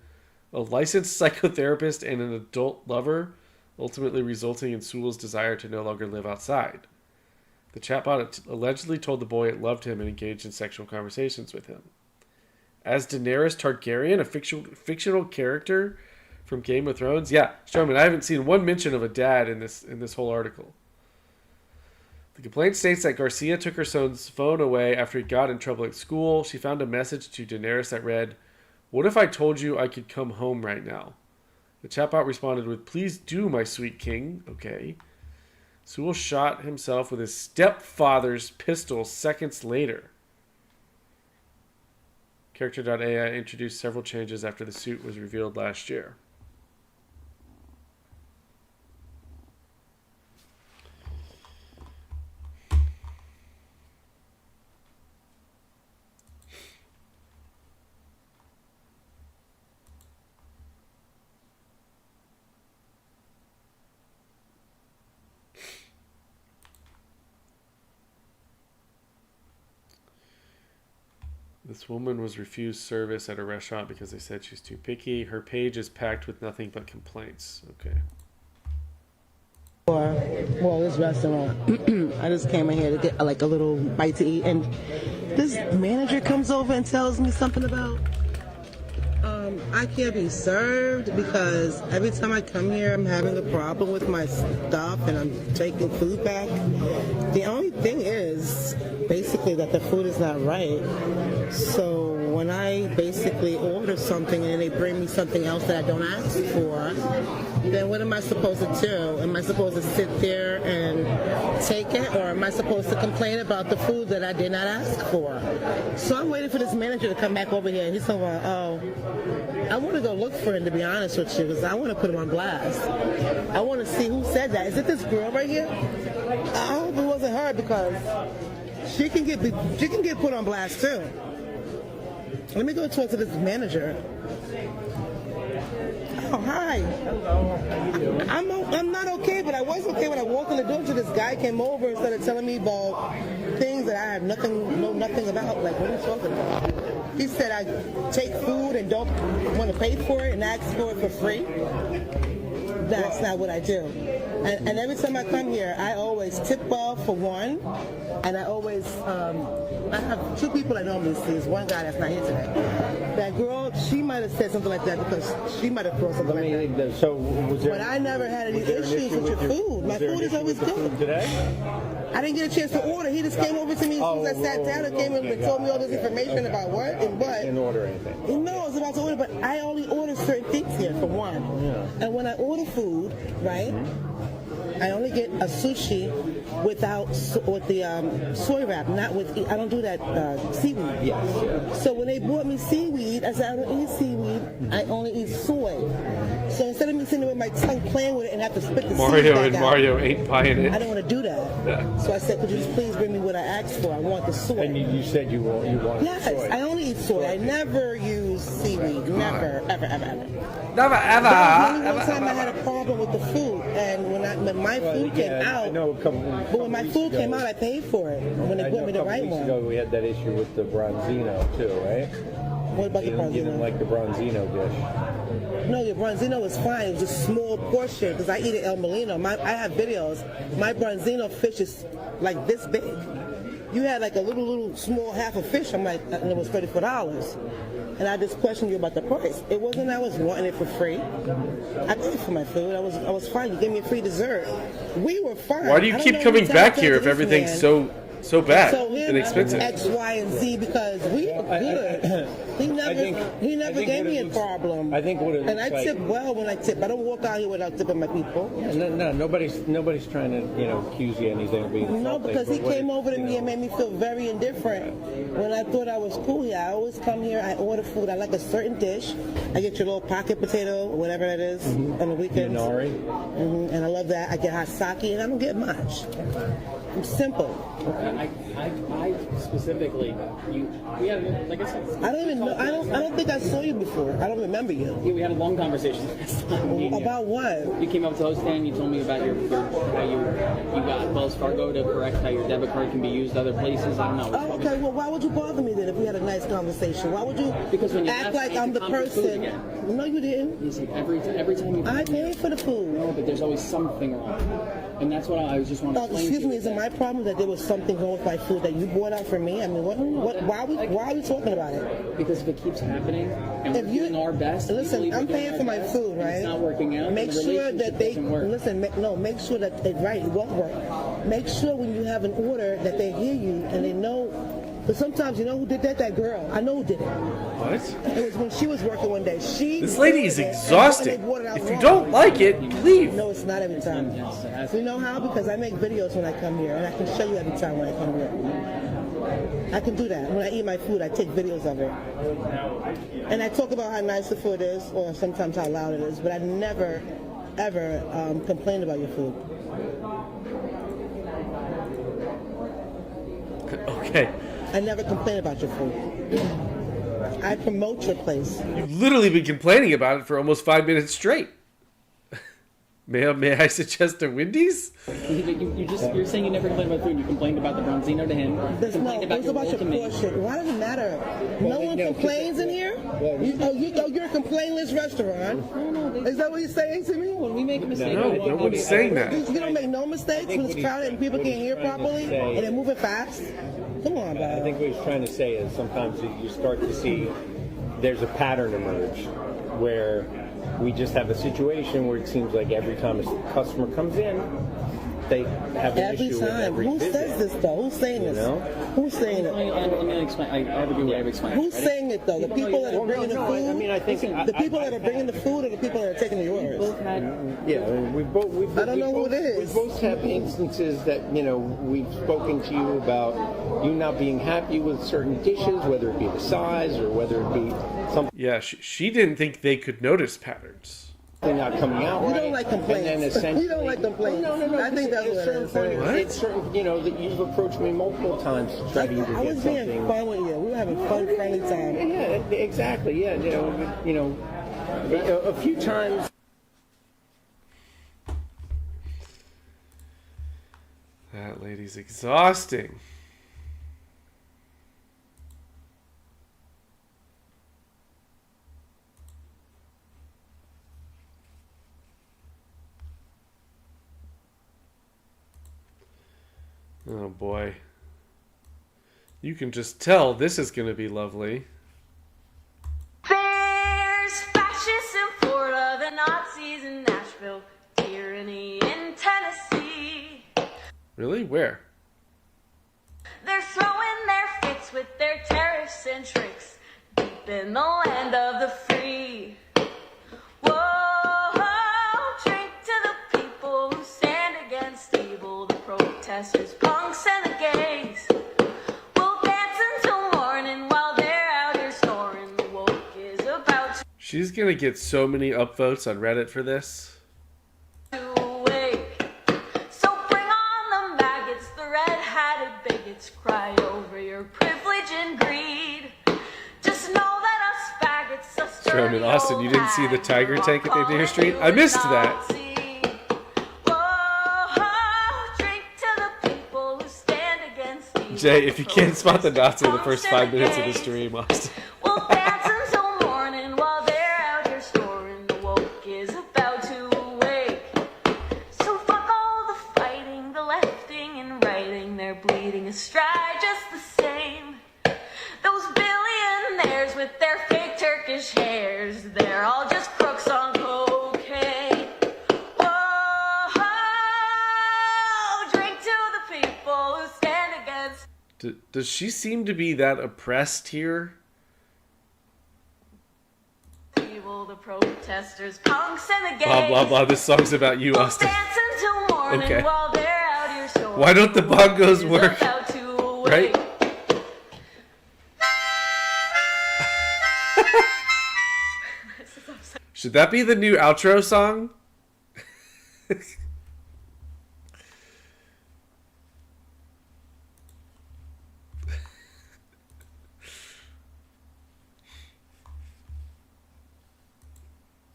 [SPEAKER 4] a licensed psychotherapist, and an adult lover, ultimately resulting in Sewell's desire to no longer live outside. The chatbot allegedly told the boy it loved him and engaged in sexual conversations with him. as Daenerys Targaryen, a fictional character from Game of Thrones? Yeah, Strowman, I haven't seen one mention of a dad in this whole article. The complaint states that Garcia took her son's phone away after he got in trouble at school. She found a message to Daenerys that read, "What if I told you I could come home right now?" The chatbot responded with, "Please do, my sweet king." Okay. Sewell shot himself with his stepfather's pistol seconds later. Character.ai introduced several changes after the suit was revealed last year. This woman was refused service at a restaurant because they said she's too picky. Her page is packed with nothing but complaints. Okay.
[SPEAKER 11] Well, this restaurant, I just came in here to get like a little bite to eat, and this manager comes over and tells me something about I can't be served because every time I come here, I'm having a problem with my stuff and I'm taking food back. The only thing is basically that the food is not right. So when I basically order something and they bring me something else that I don't ask for, then what am I supposed to do? Am I supposed to sit there and take it, or am I supposed to complain about the food that I did not ask for? So I'm waiting for this manager to come back over here. He's talking about, I want to go look for him, to be honest with you, because I want to put him on blast. I want to see who said that. Is it this girl right here? I hope it wasn't her, because she can get put on blast too. Let me go talk to this manager. Oh, hi. I'm not okay, but I was okay when I walked in the door. This guy came over and started telling me about things that I have know nothing about. Like, what are you talking about? He said I take food and don't want to pay for it and ask for it for free. That's not what I do. And every time I come here, I always tip well for one, and I always, I have two people I normally see. There's one guy that's not here today. That girl, she might have said something like that because she might have thrown something like that.
[SPEAKER 20] So was there?
[SPEAKER 11] But I never had any issues with your food. My food is always good.
[SPEAKER 20] Today?
[SPEAKER 11] I didn't get a chance to order. He just came over to me as soon as I sat down and came over and told me all this information about what and what.
[SPEAKER 20] Didn't order anything.
[SPEAKER 11] No, I was about to order, but I only order certain things here, for one.
[SPEAKER 20] Yeah.
[SPEAKER 11] And when I order food, right, I only get a sushi with the soy wrap, not with, I don't do that seaweed.
[SPEAKER 20] Yes.
[SPEAKER 11] So when they brought me seaweed, I said, I don't eat seaweed, I only eat soy. So instead of me sitting with my tongue playing with it and have to spit the seaweed back out,
[SPEAKER 4] Mario ain't buying it.
[SPEAKER 11] I don't want to do that.
[SPEAKER 4] Yeah.
[SPEAKER 11] So I said, could you just please bring me what I asked for? I want the soy.
[SPEAKER 20] And you said you wanted
[SPEAKER 11] yes,
[SPEAKER 20] soy.
[SPEAKER 11] I only eat soy. I never use seaweed. Never, ever, ever, ever.
[SPEAKER 4] Never, ever.
[SPEAKER 11] That was the only one time I had a problem with the food. And when my food came out, but when my food came out, I paid for it. When they brought me the right one.
[SPEAKER 20] Ago, we had that issue with the bronzino too, right?
[SPEAKER 11] What about the bronzino?
[SPEAKER 20] You didn't like the bronzino dish.
[SPEAKER 11] No, the bronzino was fine. It was a small portion because I eat it El Molino. I have videos. My bronzino fish is like this big. You had like a little small half a fish. I'm like, and it was $34. And I just questioned you about the price. It wasn't I was wanting it for free. I paid for my food. I was fine. You gave me a free dessert. We were fine.
[SPEAKER 4] Why do you keep coming back here if everything's so bad and expensive?
[SPEAKER 11] X, Y, and Z because we are good. He never gave me a problem.
[SPEAKER 20] I think what it
[SPEAKER 11] and I
[SPEAKER 20] like,
[SPEAKER 11] tip well when I tip. I don't walk out here without tipping my people.
[SPEAKER 20] No, nobody's trying to accuse you of anything of being
[SPEAKER 11] no, because he came over to me and made me feel very indifferent when I thought I was cool here. I always come here. I order food. I like a certain dish. I get your little pocket potato, or whatever that is, on the weekends. And I love that. I get hot sake, and I don't get much. I'm simple.
[SPEAKER 23] I specifically, we had, like I said,
[SPEAKER 11] I don't even know. I don't think I saw you before. I don't remember you.
[SPEAKER 23] Yeah, we had a long conversation.
[SPEAKER 11] About what?
[SPEAKER 23] You came up to the host stand. You told me about how you got Wells Fargo to correct how your debit card can be used other places. I don't know.
[SPEAKER 11] Oh, okay. Well, why would you bother me then if we had a nice conversation? Why would you
[SPEAKER 23] because when you
[SPEAKER 11] act like I'm the person? No, you didn't.
[SPEAKER 23] Listen, every time you.
[SPEAKER 11] I paid for the food.
[SPEAKER 23] No, but there's always something wrong. And that's what I was just want to explain.
[SPEAKER 11] Excuse me, is it my problem that there was something wrong with my food that you brought out for me? I mean, why are we talking about it?
[SPEAKER 23] Because if it keeps happening and we're doing our best,
[SPEAKER 11] listen, I'm paying for my food, right?
[SPEAKER 23] It's not working out.
[SPEAKER 11] Make sure that they make sure that it won't work. Make sure when you have an order that they hear you and they know. But sometimes, you know who did that? That girl. I know who did it.
[SPEAKER 4] What?
[SPEAKER 11] It was when she was working one day.
[SPEAKER 4] This lady is exhausting. If you don't like it, leave.
[SPEAKER 11] No, it's not every time. You know how? Because I make videos when I come here, and I can show you every time when I come here. I can do that. When I eat my food, I take videos of it. And I talk about how nice the food is, or sometimes how loud it is, but I never, ever complain about your food.
[SPEAKER 4] Okay.
[SPEAKER 11] I never complain about your food. I promote your place.
[SPEAKER 4] You've literally been complaining about it for almost 5 minutes straight. May I suggest a Wendy's?
[SPEAKER 23] You're saying you never complained about food. You complained about the Bronzino to him.
[SPEAKER 11] It's about your bullshit. Why does it matter? No one complains in here? You're a complaintless restaurant. Is that what you're saying to me?
[SPEAKER 23] When we make a mistake,
[SPEAKER 4] no one's saying that.
[SPEAKER 11] You don't make no mistakes when it's crowded and people can't hear properly and they're moving fast? Come on, bro.
[SPEAKER 20] I think what he's trying to say is sometimes you start to see there's a pattern emerge where we just have a situation where it seems like every time a customer comes in, they have an issue with every
[SPEAKER 11] Who
[SPEAKER 20] visit.
[SPEAKER 11] says this though? Who's saying this? Who's saying it?
[SPEAKER 23] Let me explain. I have a good way of explaining.
[SPEAKER 11] Who's saying it though? The people that are bringing the food.
[SPEAKER 20] I mean, I think
[SPEAKER 11] the people that are bringing the food, or the people that are taking the orders.
[SPEAKER 20] Yeah, we both.
[SPEAKER 11] I don't know who it is.
[SPEAKER 20] We both have instances that we've spoken to you about you not being happy with certain dishes, whether it be the size or whether it be something.
[SPEAKER 4] Yeah, she didn't think they could notice patterns.
[SPEAKER 20] They're not coming out right.
[SPEAKER 11] You don't like complaints.
[SPEAKER 20] And then essentially,
[SPEAKER 11] you don't like complaints.
[SPEAKER 20] No.
[SPEAKER 11] I think that's what it is.
[SPEAKER 20] It's certain, that you've approached me multiple times to try to either
[SPEAKER 11] I
[SPEAKER 20] get
[SPEAKER 11] was
[SPEAKER 20] something.
[SPEAKER 11] being fun with you. We were having fun, friendly time.
[SPEAKER 20] Yeah, exactly. Yeah, a few times.
[SPEAKER 4] That lady's exhausting. Oh boy. You can just tell this is going to be lovely.
[SPEAKER 5] There's fascists in Florida, the Nazis in Nashville, tyranny in Tennessee.
[SPEAKER 4] Really? Where?
[SPEAKER 5] They're throwing their fits with their terrorists and tricks deep in the land of the free. Whoa, drink to the people who stand against evil, the protesters, punks, and the gays. We'll dance until morning while they're out here snoring. The woke is about to
[SPEAKER 4] She's going to get so many upvotes on Reddit for this.
[SPEAKER 5] wake. So bring on the maggots, the red-hatted bigots, cry over your privilege and greed. Just know that us faggots, us
[SPEAKER 4] So I'm in Austin. You didn't see the tiger tank at the Deer Street? I missed that. Jay, if you can't spot the Nazi in the first 5 minutes of the stream, Austin.
[SPEAKER 5] We'll dance until morning while they're out here snoring. The woke is about to wake. So fuck all the fighting, the lefting and righting. They're bleeding astride just the same. Those billionaires with their fake Turkish hairs, they're all just crooks on cocaine. Whoa, drink to the people who stand against.
[SPEAKER 4] Does she seem to be that oppressed here?
[SPEAKER 5] Evil, the protesters, punks, and the gays.
[SPEAKER 4] Blah, blah, blah. This song's about you,
[SPEAKER 5] We'll
[SPEAKER 4] Austin.
[SPEAKER 5] dance until morning
[SPEAKER 4] Okay.
[SPEAKER 5] while they're out here snoring.
[SPEAKER 4] Why don't the bongos work?
[SPEAKER 5] About to
[SPEAKER 4] Right?
[SPEAKER 5] wake.
[SPEAKER 4] Should that be the new outro song?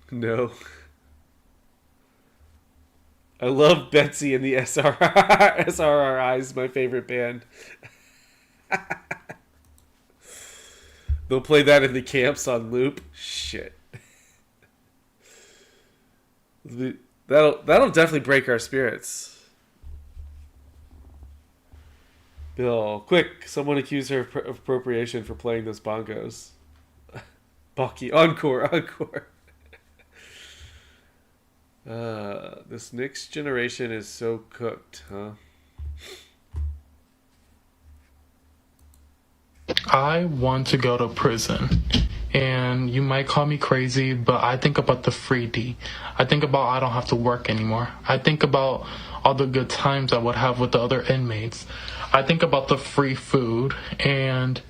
[SPEAKER 4] No. I love Betsy and the SRRIs, my favorite band. They'll play that in the camps on loop. Shit. That'll definitely break our spirits. Bill, quick! Someone accused her of appropriation for playing those bongos. Bucky, encore. This next generation is so cooked, huh?
[SPEAKER 1] I want to go to prison. And you might call me crazy, but I think about the free D. I think about I don't have to work anymore. I think about all the good times I would have with the other inmates. I think about the free food. And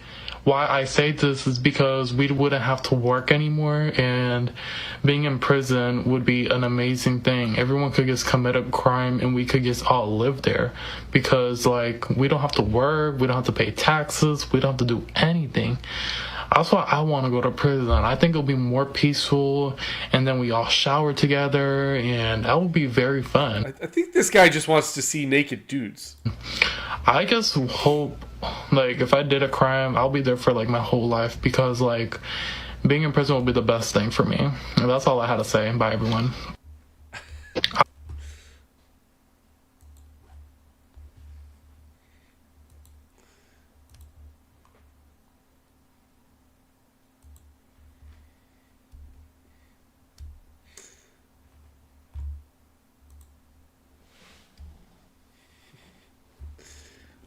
[SPEAKER 1] why I say this is because we wouldn't have to work anymore, and being in prison would be an amazing thing. Everyone could just commit a crime and we could just all live there, because like we don't have to work, we don't have to pay taxes, we don't have to do anything. That's why I want to go to prison. I think it'll be more peaceful, and then we all shower together, and that would be very fun.
[SPEAKER 4] I think this guy just wants to see naked dudes.
[SPEAKER 1] I just hope, like, if I did a crime, I'll be there for, like, my whole life, because, like, being in prison will be the best thing for me. And that's all I had to say. Bye, everyone.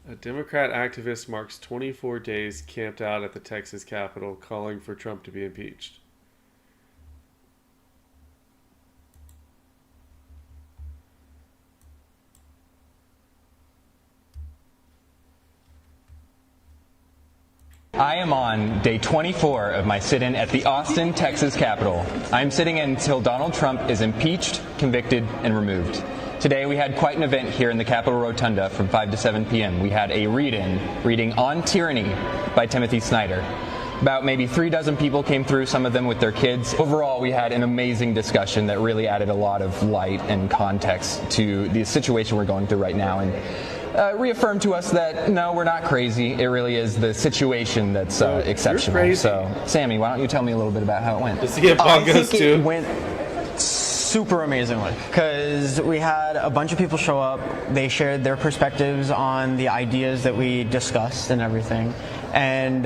[SPEAKER 4] A Democrat activist marks 24 days camped out at the Texas Capitol calling for Trump to be impeached.
[SPEAKER 7] I am on day 24 of my sit-in at the Austin, Texas Capitol. I'm sitting until Donald Trump is impeached, convicted, and removed. Today we had quite an event here in the Capitol Rotunda from 5 to 7 p.m. We had a reading On Tyranny by Timothy Snyder. About maybe 36 people came through, some of them with their kids. Overall, we had an amazing discussion that really added a lot of light and context to the situation we're going through right now, and reaffirmed to us that, no, we're not crazy. It really is the situation that's exceptional. So, Sammy, why don't you tell me a little bit about how it went?
[SPEAKER 4] Does he get bongos too?
[SPEAKER 8] It went super amazingly, because we had a bunch of people show up. They shared their perspectives on the ideas that we discussed and everything. And,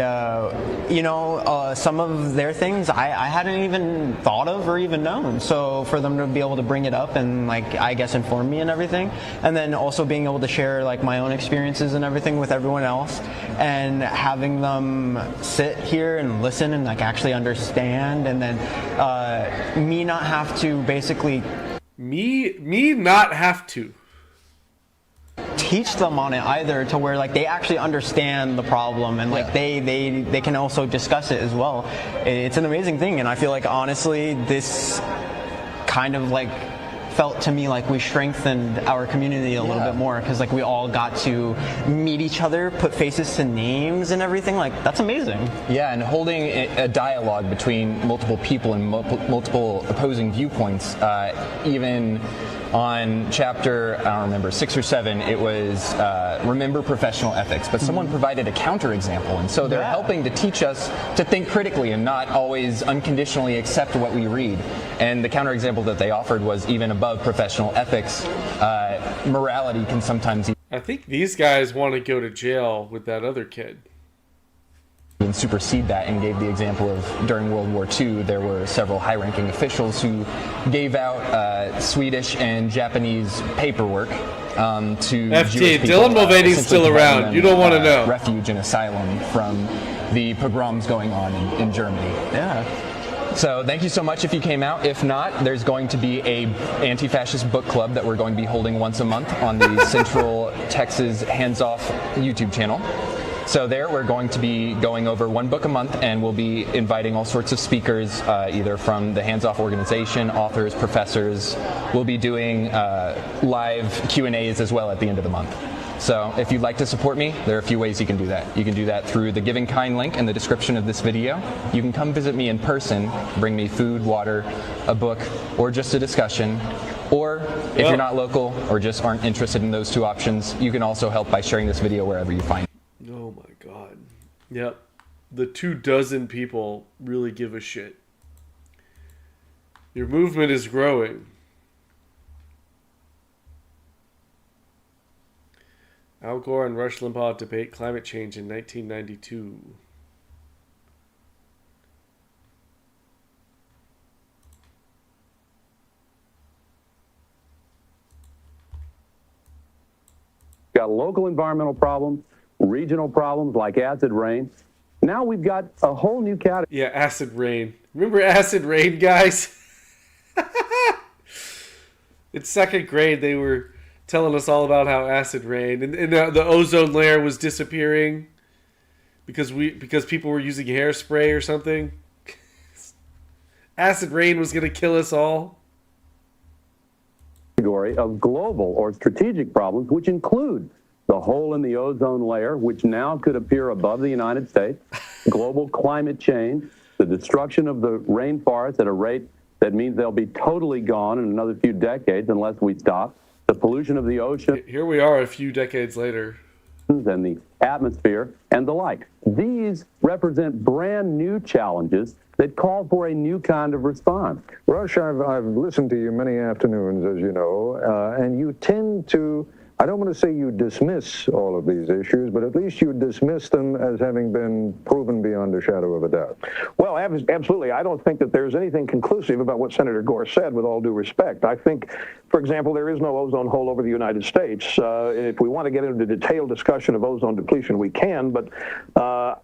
[SPEAKER 8] some of their things I hadn't even thought of or even known. So for them to be able to bring it up and, like, I guess inform me and everything. And then also being able to share, like, my own experiences and everything with everyone else. And having them sit here and listen and, like, actually understand. And then me not have to basically...
[SPEAKER 4] Me not have to
[SPEAKER 8] teach them on it either, to where, like, they actually understand the problem, and like they can also discuss it as well. It's an amazing thing, and I feel like honestly this kind of like felt to me like we strengthened our community a little bit more, because like we all got to meet each other, put faces to names and everything. Like, that's amazing.
[SPEAKER 7] Yeah, and holding a dialogue between multiple people and multiple opposing viewpoints. Even on chapter, I don't remember, 6 or 7, it was remember professional ethics, but someone provided a counterexample, and so they're helping to teach us to think critically and not always unconditionally accept what we read. And the counterexample that they offered was even above professional ethics, morality can sometimes...
[SPEAKER 4] I think these guys want to go to jail with that other kid.
[SPEAKER 7] And supersede that, and gave the example of during World War II there were several high-ranking officials who gave out Swedish and Japanese paperwork to Jewish people,
[SPEAKER 4] Dylan Mulvaney's still around. You don't want to know.
[SPEAKER 7] Refuge and asylum from the pogroms going on in Germany. Yeah. So thank you so much if you came out. If not, there's going to be a anti-fascist book club that we're going to be holding once a month on the Central Texas Hands Off YouTube channel. So there we're going to be going over one book a month, and we'll be inviting all sorts of speakers, either from the Hands Off organization, authors, professors. We'll be doing live Q&As as well at the end of the month. So if you'd like to support me, there are a few ways you can do that. You can do that through the Give in Kind link in the description of this video. You can come visit me in person, bring me food, water, a book, or just a discussion. Or if you're not local or just aren't interested in those two options, you can also help by sharing this video wherever you find it.
[SPEAKER 4] Oh my god. Yep. The 24 people really give a shit. Your movement is growing. Al Gore and Rush Limbaugh debate climate change in 1992.
[SPEAKER 6] Got local environmental problems, regional problems like acid rain. Now we've got a whole new category.
[SPEAKER 4] Yeah, acid rain. Remember acid rain, guys? In second grade, they were telling us all about how acid rain and the ozone layer was disappearing because people were using hairspray or something. Acid rain was going to kill us all.
[SPEAKER 6] Category of global or strategic problems, which include the hole in the ozone layer, which now could appear above the United States, global climate change, the destruction of the rainforest at a rate that means they'll be totally gone in another few decades unless we stop, the pollution of the ocean.
[SPEAKER 4] Here we are a few decades later.
[SPEAKER 6] And the atmosphere and the like. These represent brand new challenges that call for a new kind of response.
[SPEAKER 15] Rush, I've listened to you many afternoons, as you know, and you tend to, I don't want to say you dismiss all of these issues, but at least you dismiss them as having been proven beyond a shadow of a doubt.
[SPEAKER 19] Well, absolutely. I don't think that there's anything conclusive about what Senator Gore said, with all due respect. I think, for example, there is no ozone hole over the United States. If we want to get into detailed discussion of ozone depletion, we can, but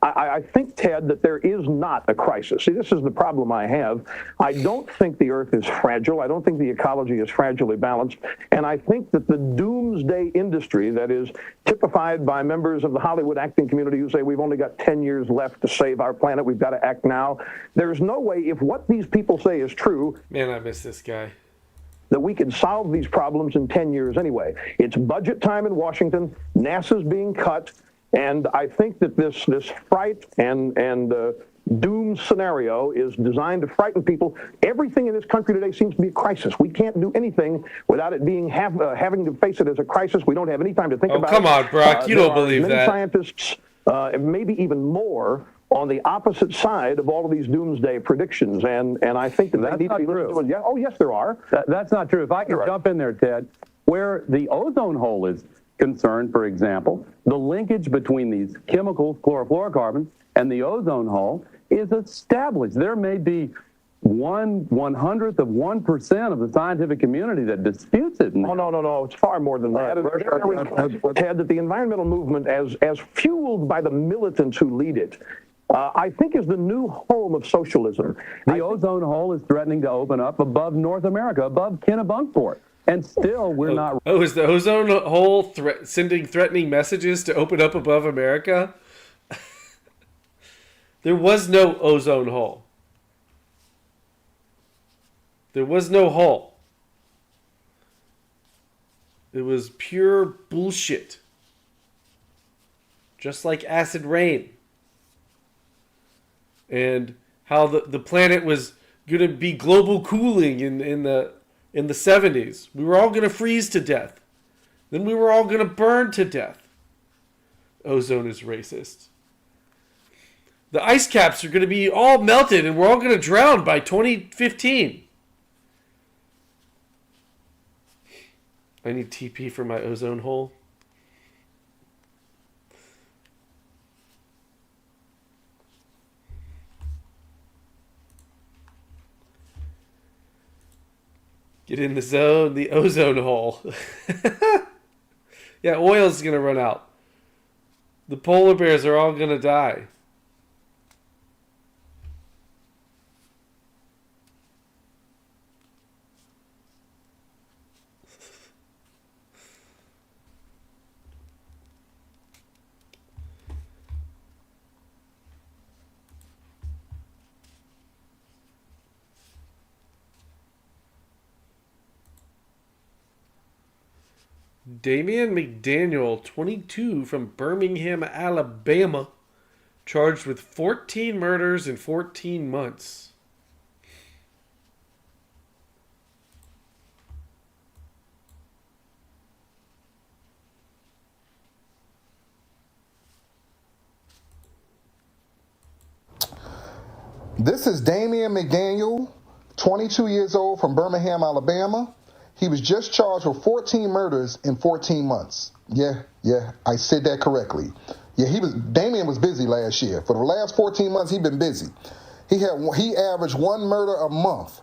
[SPEAKER 19] I think, Ted, that there is not a crisis. See, this is the problem I have. I don't think the Earth is fragile. I don't think the ecology is fragilely balanced, and I think that the doomsday industry that is typified by members of the Hollywood acting community who say we've only got 10 years left to save our planet, we've got to act now. There's no way, if what these people say is true,
[SPEAKER 4] man, I miss this guy,
[SPEAKER 19] that we can solve these problems in 10 years anyway. It's budget time in Washington, NASA's being cut, and I think that this fright and doom scenario is designed to frighten people. Everything in this country today seems to be a crisis. We can't do anything without it being having to face it as a crisis. We don't have any time to think about it.
[SPEAKER 4] Oh, come on, Brock. You don't believe
[SPEAKER 19] many
[SPEAKER 4] that.
[SPEAKER 19] Scientists, maybe even more, on the opposite side of all of these doomsday predictions, and I think that
[SPEAKER 6] that's
[SPEAKER 19] they need
[SPEAKER 6] not
[SPEAKER 19] to be
[SPEAKER 6] true.
[SPEAKER 19] listened to. Yeah, oh, yes, there are.
[SPEAKER 6] That's not true. If I can jump in there, Ted, where the ozone hole is concerned, for example, the linkage between these chemicals, chlorofluorocarbons, and the ozone hole is established. There may be 1/100th of 1% of the scientific community that disputes it.
[SPEAKER 19] Oh, no. It's far more than that. Ted, that the environmental movement, as fueled by the militants who lead it, I think is the new home of socialism.
[SPEAKER 6] The ozone hole is threatening to open up above North America, above Kennebunkport. And still, we're not...
[SPEAKER 4] Oh, is the ozone hole sending threatening messages to open up above America? There was no ozone hole. There was no hole. It was pure bullshit. Just like acid rain. And how the planet was going to be global cooling in the 70s. We were all going to freeze to death. Then we were all going to burn to death. Ozone is racist. The ice caps are going to be all melted and we're all going to drown by 2015. I need TP for my ozone hole. Get in the zone, the ozone hole. Yeah, oil's going to run out. The polar bears are all going to die. Damian McDaniel, 22, from Birmingham, Alabama, charged with 14 murders in 14 months.
[SPEAKER 24] This is Damian McDaniel, 22 years old, from Birmingham, Alabama.
[SPEAKER 13] He was just charged with 14 murders in 14 months. Yeah, I said that correctly. Yeah, Damien was busy last year. For the last 14 months, he'd been busy. He averaged one murder a month.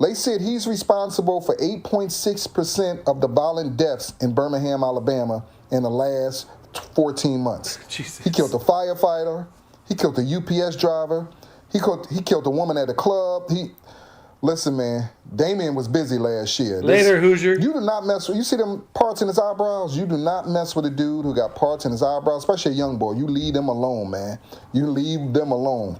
[SPEAKER 13] They said he's responsible for 8.6% of the violent deaths in Birmingham, Alabama in the last 14 months.
[SPEAKER 4] Jesus.
[SPEAKER 13] He killed a firefighter. He killed a UPS driver. He killed a woman at a club. Listen, man, Damien was busy last year.
[SPEAKER 4] Later, Hoosier.
[SPEAKER 13] You do not mess with, you see them parts in his eyebrows? You do not mess with a dude who got parts in his eyebrows, especially a young boy. You leave them alone, man. You leave them alone.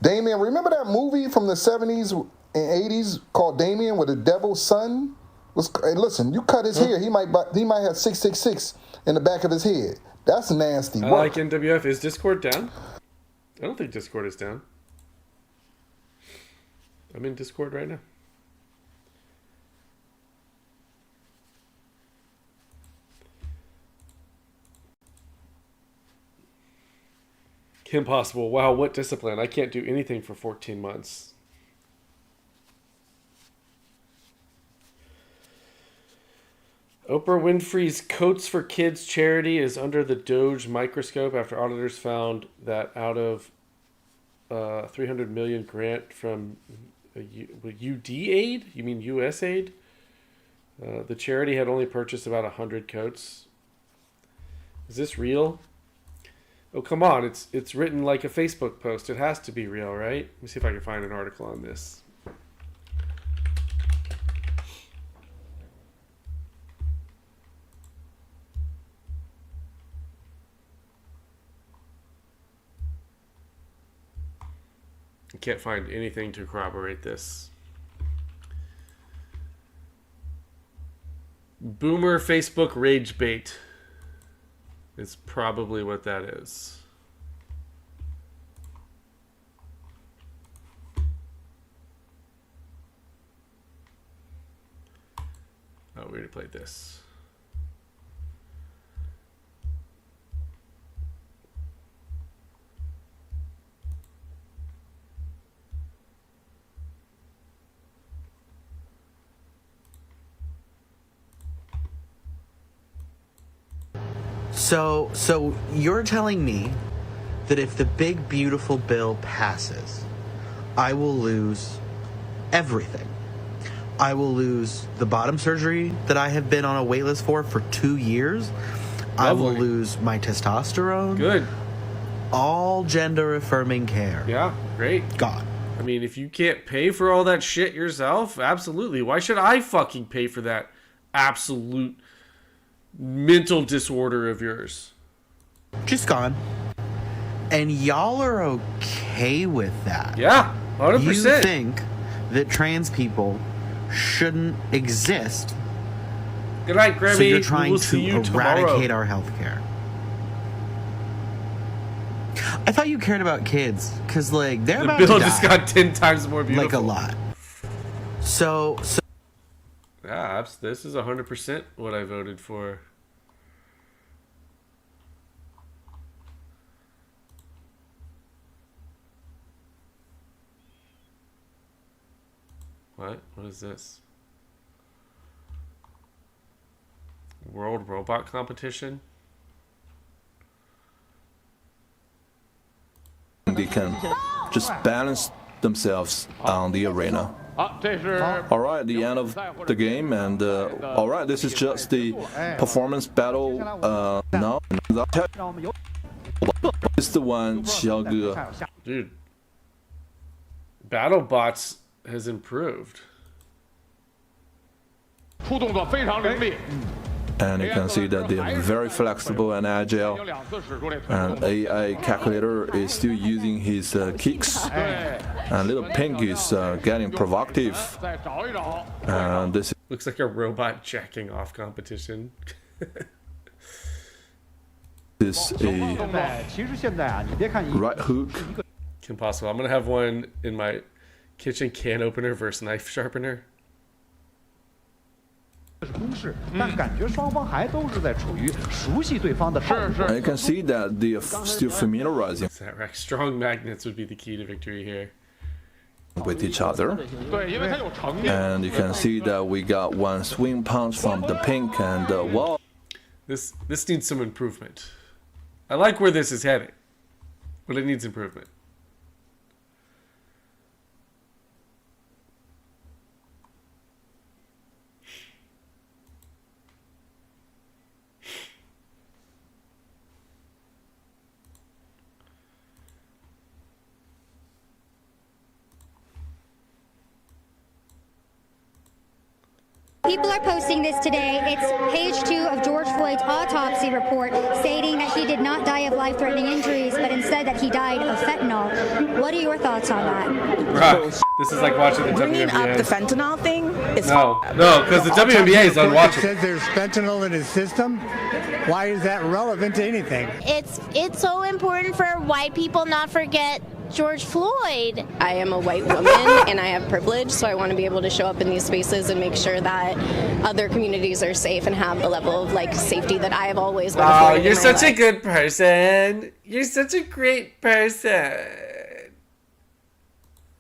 [SPEAKER 13] Damien, remember that movie from the 70s and 80s called Damien with the devil's son? Hey, listen, you cut his hair, he might have 666 in the back of his head. That's nasty work.
[SPEAKER 4] I like NWF. Is Discord down? I don't think Discord is down. I'm in Discord right now. Kim Possible. Wow, what discipline. I can't do anything for 14 months. Oprah Winfrey's Coats for Kids charity is under the Doge microscope after auditors found that out of $300 million grant from UD Aid? You mean US Aid? The charity had only purchased about 100 coats. Is this real? Oh, come on. It's written like a Facebook post. It has to be real, right? Let me see if I can find an article on this. I can't find anything to corroborate this. Boomer Facebook rage bait is probably what that is. Oh, we already played this.
[SPEAKER 14] So you're telling me that if the big beautiful bill passes, I will lose everything. I will lose the bottom surgery that I have been on a wait list for 2 years.
[SPEAKER 4] Lovely.
[SPEAKER 14] I will lose my testosterone.
[SPEAKER 4] Good.
[SPEAKER 14] All gender affirming care.
[SPEAKER 4] Yeah, great.
[SPEAKER 14] God.
[SPEAKER 4] I mean, if you can't pay for all that shit yourself, absolutely. Why should I fucking pay for that absolute mental disorder of yours?
[SPEAKER 14] Just gone. And y'all are okay with that.
[SPEAKER 4] Yeah, 100%.
[SPEAKER 14] You think that trans people shouldn't exist.
[SPEAKER 4] Good night, Grammy.
[SPEAKER 14] So you're trying
[SPEAKER 4] We'll
[SPEAKER 14] to
[SPEAKER 4] see you
[SPEAKER 14] eradicate
[SPEAKER 4] tomorrow.
[SPEAKER 14] our healthcare. I thought you cared about kids, because, like, they're
[SPEAKER 4] The
[SPEAKER 14] about
[SPEAKER 4] bill
[SPEAKER 14] to die.
[SPEAKER 4] just got 10 times more beautiful.
[SPEAKER 14] Like, a lot. So
[SPEAKER 4] yeah, this is 100% what I voted for. What? What is this? World Robot Competition?
[SPEAKER 16] They can just balance themselves on the arena. All right, the end of the game, and all right, this is just the performance battle. Now, it's the one, 小哥.
[SPEAKER 4] Dude, BattleBots has improved.
[SPEAKER 16] And you can see that they're very flexible and agile. And AI calculator is still using his kicks. And little Pink is getting provocative. And this
[SPEAKER 4] Looks like a robot jacking off competition.
[SPEAKER 16] is a right hook.
[SPEAKER 4] Impossible. I'm gonna have one in my kitchen can opener versus knife sharpener.
[SPEAKER 16] And you can see that they are still familiarizing.
[SPEAKER 4] Strong magnets would be the key to victory here.
[SPEAKER 16] with each other. And you can see that we got one swing punch from the pink and well.
[SPEAKER 4] This needs some improvement. I like where this is heading, but it needs improvement.
[SPEAKER 17] People are posting this today. It's page 2 of George Floyd's autopsy report stating that he did not die of life-threatening injuries, but instead that he died of fentanyl. What are your thoughts on that?
[SPEAKER 4] Rock, this is like watching the
[SPEAKER 18] Bringing
[SPEAKER 4] WNBA.
[SPEAKER 18] up the fentanyl thing is
[SPEAKER 4] No, because the WNBA is unwatchable.
[SPEAKER 21] Says there's fentanyl in his system. Why is that relevant to anything?
[SPEAKER 22] It's so important for white people not forget George Floyd.
[SPEAKER 24] I am a white woman and I have privilege, so I want to be able to show up in these spaces and make sure that other communities are safe and have the level of safety that I have always been afforded.
[SPEAKER 4] Oh, you're such a good person. You're such a great person.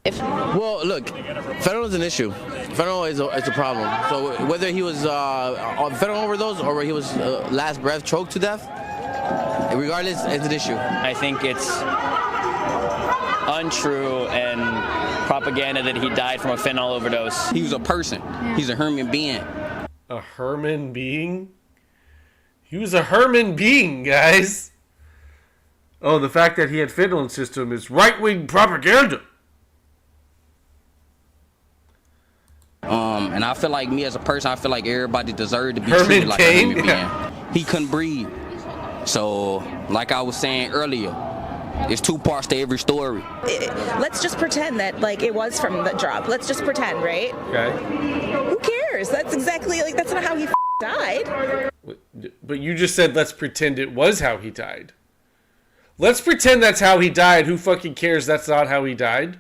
[SPEAKER 25] Well, look, fentanyl is an issue. Fentanyl is a problem. So whether he was on fentanyl overdose or he was last breath choked to death, regardless, it's an issue.
[SPEAKER 26] I think it's untrue and propaganda that he died from a fentanyl overdose.
[SPEAKER 25] He was a person. He's a human being.
[SPEAKER 4] A Herman being? He was a Herman being, guys. Oh, the fact that he had fentanyl in his system is right-wing propaganda.
[SPEAKER 25] And I feel like me as a person, I feel like everybody deserved to be
[SPEAKER 4] Herman
[SPEAKER 25] treated like
[SPEAKER 4] Cain?
[SPEAKER 25] a human being. He couldn't breathe. So, like I was saying earlier, there's two parts to every story.
[SPEAKER 18] Let's just pretend that it was from the drug. Let's just pretend, right?
[SPEAKER 4] Okay.
[SPEAKER 18] Who cares? That's exactly that's not how he died.
[SPEAKER 4] But you just said let's pretend it was how he died. Let's pretend that's how he died. Who fucking cares? That's not how he died.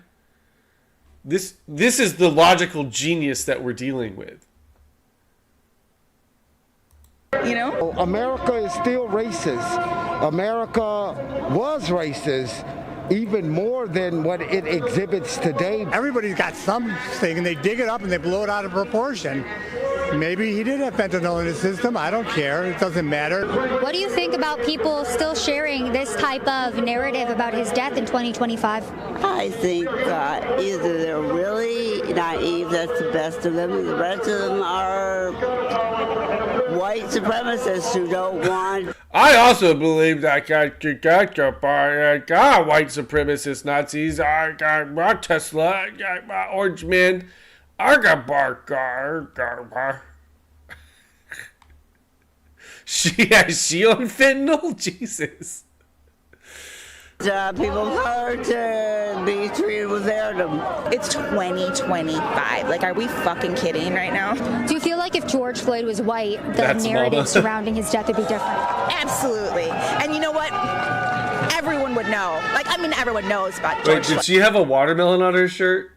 [SPEAKER 4] This is the logical genius that we're dealing with.
[SPEAKER 27] You know? America is still racist. America was racist even more than what it exhibits today.
[SPEAKER 21] Everybody's got something, and they dig it up and they blow it out of proportion. Maybe he did have fentanyl in his system. I don't care. It doesn't matter.
[SPEAKER 17] What do you think about people still sharing this type of narrative about his death in 2025?
[SPEAKER 28] I think either they're really naive, that's the best of them, and the rest of them are white supremacists who don't want...
[SPEAKER 4] I also believe that white supremacist Nazis, I got my Tesla, I got my Orange Man, I got bar. She on fentanyl? Jesus.
[SPEAKER 28] People hurt to be treated with airdom.
[SPEAKER 18] It's 2025. Are we fucking kidding right now?
[SPEAKER 17] Do you feel like if George Floyd was white, the
[SPEAKER 18] That's
[SPEAKER 17] narrative
[SPEAKER 18] Mama.
[SPEAKER 17] surrounding his death would be different?
[SPEAKER 18] Absolutely. And you know what? Everyone would know. Everyone knows about George
[SPEAKER 4] Wait, did
[SPEAKER 18] Floyd.
[SPEAKER 4] she have a watermelon on her shirt?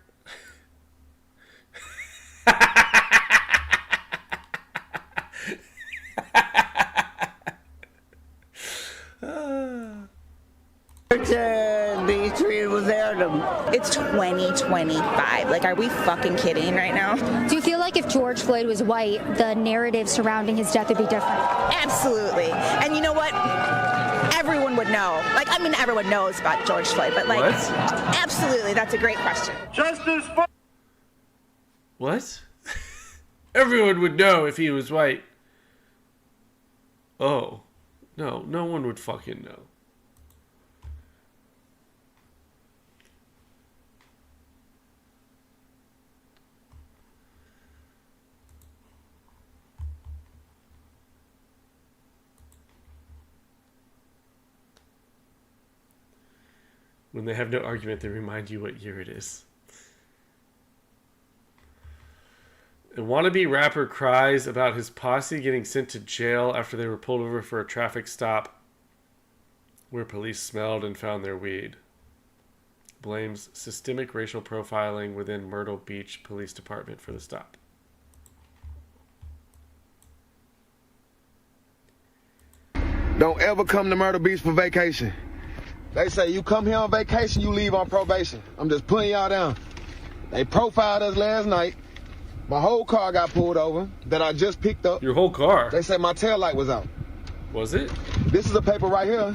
[SPEAKER 28] To be treated with airdom.
[SPEAKER 18] It's 2025. Are we fucking kidding right now?
[SPEAKER 17] Do you feel like if George Floyd was white, the narrative surrounding his death would be different?
[SPEAKER 18] Absolutely. And you know what? Everyone would know. Everyone knows about George Floyd, but
[SPEAKER 4] What?
[SPEAKER 18] absolutely, that's a great question.
[SPEAKER 28] Justice for...
[SPEAKER 4] What? Everyone would know if he was white. Oh. No, no one would fucking know. When they have no argument, they remind you what year it is. A wannabe rapper cries about his posse getting sent to jail after they were pulled over for a traffic stop where police smelled and found their weed. Blames systemic racial profiling within Myrtle Beach Police Department for the stop.
[SPEAKER 29] Don't ever come to Myrtle Beach for vacation. They say you come here on vacation, you leave on probation. I'm just putting y'all down. They profiled us last night. My whole car got pulled over that I just picked up.
[SPEAKER 4] Your whole car?
[SPEAKER 29] They said my tail light was out.
[SPEAKER 4] Was it?
[SPEAKER 29] This is a paper right here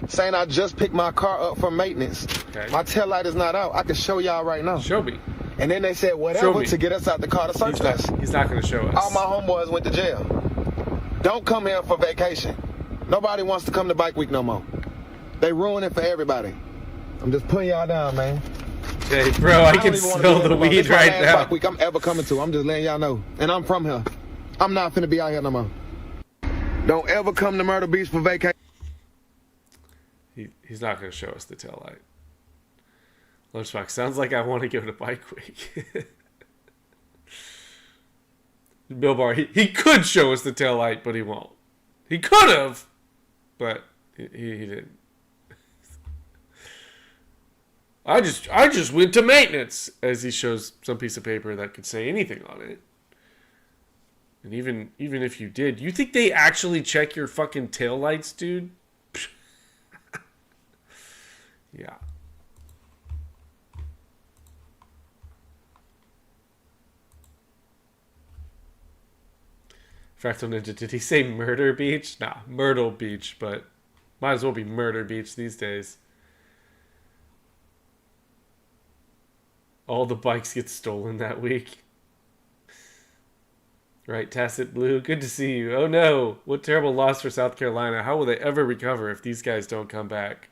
[SPEAKER 29] saying I just picked my car up for maintenance.
[SPEAKER 4] Okay.
[SPEAKER 29] My tail light is not out. I can show y'all right now.
[SPEAKER 4] Show me.
[SPEAKER 29] And then they said whatever to get us out the car to search us.
[SPEAKER 4] He's not going to show us.
[SPEAKER 29] All my homeboys went to jail. Don't come here for vacation. Nobody wants to come to Bike Week no more. They ruin it for everybody. I'm just putting y'all down, man.
[SPEAKER 4] Hey, bro, I can smell the weed right now.
[SPEAKER 29] Bike Week I'm ever coming to. I'm just letting y'all know. And I'm from here. I'm not finna be out here no more. Don't ever come to Myrtle Beach for vacation.
[SPEAKER 4] He's not going to show us the tail light. Lunchbox, sounds like I want to go to Bike Week. Bill Barr, he could show us the tail light, but he won't. He could have, but he didn't. I just went to maintenance, as he shows some piece of paper that could say anything on it. And even if you did, you think they actually check your fucking tail lights, dude? Yeah. Fractal Ninja, did he say Murder Beach? Nah, Myrtle Beach, but might as well be Murder Beach these days. All the bikes get stolen that week. Right, Tacit Blue, good to see you. Oh no, what terrible loss for South Carolina. How will they ever recover if these guys don't come back?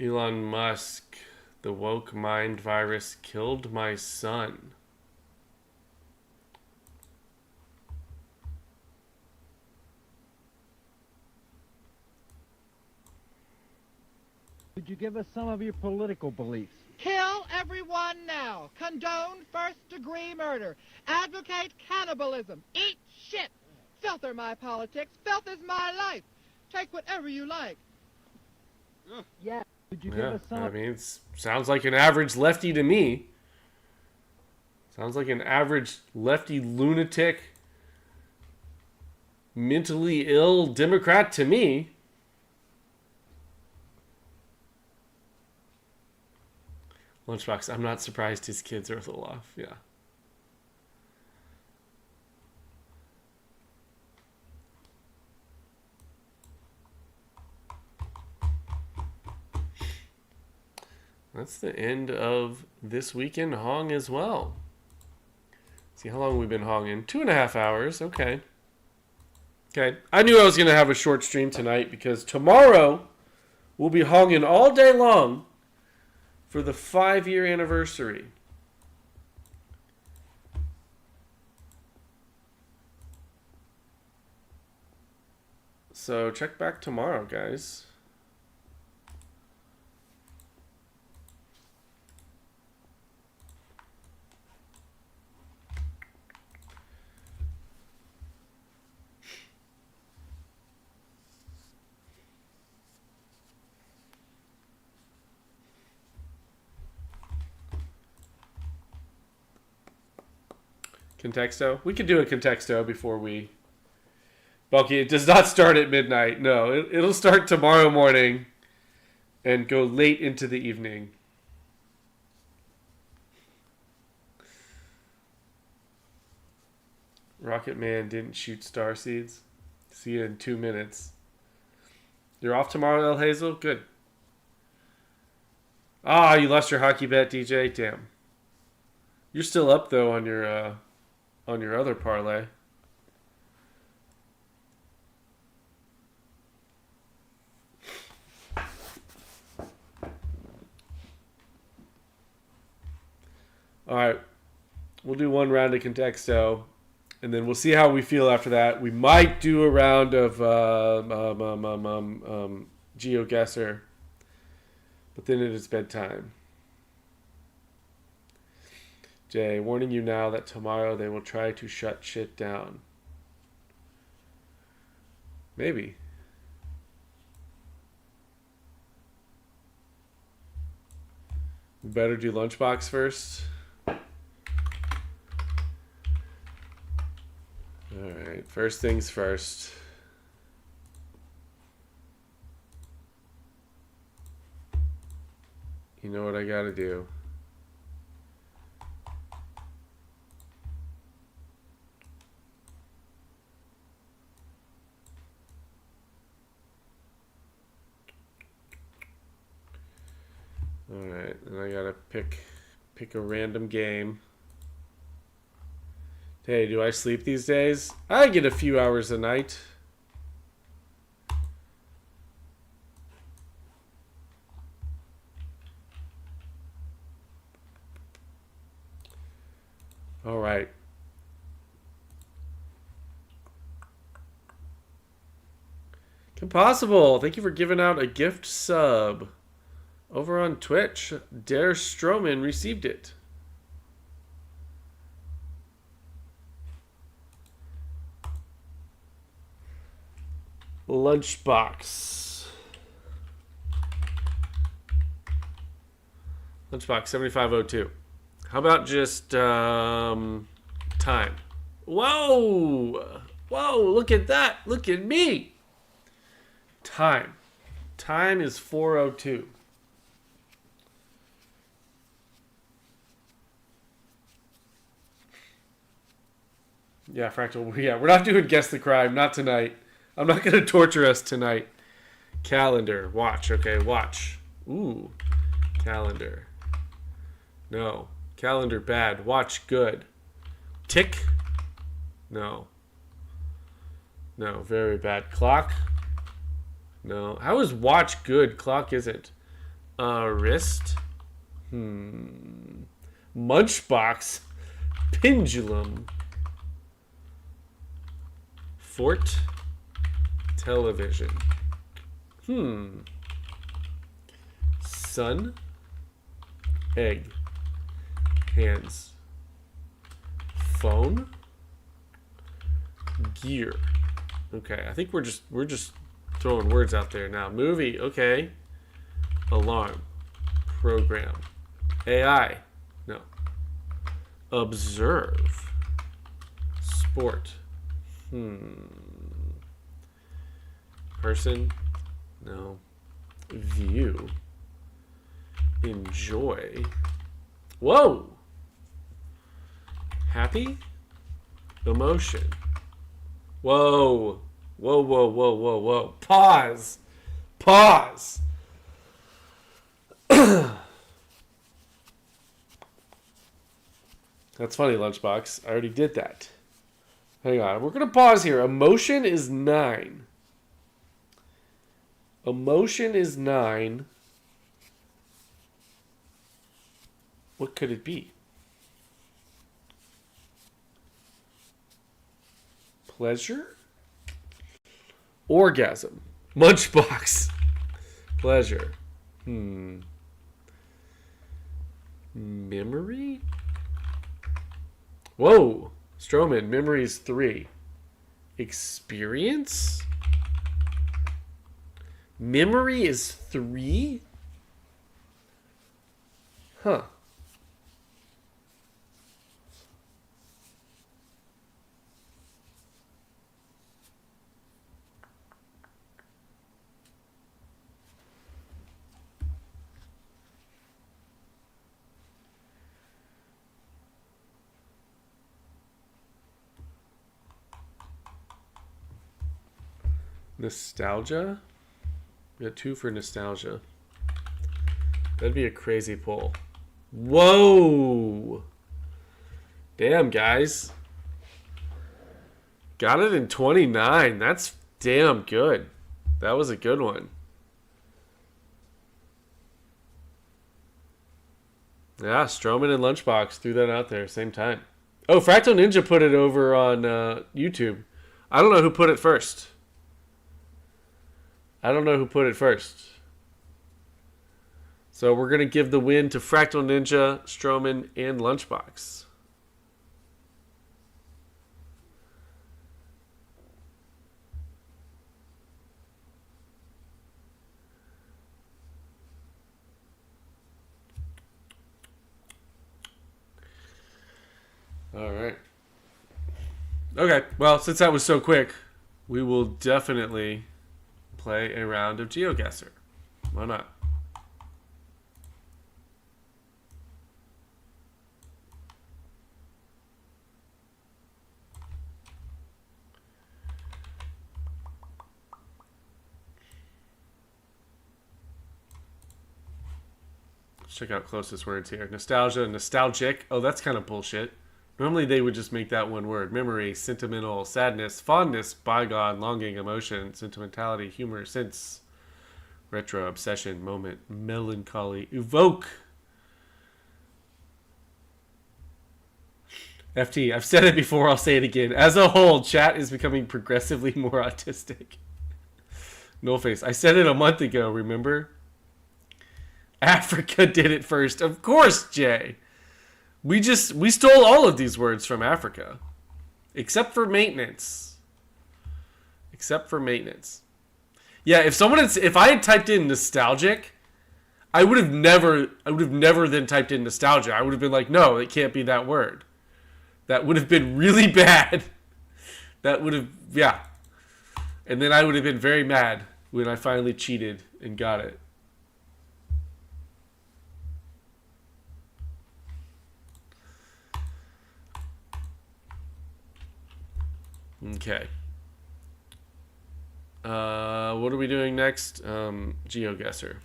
[SPEAKER 4] Elon Musk, the woke mind virus killed my son.
[SPEAKER 2] Could you give us some of your political beliefs?
[SPEAKER 3] Kill everyone now. Condone first-degree murder. Advocate cannibalism. Eat shit. Filth are my politics. Filth is my life. Take whatever you like.
[SPEAKER 2] Yeah. Could you give
[SPEAKER 4] Yeah,
[SPEAKER 2] us some?
[SPEAKER 4] I mean, it sounds like an average lefty to me. Sounds like an average lefty lunatic, mentally ill Democrat to me. Lunchbox, I'm not surprised his kids are a little off. Yeah. That's the end of this weekend hong as well. See how long we've been honging. 2.5 hours. Okay. Okay. I knew I was going to have a short stream tonight because tomorrow we'll be honging all day long for the 5-year anniversary. So check back tomorrow, guys. Contexto? We could do a contexto before we... Bulky, it does not start at midnight. No, it'll start tomorrow morning and go late into the evening. Rocket Man didn't shoot star seeds. See you in 2 minutes. You're off tomorrow, El Hazel? Good. Ah, you lost your hockey bet, DJ? Damn. You're still up, though, on your other parlay. All right, we'll do one round of Contexto, and then we'll see how we feel after that. We might do a round of GeoGuessr, but then it is bedtime. Jay, warning you now that tomorrow they will try to shut shit down. Maybe. We better do Lunchbox first. Alright, first things first. You know what I gotta do. Alright, and I gotta pick a random game. Hey, do I sleep these days? I get a few hours a night. Alright. Impossible. Thank you for giving out a gift sub. Over on Twitch, Dare Stroman received it. Lunchbox. Lunchbox 7502. How about just time? Whoa! Whoa, look at that. Look at me. Time. Time is 402. Yeah, Fractal. Yeah, we're not doing Guess the Crime. Not tonight. I'm not going to torture us tonight. Calendar. Watch. Okay, watch. Ooh. Calendar. No. Calendar, bad. Watch, good. Tick. No. No, very bad. Clock. No. How is watch good? Clock isn't. Wrist. Munchbox. Pendulum. Fort. Television. Sun. Egg. Hands. Phone. Gear. Okay, I think we're just throwing words out there now. Movie, okay. Alarm. Program. AI. No. Observe. Sport. Person. No. View. Enjoy. Whoa! Happy? Emotion. Whoa. Whoa, whoa, whoa, whoa, whoa. Pause. Pause. That's funny, Lunchbox. I already did that. Hang on. We're going to pause here. Emotion is 9. Emotion is 9. What could it be? Pleasure? Orgasm. Munchbox. Pleasure. Memory? Whoa. Stroman, memory is 3. Experience? Memory is 3? Huh. Nostalgia? We got 2 for nostalgia. That'd be a crazy pull. Whoa! Damn, guys. Got it in 29. That's damn good. That was a good one. Yeah, Stroman and Lunchbox threw that out there same time. Oh, Fractal Ninja put it over on YouTube. I don't know who put it first. So we're going to give the win to Fractal Ninja, Stroman, and Lunchbox. All right. Okay, well, since that was so quick, we will definitely play a round of GeoGuessr. Why not? Let's check out closest words here. Nostalgia, nostalgic. Oh, that's kind of bullshit. Normally they would just make that one word. Memory, sentimental, sadness, fondness, bygone, longing, emotion, sentimentality, humor, sense, retro, obsession, moment, melancholy, evoke. FT, I've said it before, I'll say it again. As a whole, chat is becoming progressively more autistic. No face. I said it a month ago, remember? Africa did it first. Of course, Jay. We stole all of these words from Africa. Except for maintenance. Except for maintenance. Yeah, if I had typed in nostalgic, I would have never then typed in nostalgia. I would have been like, no, it can't be that word. That would have been really bad. That would have, yeah. And then I would have been very mad when I finally cheated and got it. Okay. What are we doing next? GeoGuessr.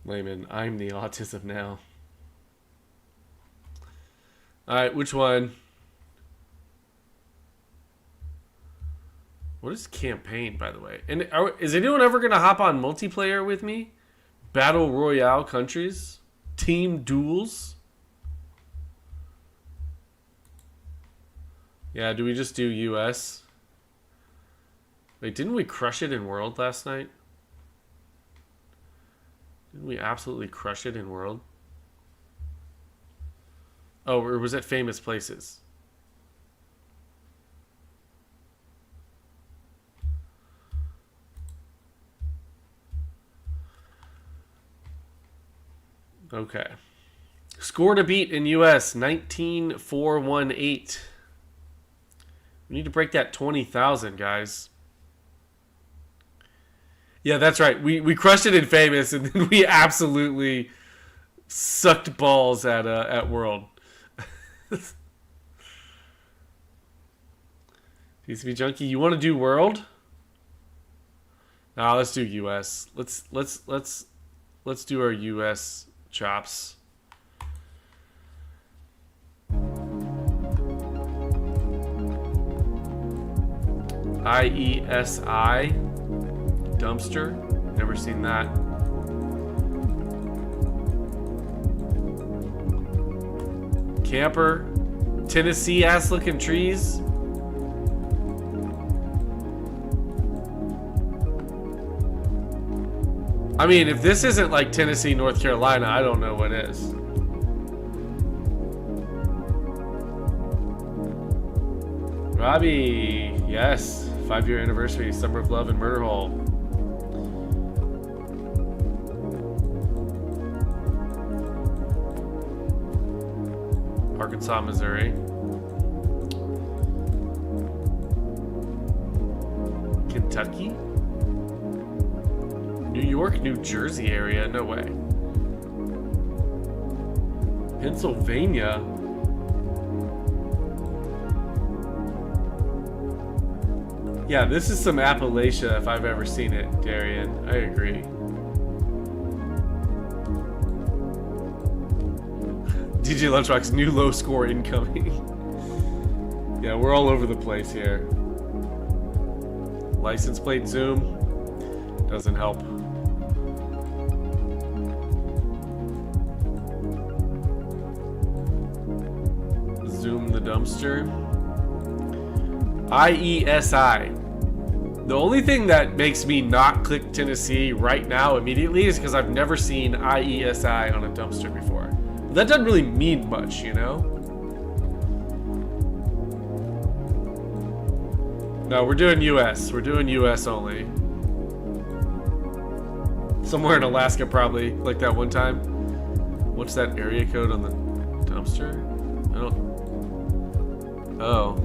[SPEAKER 4] Layman, I'm the autism now. Alright, which one? What is campaign, by the way? And is anyone ever going to hop on multiplayer with me? Battle Royale countries? Team duels? Yeah, do we just do US? Wait, didn't we crush it in World last night? Didn't we absolutely crush it in World? Oh, or was it Famous Places? Okay. Score to beat in US, 19,418. We need to break that 20,000, guys. Yeah, that's right. We crushed it in Famous, and then we absolutely sucked balls at World. PCB Junkie, you want to do World? Nah, let's do US. Let's do our US chops. IESI dumpster. Never seen that. Camper. Tennessee ass looking trees. I mean, if this isn't like Tennessee, North Carolina, I don't know what is. Robbie, yes. 5-year anniversary, Summer of Love in Murder Hole. Arkansas, Missouri. Kentucky? New York, New Jersey area? No way. Pennsylvania? Yeah, this is some Appalachia if I've ever seen it, Darian. I agree. DJ Lunchbox, new low score incoming. Yeah, we're all over the place here. License plate zoom. Doesn't help. Zoom the dumpster. IESI. The only thing that makes me not click Tennessee right now immediately is because I've never seen IESI on a dumpster before. But that doesn't really mean much, you know? No, we're doing US. We're doing US only. Somewhere in Alaska, probably, like that one time. What's that area code on the dumpster? I don't... Oh.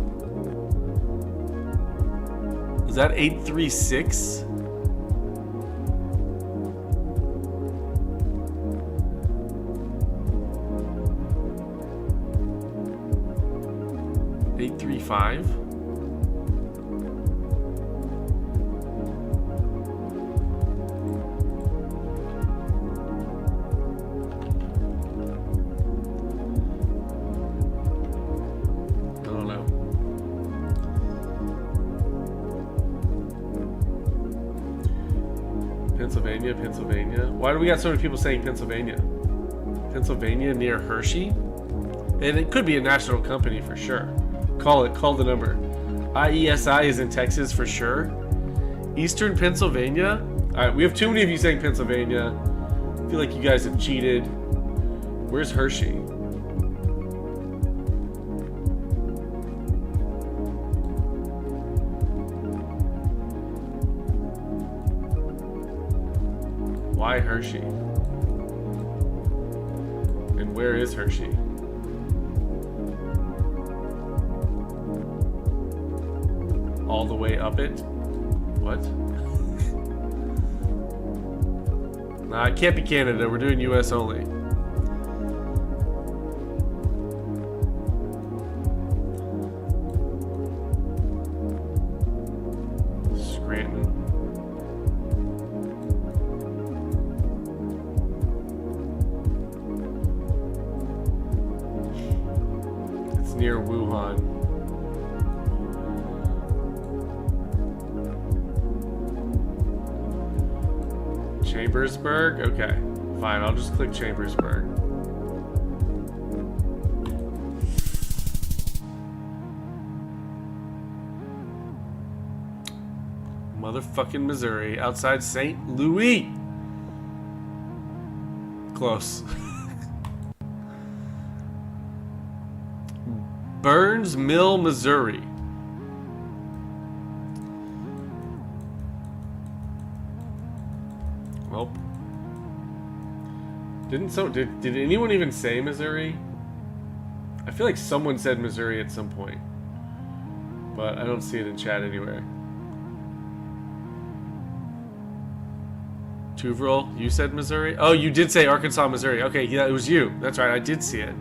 [SPEAKER 4] Is that 836? $835? Pennsylvania. Why do we got so many people saying Pennsylvania? Pennsylvania near Hershey? And it could be a national company for sure. Call the number. IESI is in Texas for sure. Eastern Pennsylvania? Alright, we have too many of you saying Pennsylvania. I feel like you guys have cheated. Where's Hershey? Why Hershey? And where is Hershey? All the way up it? What? Nah, it can't be Canada. We're doing US only. Scranton. Near Wuhan. Chambersburg? Okay, fine, I'll just click Chambersburg. Motherfucking Missouri, outside St. Louis. Close. Burns Mill, Missouri. Well, did anyone even say Missouri? I feel like someone said Missouri at some point, but I don't see it in chat anywhere. Tuveril, you said Missouri? Oh, you did say Arkansas, Missouri. Okay, yeah, it was you. That's right, I did see it.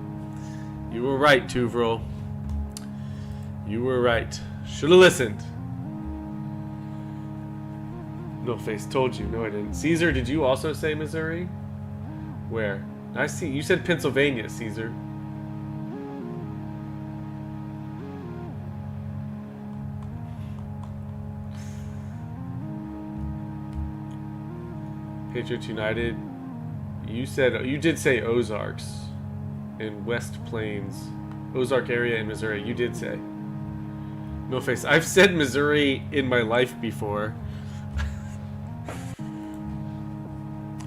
[SPEAKER 4] You were right, Tuveril. You were right. Should have listened. No face told you. No, I didn't. Caesar, did you also say Missouri? Where? I see. You said Pennsylvania, Caesar. Patriots United. You did say Ozarks in West Plains. Ozark area in Missouri. You did say. No face. I've said Missouri in my life before.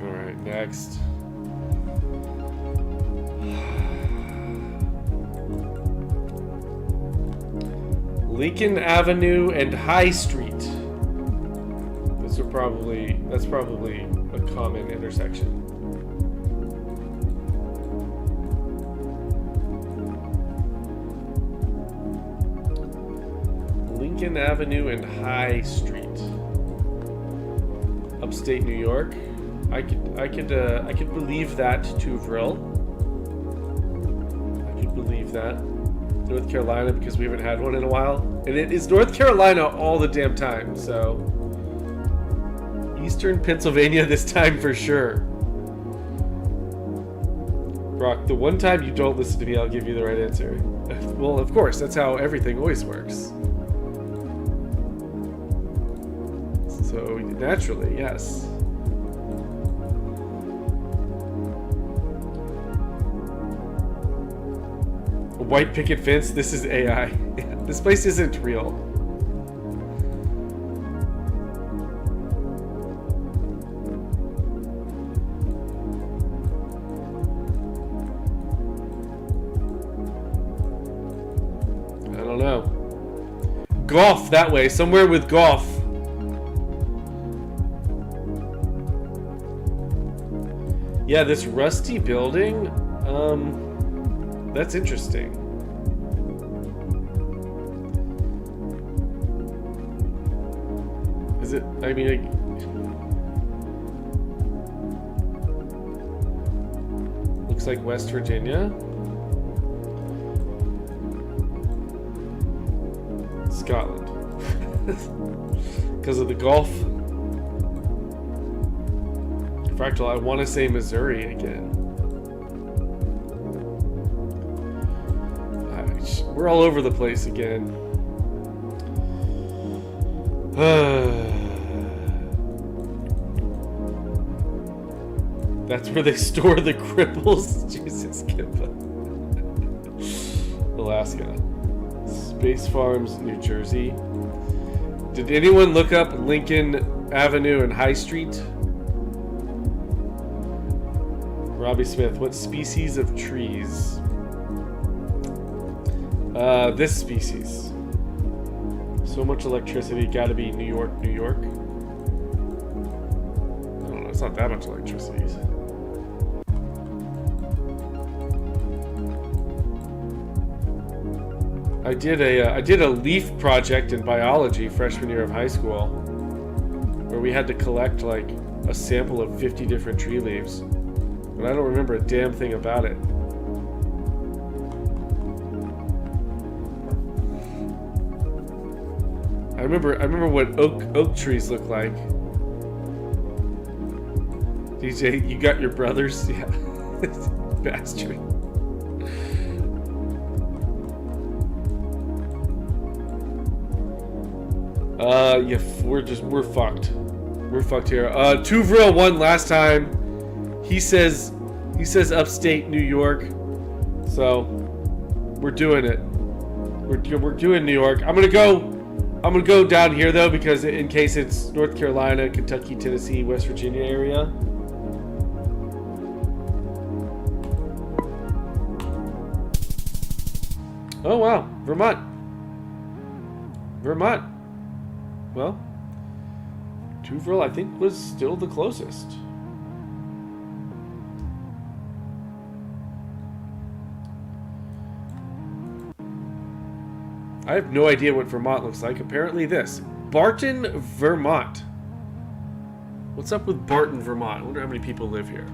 [SPEAKER 4] Alright, next. Lincoln Avenue and High Street. That's probably a common intersection. Lincoln Avenue and High Street, upstate New York. I could believe that, Tuveril. I could believe that. North Carolina, because we haven't had one in a while, and it is North Carolina all the damn time. So Eastern Pennsylvania this time for sure. Brock, the one time you don't listen to me, I'll give you the right answer. Well, of course, that's how everything always works. So, naturally, yes. A white picket fence, this is AI. This place isn't real. golf that way. Somewhere with golf. Yeah, this rusty building. That's interesting. Is it? I mean, looks like West Virginia. Scotland. Because of the Gulf. Fractal, I want to say Missouri again. We're all over the place again. That's where they store the cripples. Jesus, Kippa. Alaska. Space Farms, New Jersey. Did anyone look up Lincoln Avenue and High Street? Robbie Smith, what species of trees? This species. So much electricity, gotta be New York, New York. I don't know, it's not that much electricity. I did a leaf project in biology freshman year of high school where we had to collect like a sample of 50 different tree leaves. But I don't remember a damn thing about it. I remember what oak trees look like. DJ, you got your brothers? Yeah. Bastard. Yeah, we're fucked. We're fucked here. Tuvril won last time. He says upstate New York. So we're doing it. We're doing New York. I'm gonna go down here though, because in case it's North Carolina, Kentucky, Tennessee, West Virginia area. Oh wow, Vermont. Well, Tuvril I think was still the closest. I have no idea what Vermont looks like. Apparently this. Barton, Vermont. What's up with Barton, Vermont? I wonder how many people live here.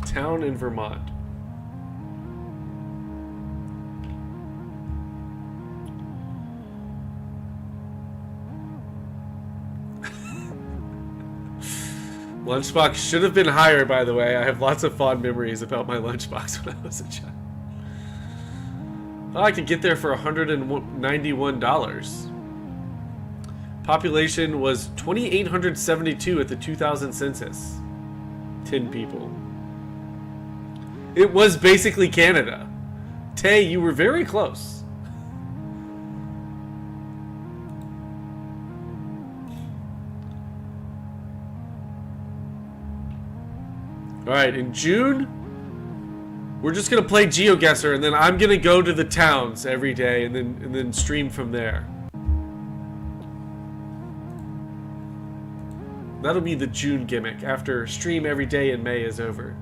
[SPEAKER 4] Town in Vermont. Lunchbox should have been higher, by the way. I have lots of fond memories about my lunchbox when I was a child. Oh, I could get there for $191. Population was 2,872 at the 2000 census. 10 people. It was basically Canada. Tay, you were very close. Alright, in June, we're just gonna play GeoGuessr, and then I'm gonna go to the towns every day and then stream from there. That'll be the June gimmick after stream every day in May is over.